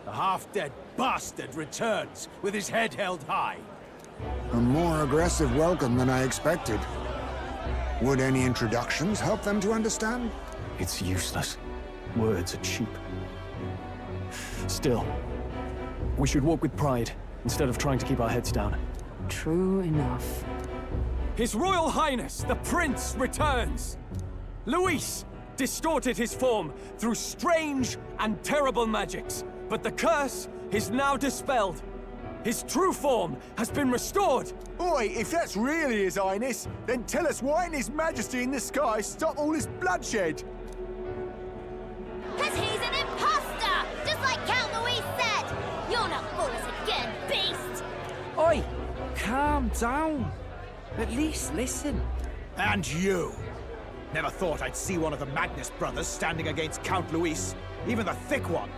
[SPEAKER 3] The half-dead bastard returns with his head held high.
[SPEAKER 1] A more aggressive welcome than I expected. Would any introductions help them to understand?
[SPEAKER 23] It's useless. Words are cheap. Still, we should walk with pride instead of trying to keep our heads down.
[SPEAKER 7] True enough.
[SPEAKER 5] His Royal Highness, the Prince, returns! Luis distorted his form through strange and terrible magics, but the curse is now dispelled. His true form has been restored!
[SPEAKER 3] Oi, if that's really His Highness, then tell us why in His Majesty in the sky stop all this bloodshed?
[SPEAKER 12] Cause he's an imposter! Just like Count Luis said! You'll not fool us again, beast!
[SPEAKER 10] Oi! Calm down. At least listen.
[SPEAKER 3] And you! Never thought I'd see one of the Magnus brothers standing against Count Luis, even the thick one.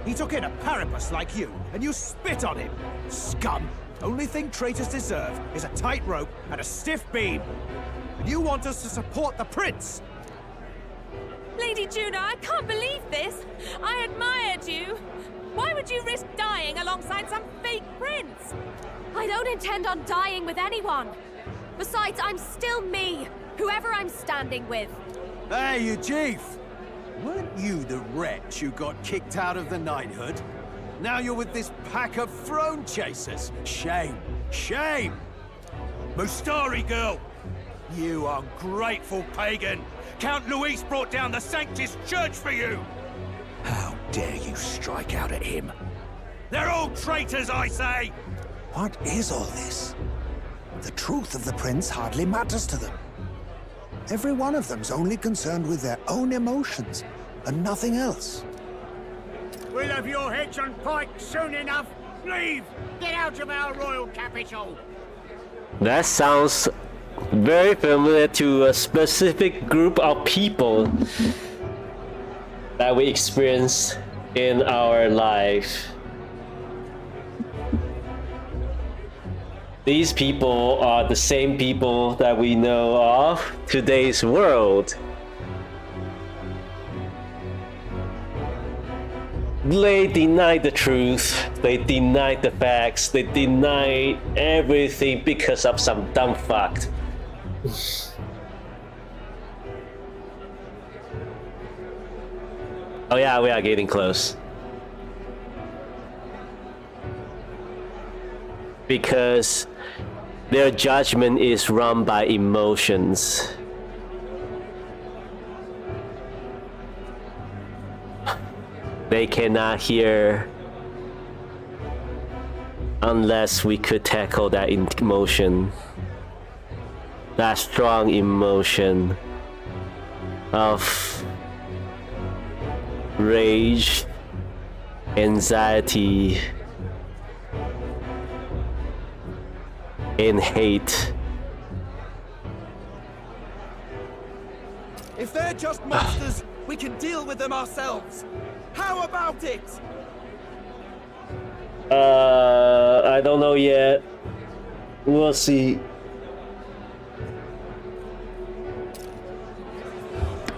[SPEAKER 3] He took in a Paripus like you, and you spit on him! Scum! Only thing traitors deserve is a tight rope and a stiff beam. And you want us to support the prince?
[SPEAKER 6] Lady Juno, I can't believe this. I admired you. Why would you risk dying alongside some fake prince? I don't intend on dying with anyone. Besides, I'm still me, whoever I'm standing with.
[SPEAKER 3] Hey, you chief! Weren't you the wretch who got kicked out of the knighthood? Now you're with this pack of throne chasers. Shame! Shame! Mustari girl! You ungrateful pagan! Count Luis brought down the Sanctus Church for you! How dare you strike out at him? They're all traitors, I say!
[SPEAKER 1] What is all this? The truth of the prince hardly matters to them. Every one of them's only concerned with their own emotions, and nothing else.
[SPEAKER 13] We'll have your heads on pikes soon enough. Leave! Get out of our royal capital!
[SPEAKER 8] That sounds very familiar to a specific group of people that we experience in our life. These people are the same people that we know of today's world. They denied the truth, they denied the facts, they denied everything because of some dumb fact. Oh yeah, we are getting close. Because their judgment is run by emotions. They cannot hear unless we could tackle that emotion. That strong emotion of rage, anxiety, and hate.
[SPEAKER 5] If they're just monsters, we can deal with them ourselves. How about it?
[SPEAKER 8] I don't know yet. We'll see.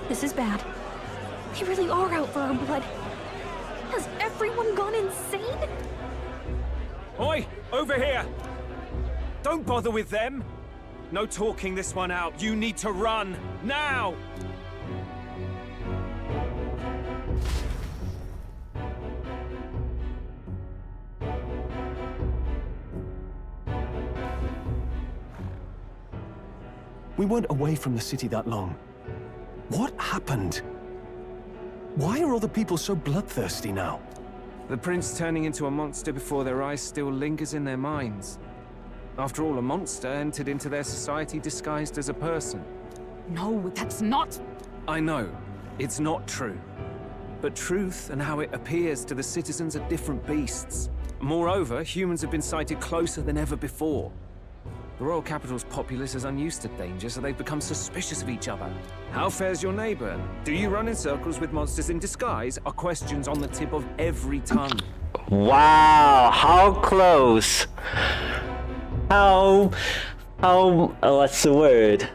[SPEAKER 14] This is bad. They really are out for our blood. Has
[SPEAKER 6] everyone gone insane?
[SPEAKER 9] Oi! Over here! Don't bother with them! No talking this one out. You need to run! Now!
[SPEAKER 21] We weren't away from the city that long. What happened? Why are all the people so bloodthirsty now?
[SPEAKER 9] The prince turning into a monster before their eyes still lingers in their minds. After all, a monster entered into their society disguised as a person.
[SPEAKER 7] No, that's not...
[SPEAKER 9] I know, it's not true. But truth and how it appears to the citizens are different beasts. Moreover, humans have been sighted closer than ever before. The royal capital's populace is unused to danger, so they've become suspicious of each other. How fares your neighbor? Do you run in circles with monsters in disguise? Are questions on the tip of every tongue.
[SPEAKER 8] Wow, how close? How, what's the word?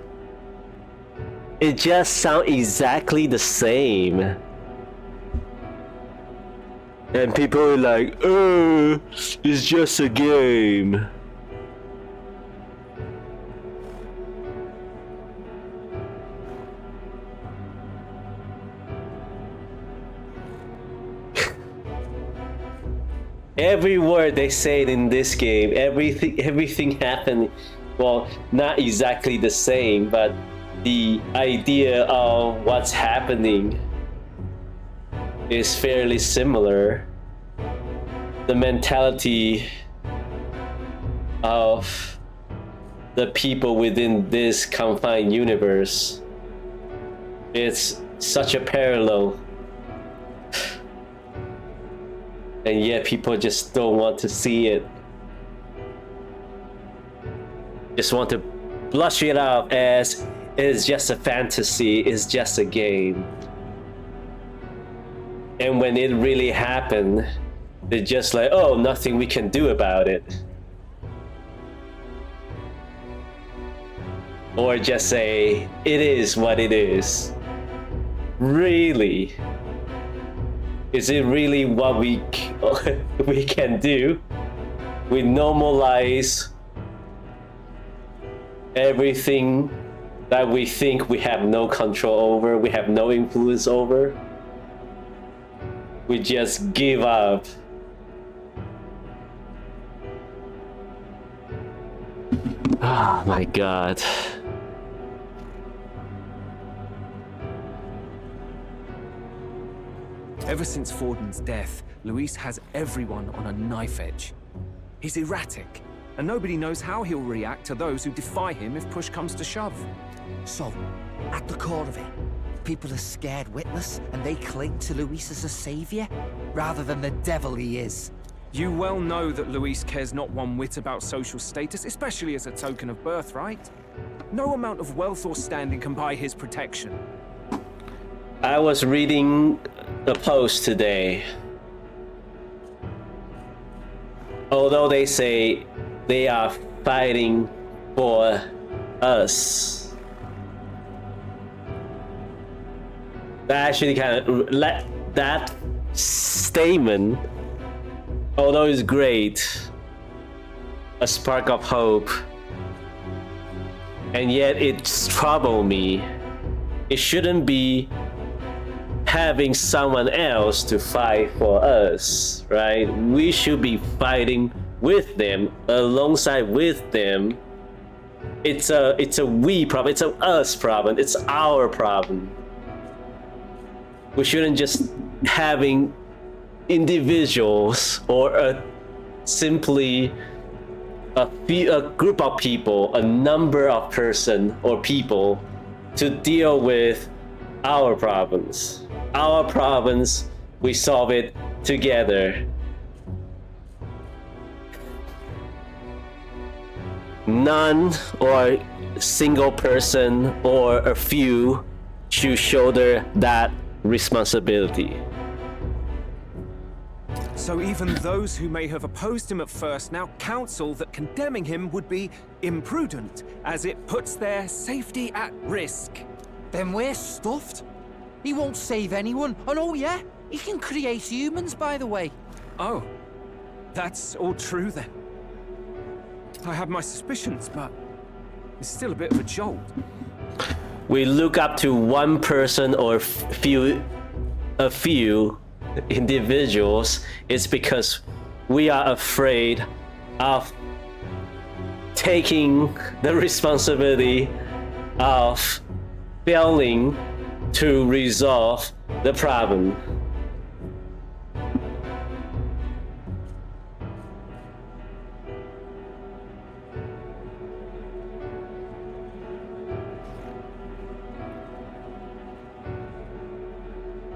[SPEAKER 8] It just sounds exactly the same. And people are like, it's just a game. Every word they say in this game, everything happened, well, not exactly the same, but the idea of what's happening is fairly similar. The mentality of the people within this confined universe, it's such a parallel. And yet people just don't want to see it. Just want to blush it out as it's just a fantasy, it's just a game. And when it really happened, they're just like, oh, nothing we can do about it. Or just say, it is what it is. Really? Is it really what we can do? We normalize everything that we think we have no control over, we have no influence over. We just give up. Oh my god.
[SPEAKER 9] Ever since Forden's death, Luis has everyone on a knife edge. He's erratic, and nobody knows how he'll react to those who defy him if push comes to shove.
[SPEAKER 10] So, at the core of it, people are scared witless, and they cling to Luis as a savior, rather than the devil he is.
[SPEAKER 9] You well know that Luis cares not one whit about social status, especially as a token of birthright. No amount of wealth or standing can buy his protection.
[SPEAKER 8] I was reading the post today. Although they say they are fighting for us, that actually kind of that statement, although it's great, a spark of hope, and yet it's troubled me. It shouldn't be having someone else to fight for us, right? We should be fighting with them, alongside with them. It's a we problem, it's a us problem, it's our problem. We shouldn't just having individuals or simply a group of people, a number of person or people to deal with our problems. Our problems, we solve it together. None or single person or a few should shoulder that responsibility.
[SPEAKER 9] So even those who may have opposed him at first now counsel that condemning him would be imprudent, as it puts their safety at risk.
[SPEAKER 10] Then we're stuffed. He won't save anyone, and oh yeah, He can create humans, by the way.
[SPEAKER 9] Oh, that's all true then. I have my suspicions, but it's still a bit of a jolt.
[SPEAKER 8] We look up to one person or a few individuals, it's because we are afraid of taking the responsibility of failing to resolve the problem.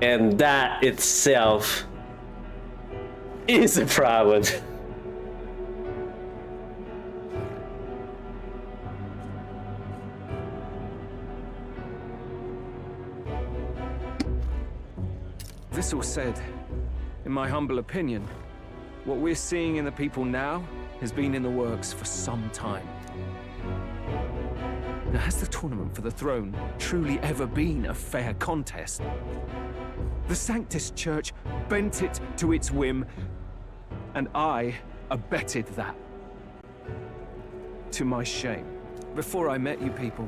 [SPEAKER 8] And that itself is a problem.
[SPEAKER 9] This all said, in my humble opinion, what we're seeing in the people now has been in the works for some time. Now, has the tournament for the throne truly ever been a fair contest? The Sanctus Church bent it to its whim, and I abetted that. To my shame. Before I met you people,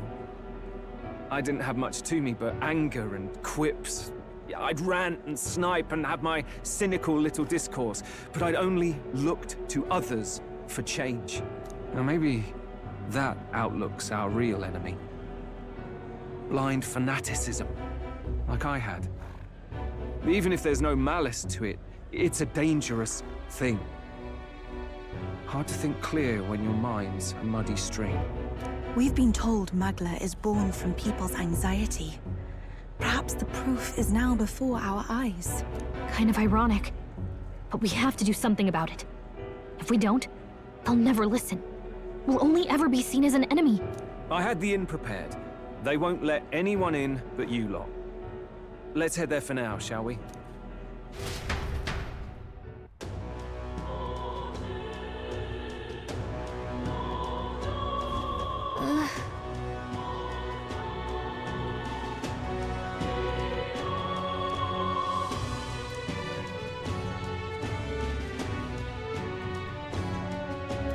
[SPEAKER 9] I didn't have much to me but anger and quips. I'd rant and snipe and have my cynical little discourse, but I'd only looked to others for change. Now maybe that outlook's our real enemy. Blind fanaticism, like I had. Even if there's no malice to it, it's a dangerous thing. Hard to think clear when your mind's a muddy stream.
[SPEAKER 2] We've been told Magla is born from people's anxiety. Perhaps the proof is now before our eyes.
[SPEAKER 14] Kind of ironic. But we have to do something about it. If we don't, they'll never listen. We'll only ever be seen as an enemy.
[SPEAKER 9] I had the inn prepared. They won't let anyone in but you lot. Let's head there for now, shall we?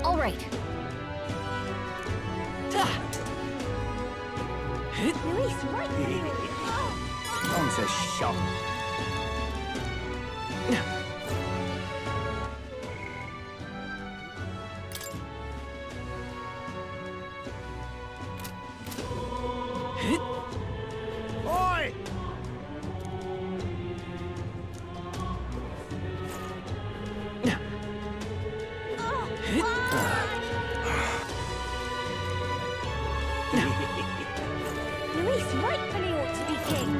[SPEAKER 14] All right.
[SPEAKER 12] Luis, right there.
[SPEAKER 23] On's a shot.
[SPEAKER 13] Oi!
[SPEAKER 12] Luis rightfully ought to be king.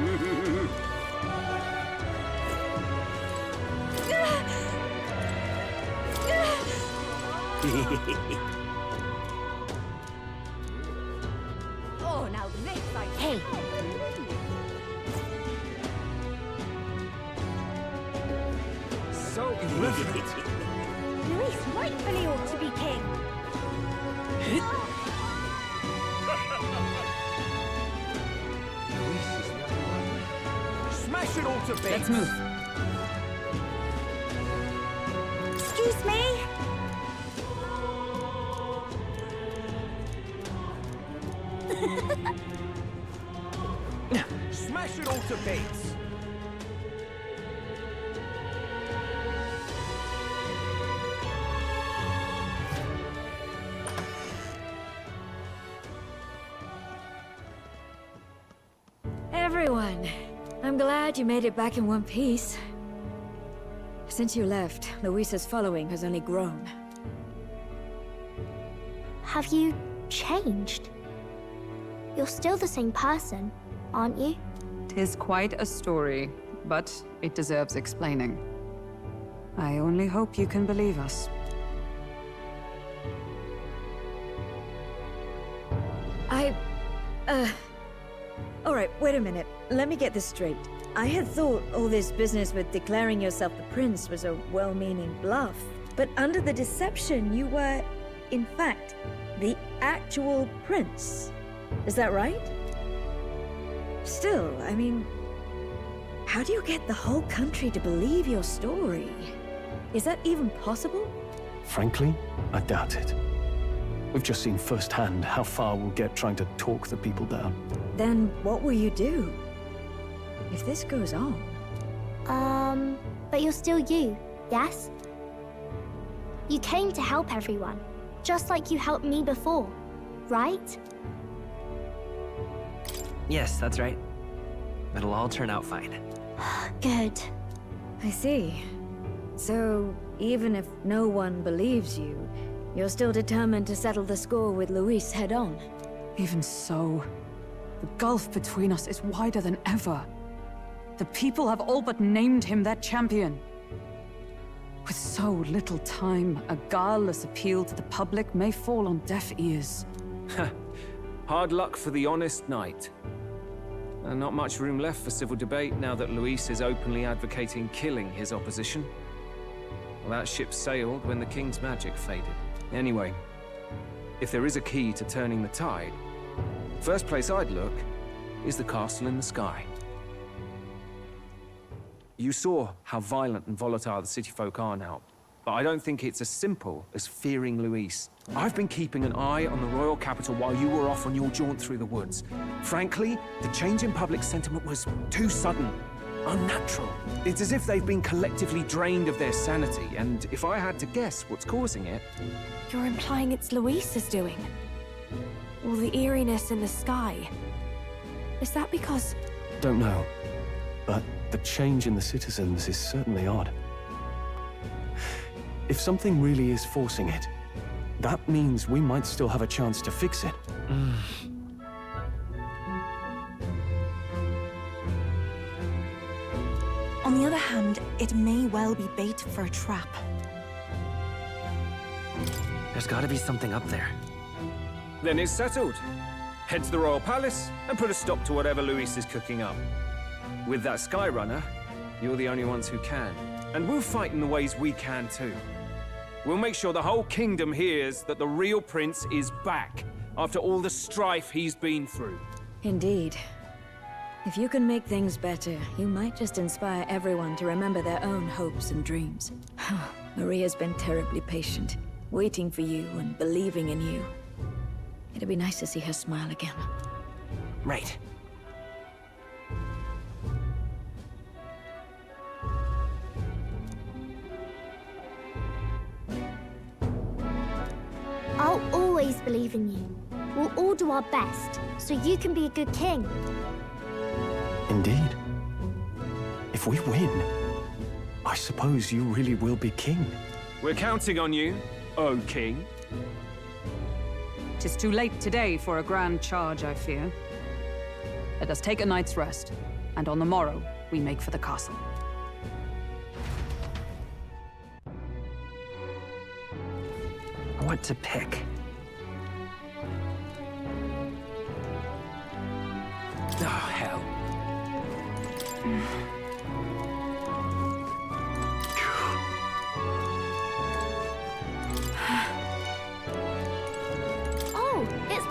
[SPEAKER 12] Oh, now this I...
[SPEAKER 14] Hey!
[SPEAKER 9] So irreverent.
[SPEAKER 12] Luis rightfully ought to be king.
[SPEAKER 13] Smash it all to bits.
[SPEAKER 7] Let's move.
[SPEAKER 2] Excuse me?
[SPEAKER 13] Smash it all to bits.
[SPEAKER 15] Everyone, I'm glad you made it back in one piece. Since you left, Luisa's following has only grown.
[SPEAKER 12] Have you changed? You're still the same person, aren't you?
[SPEAKER 7] 'Tis quite a story, but it deserves explaining. I only hope you can believe us.
[SPEAKER 15] Alright, wait a minute. Let me get this straight. I had thought all this business with declaring yourself the prince was a well-meaning bluff. But under the deception, you were, in fact, the actual prince. Is that right? Still, I mean, How do you get the whole country to believe your story? Is that even possible?
[SPEAKER 21] Frankly, I doubt it. We've just seen firsthand how far we'll get trying to talk the people down.
[SPEAKER 15] Then what will you do? If this goes on...
[SPEAKER 14] But you're still you, yes? You came to help everyone, just like you helped me before, right?
[SPEAKER 16] Yes, that's right. It'll all turn out fine.
[SPEAKER 14] Good.
[SPEAKER 15] I see. So, even if no one believes you, you're still determined to settle the score with Luis head on?
[SPEAKER 7] Even so, the gulf between us is wider than ever. The people have all but named him their champion. With so little time, a guileless appeal to the public may fall on deaf ears.
[SPEAKER 9] Hard luck for the honest knight. And not much room left for civil debate now that Luis is openly advocating killing his opposition. Well, that ship sailed when the king's magic faded. Anyway, if there is a key to turning the tide, first place I'd look is the castle in the sky. You saw how violent and volatile the city folk are now, but I don't think it's as simple as fearing Luis. I've been keeping an eye on the royal capital while you were off on your jaunt through the woods. Frankly, the change in public sentiment was too sudden, unnatural. It's as if they've been collectively drained of their sanity, and if I had to guess what's causing it...
[SPEAKER 2] You're implying it's Luis's doing? Or the eeriness in the sky? Is that because...
[SPEAKER 21] Don't know, but the change in the citizens is certainly odd. If something really is forcing it, that means we might still have a chance to fix it.
[SPEAKER 2] On the other hand, it may well be bait for a trap.
[SPEAKER 16] There's gotta be something up there.
[SPEAKER 9] Then it's settled. Head to the royal palace and put a stop to whatever Luis is cooking up. With that Skyrunner, you're the only ones who can. And we'll fight in the ways we can too. We'll make sure the whole kingdom hears that the real prince is back after all the strife he's been through.
[SPEAKER 15] Indeed. If you can make things better, you might just inspire everyone to remember their own hopes and dreams. Maria's been terribly patient, waiting for you and believing in you. It'd be nice to see her smile again.
[SPEAKER 16] Right.
[SPEAKER 14] I'll always believe in you. We'll all do our best, so you can be a good king.
[SPEAKER 21] Indeed. If we win, I suppose you really will be king.
[SPEAKER 9] We're counting on you, O king.
[SPEAKER 7] 'Tis too late today for a grand charge, I fear. Let us take a night's rest, and on the morrow, we make for the castle.
[SPEAKER 16] What to pick? Oh, hell.
[SPEAKER 14] Oh, it's...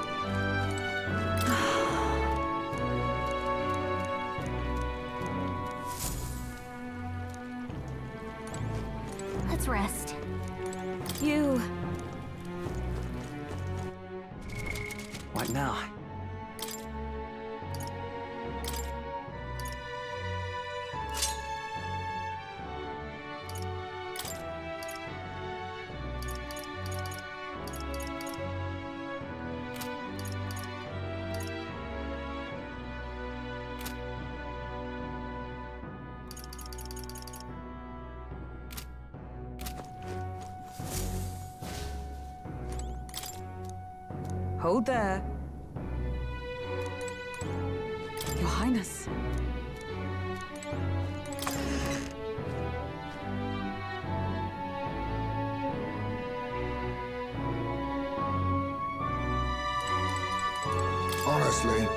[SPEAKER 14] Let's rest.
[SPEAKER 15] You...
[SPEAKER 16] What now?
[SPEAKER 7] Hold there. Your Highness.
[SPEAKER 1] Honestly.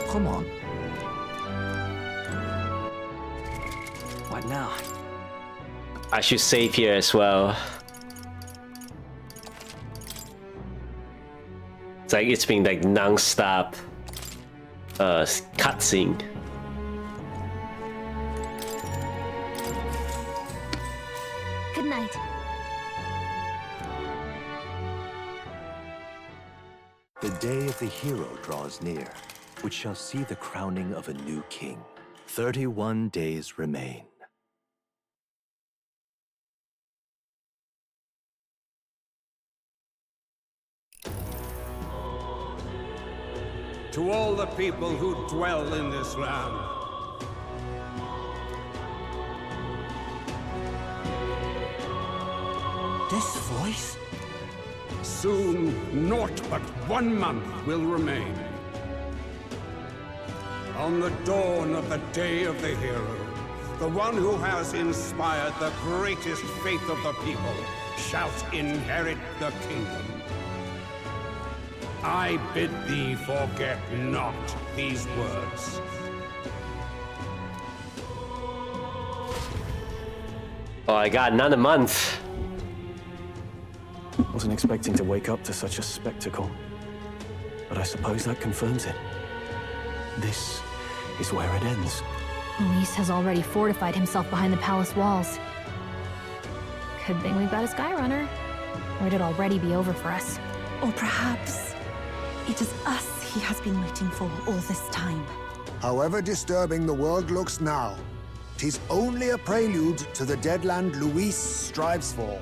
[SPEAKER 16] Come on. What now?
[SPEAKER 8] I should save here as well. It's like it's been like non-stop cutscene.
[SPEAKER 14] Good night.
[SPEAKER 21] The day of the hero draws near, which shall see the crowning of a new king. 31 days remain.
[SPEAKER 11] To all the people who dwell in this land,
[SPEAKER 3] This voice?
[SPEAKER 11] soon naught but 1 month will remain. On the dawn of the day of the hero, the one who has inspired the greatest faith of the people shall inherit the kingdom. I bid thee forget not these words.
[SPEAKER 8] Oh, I got another month.
[SPEAKER 23] Wasn't expecting to wake up to such a spectacle. But I suppose that confirms it. This is where it ends.
[SPEAKER 14] Luis has already fortified himself behind the palace walls. Good thing we've got a Skyrunner. Or it'd already be over for us.
[SPEAKER 2] Or perhaps it is us he has been waiting for all this time.
[SPEAKER 1] However disturbing the world looks now, 'tis only a prelude to the deadland Luis strives for.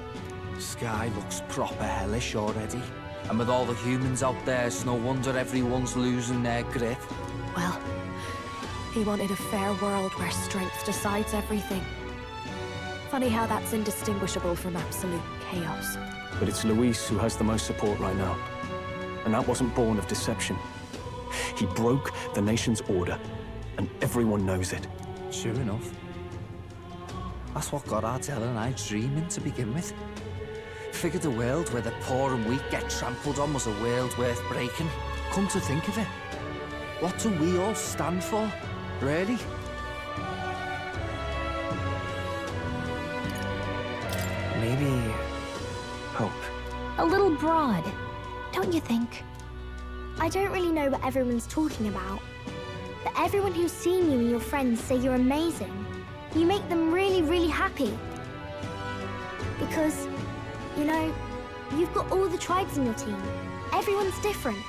[SPEAKER 10] Sky looks proper hellish already. And with all the humans out there, it's no wonder everyone's losing their grip.
[SPEAKER 17] Well, he wanted a fair world where strength decides everything. Funny how that's indistinguishable from absolute chaos.
[SPEAKER 23] But it's Luis who has the most support right now. And that wasn't born of deception. He broke the nation's order, and everyone knows it.
[SPEAKER 10] Sure enough. That's what got Ardell and I dreaming to begin with. Figured a world where the poor and weak get trampled on was a world worth breaking. Come to think of it, what do we all stand for, really?
[SPEAKER 16] Maybe hope.
[SPEAKER 14] A little broad, don't you think?
[SPEAKER 18] I don't really know what everyone's talking about, but everyone who's seen you and your friends say you're amazing. You make them really, really happy. Because, you know, you've got all the tribes in your team. Everyone's different,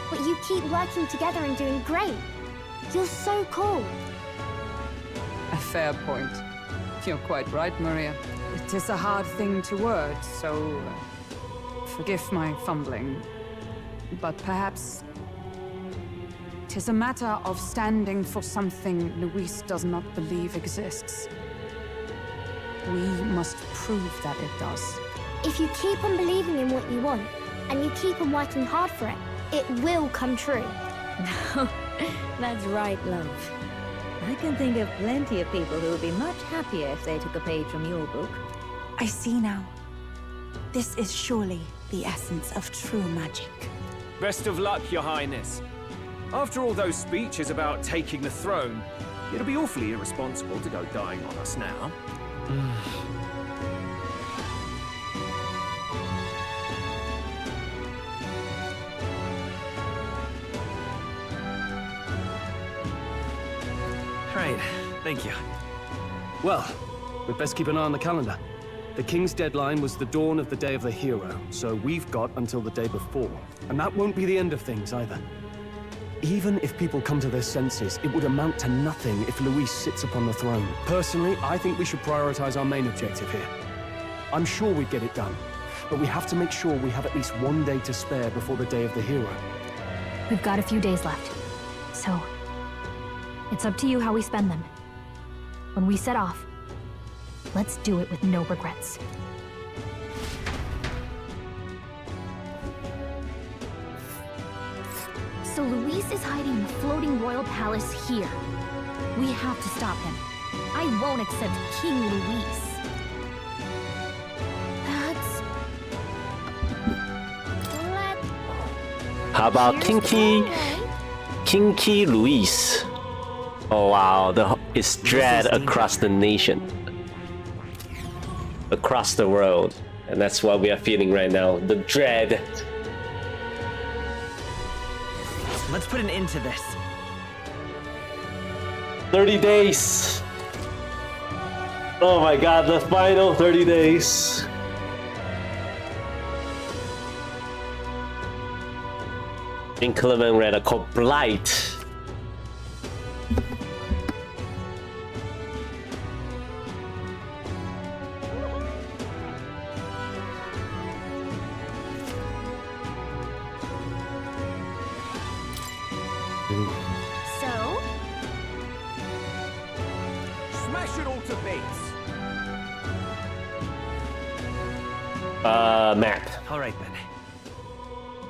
[SPEAKER 18] but you keep working together and doing great. You're so cool.
[SPEAKER 7] A fair point. You're quite right, Maria. It is a hard thing to word, so forgive my fumbling. But perhaps it is a matter of standing for something Luis does not believe exists. We must prove that it does.
[SPEAKER 18] If you keep on believing in what you want, and you keep on working hard for it, it will come true.
[SPEAKER 15] That's right, love. I can think of plenty of people who would be much happier if they took a page from your book.
[SPEAKER 2] I see now. This is surely the essence of true magic.
[SPEAKER 9] Best of luck, Your Highness. After all those speeches about taking the throne, it'll be awfully irresponsible to go dying on us now.
[SPEAKER 16] Right, thank you.
[SPEAKER 23] Well, we'd best keep an eye on the calendar. The king's deadline was the dawn of the day of the hero, so we've got until the day before. And that won't be the end of things either. Even if people come to their senses, it would amount to nothing if Luis sits upon the throne. Personally, I think we should prioritize our main objective here. I'm sure we'd get it done, but we have to make sure we have at least 1 day to spare before the day of the hero.
[SPEAKER 14] We've got a few days left, so it's up to you how we spend them. When we set off, let's do it with no regrets. So Luis is hiding in the floating royal palace here. We have to stop him. I won't accept King Luis.
[SPEAKER 8] How about Kinky Luis? Oh wow, it's dread across the nation, across the world, and that's what we are feeling right now. The dread.
[SPEAKER 16] Let's put an end to this.
[SPEAKER 8] 30 days. Oh my god, the final 30 days. Inclement radical blight.
[SPEAKER 18] So?
[SPEAKER 23] Smash it all to bits.
[SPEAKER 8] Map.
[SPEAKER 16] All right then.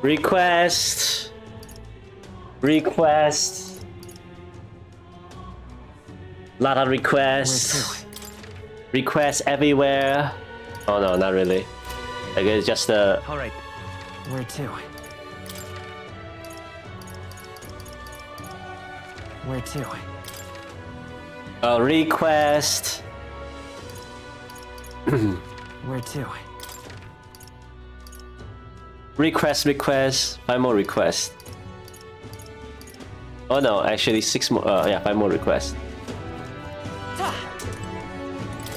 [SPEAKER 8] Request. Request. Lot of requests. Requests everywhere. Oh no, not really. I guess just the.
[SPEAKER 16] All right. Where to? Where to?
[SPEAKER 8] A request.
[SPEAKER 16] Where to?
[SPEAKER 8] Request. 5 more requests. Oh no, actually 6 more. Yeah, 5 more requests.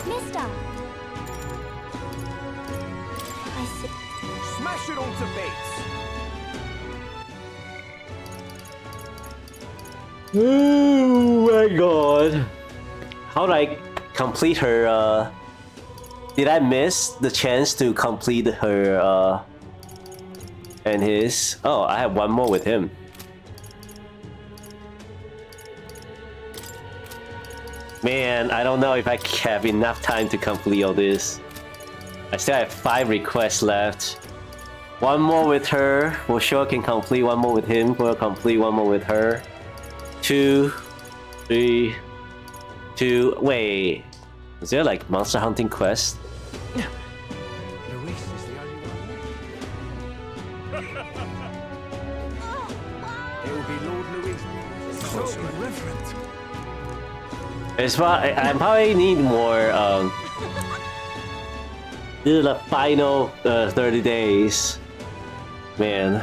[SPEAKER 18] Mister! I see.
[SPEAKER 23] Smash it all to bits.
[SPEAKER 8] Oh my god. How did I complete her, Did I miss the chance to complete her, and his... Oh, I have one more with him. Man, I don't know if I have enough time to complete all this. I still have 5 requests left. One more with her. For sure can complete one more with him. We'll complete one more with her. 2, 3, 2. Wait, is there like monster hunting quest?
[SPEAKER 3] Luis is the only one left. It will be Lord Luis. So irreverent.
[SPEAKER 8] It's why I probably need more. This is the final 30 days. Man,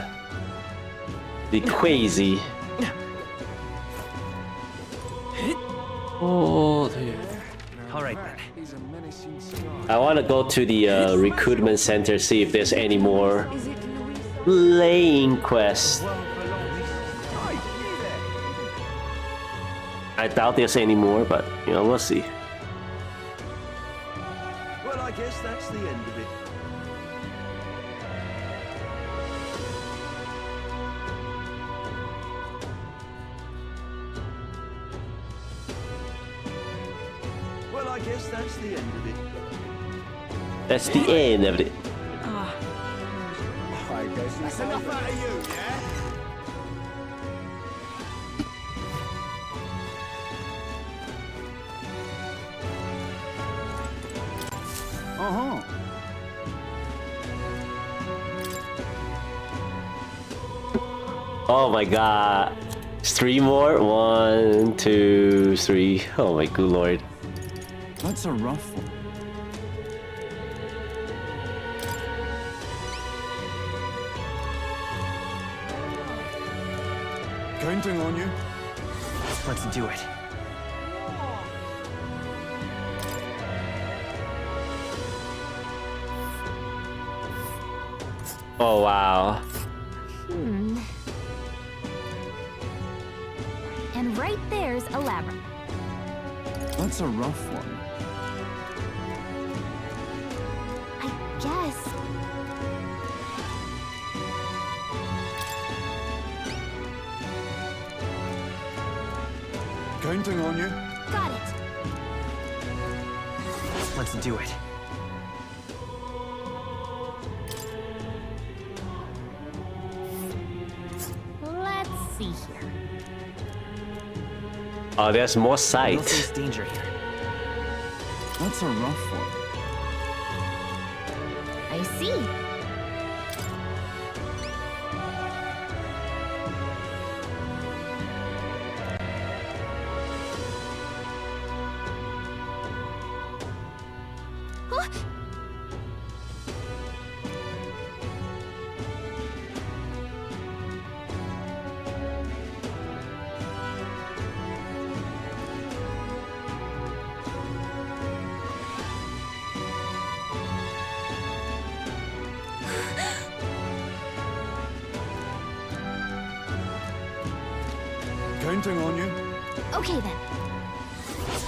[SPEAKER 8] be crazy. Oh dear.
[SPEAKER 16] All right then.
[SPEAKER 8] I want to go to the recruitment center, see if there's any more playing quests. I doubt there's any more, but you know, we'll see.
[SPEAKER 3] Well, I guess that's the end of it. Well, I guess that's the end of it.
[SPEAKER 8] That's the end of it.
[SPEAKER 3] I guess that's enough out of you, yeah?
[SPEAKER 1] Uh-huh.
[SPEAKER 8] Oh my god. 3 more? 1, 2, 3. Oh my good lord.
[SPEAKER 5] That's a rough one. Counting on you.
[SPEAKER 16] Let's do it.
[SPEAKER 8] Oh wow.
[SPEAKER 18] And right there's a labyrinth.
[SPEAKER 5] That's a rough one.
[SPEAKER 18] I guess.
[SPEAKER 5] Counting on you.
[SPEAKER 18] Got it.
[SPEAKER 16] Let's do it.
[SPEAKER 18] Let's see here.
[SPEAKER 8] Oh, there's more
[SPEAKER 16] We'll
[SPEAKER 8] sight.
[SPEAKER 16] face danger here.
[SPEAKER 5] That's a rough one.
[SPEAKER 18] I see. Huh?
[SPEAKER 5] counting on you.
[SPEAKER 18] Okay then.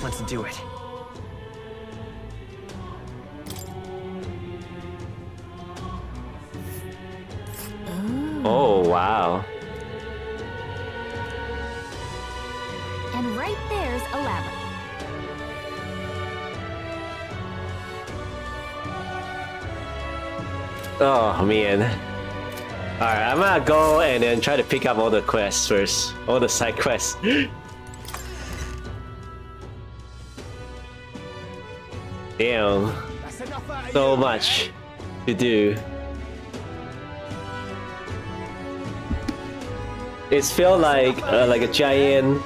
[SPEAKER 16] Let's do it.
[SPEAKER 8] Oh, wow.
[SPEAKER 18] And right there's a labyrinth.
[SPEAKER 8] Oh, man. Alright, I'm gonna go and then try to pick up all the quests first. All the side quests. Damn. So much to do. It felt like a giant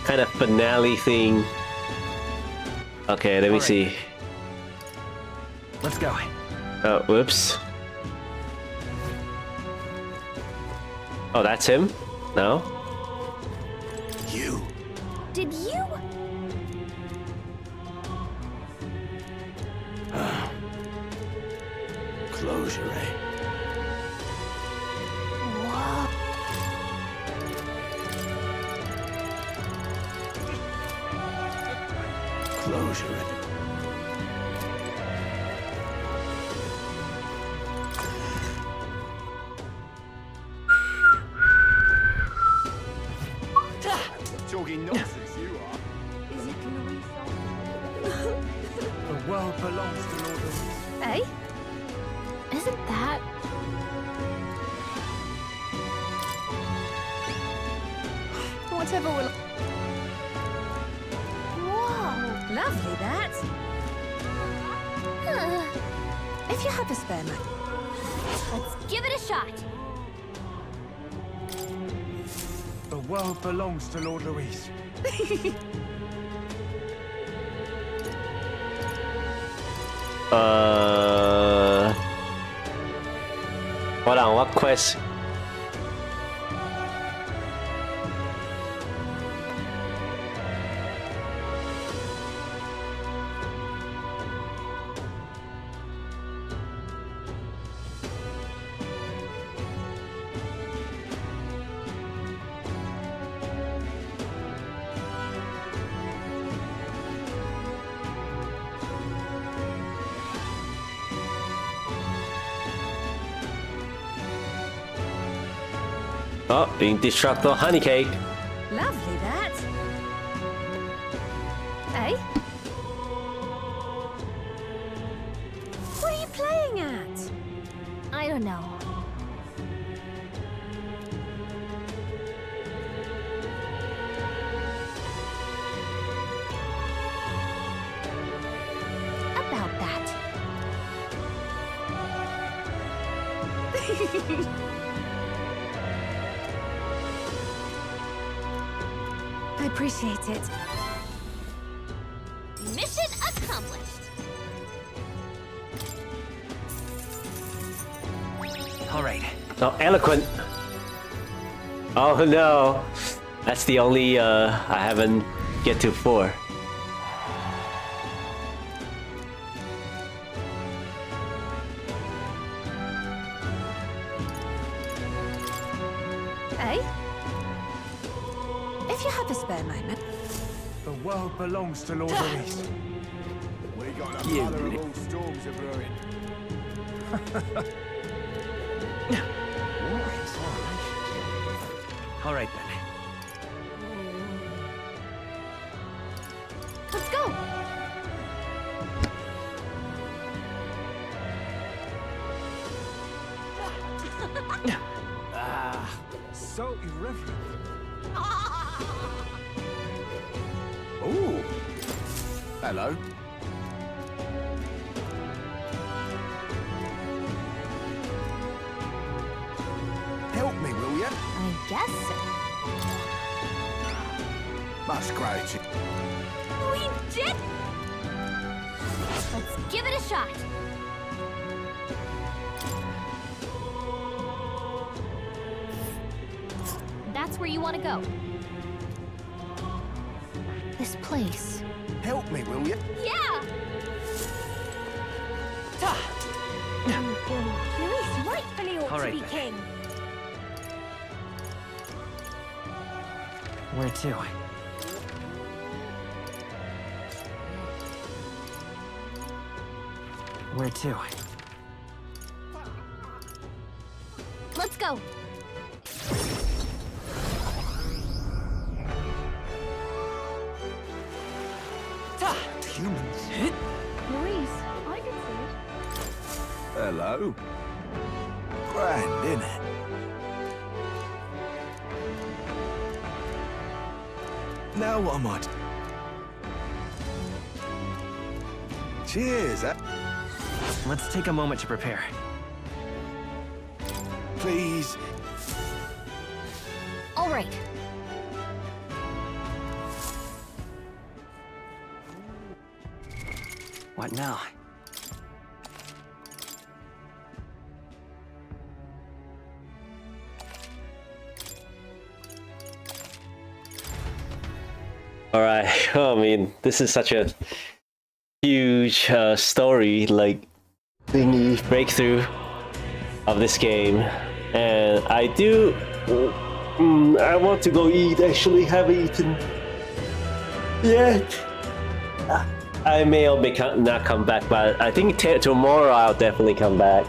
[SPEAKER 8] kind of finale thing. Okay, let me see.
[SPEAKER 16] Let's go.
[SPEAKER 8] Oh, whoops. Oh, that's him? No?
[SPEAKER 3] You.
[SPEAKER 18] Did you?
[SPEAKER 3] Closure, eh?
[SPEAKER 18] Whoa.
[SPEAKER 3] Closure, eh?
[SPEAKER 5] Talking nonsense, you are.
[SPEAKER 15] Is it Louis?
[SPEAKER 5] The world belongs to Lord Louis.
[SPEAKER 14] Eh? Isn't that...
[SPEAKER 2] Whatever will...
[SPEAKER 15] Whoa, lovely that.
[SPEAKER 2] If you have a spare man.
[SPEAKER 12] Let's give it a shot.
[SPEAKER 5] The world belongs to Lord Louis.
[SPEAKER 8] Hold on, what quest? Oh, indestructible honey cake.
[SPEAKER 15] Lovely that.
[SPEAKER 2] Eh?
[SPEAKER 15] What are you playing at?
[SPEAKER 18] I don't know. About that.
[SPEAKER 2] I appreciate it.
[SPEAKER 12] Mission accomplished.
[SPEAKER 16] All right.
[SPEAKER 8] Oh, eloquent. Oh no. That's the only I haven't get to 4.
[SPEAKER 2] Eh? If you have a spare moment.
[SPEAKER 5] The world belongs to Lord Louis.
[SPEAKER 3] We got a
[SPEAKER 5] You
[SPEAKER 3] mother of
[SPEAKER 5] li-
[SPEAKER 3] all storms a brewing.
[SPEAKER 16] All right then.
[SPEAKER 18] Let's go.
[SPEAKER 5] So irreverent.
[SPEAKER 3] Ooh. Hello. Help me, will you?
[SPEAKER 18] I guess so.
[SPEAKER 3] Much gratitude.
[SPEAKER 12] We did. Let's give it a shot.
[SPEAKER 6] That's where you want to go.
[SPEAKER 18] This place.
[SPEAKER 3] Help me, will you?
[SPEAKER 12] Yeah.
[SPEAKER 18] Louis rightfully ought
[SPEAKER 16] All
[SPEAKER 18] to
[SPEAKER 16] right
[SPEAKER 18] be
[SPEAKER 16] then.
[SPEAKER 18] king.
[SPEAKER 16] Where to? Where to?
[SPEAKER 18] Let's go.
[SPEAKER 1] Humans.
[SPEAKER 18] Maurice, I can see it.
[SPEAKER 5] Hello. Grand, innit? Now what am I? Cheers, eh?
[SPEAKER 16] Let's take a moment to prepare.
[SPEAKER 5] Please.
[SPEAKER 14] All right.
[SPEAKER 16] What now?
[SPEAKER 8] Alright, I mean, this is such a huge story, like, thingy, breakthrough of this game. And I do... I want to go eat, actually haven't eaten yet. I may or may not come back, but I think tomorrow I'll definitely come back.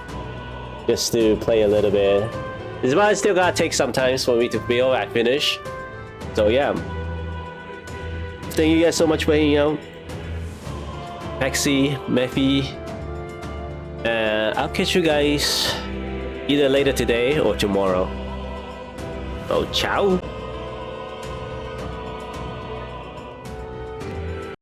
[SPEAKER 8] Just to play a little bit. It's why I still gotta take some time for me to feel I finish. So yeah. Thank you guys so much for hanging out. Maxi, Mephi. I'll catch you guys either later today or tomorrow. So ciao!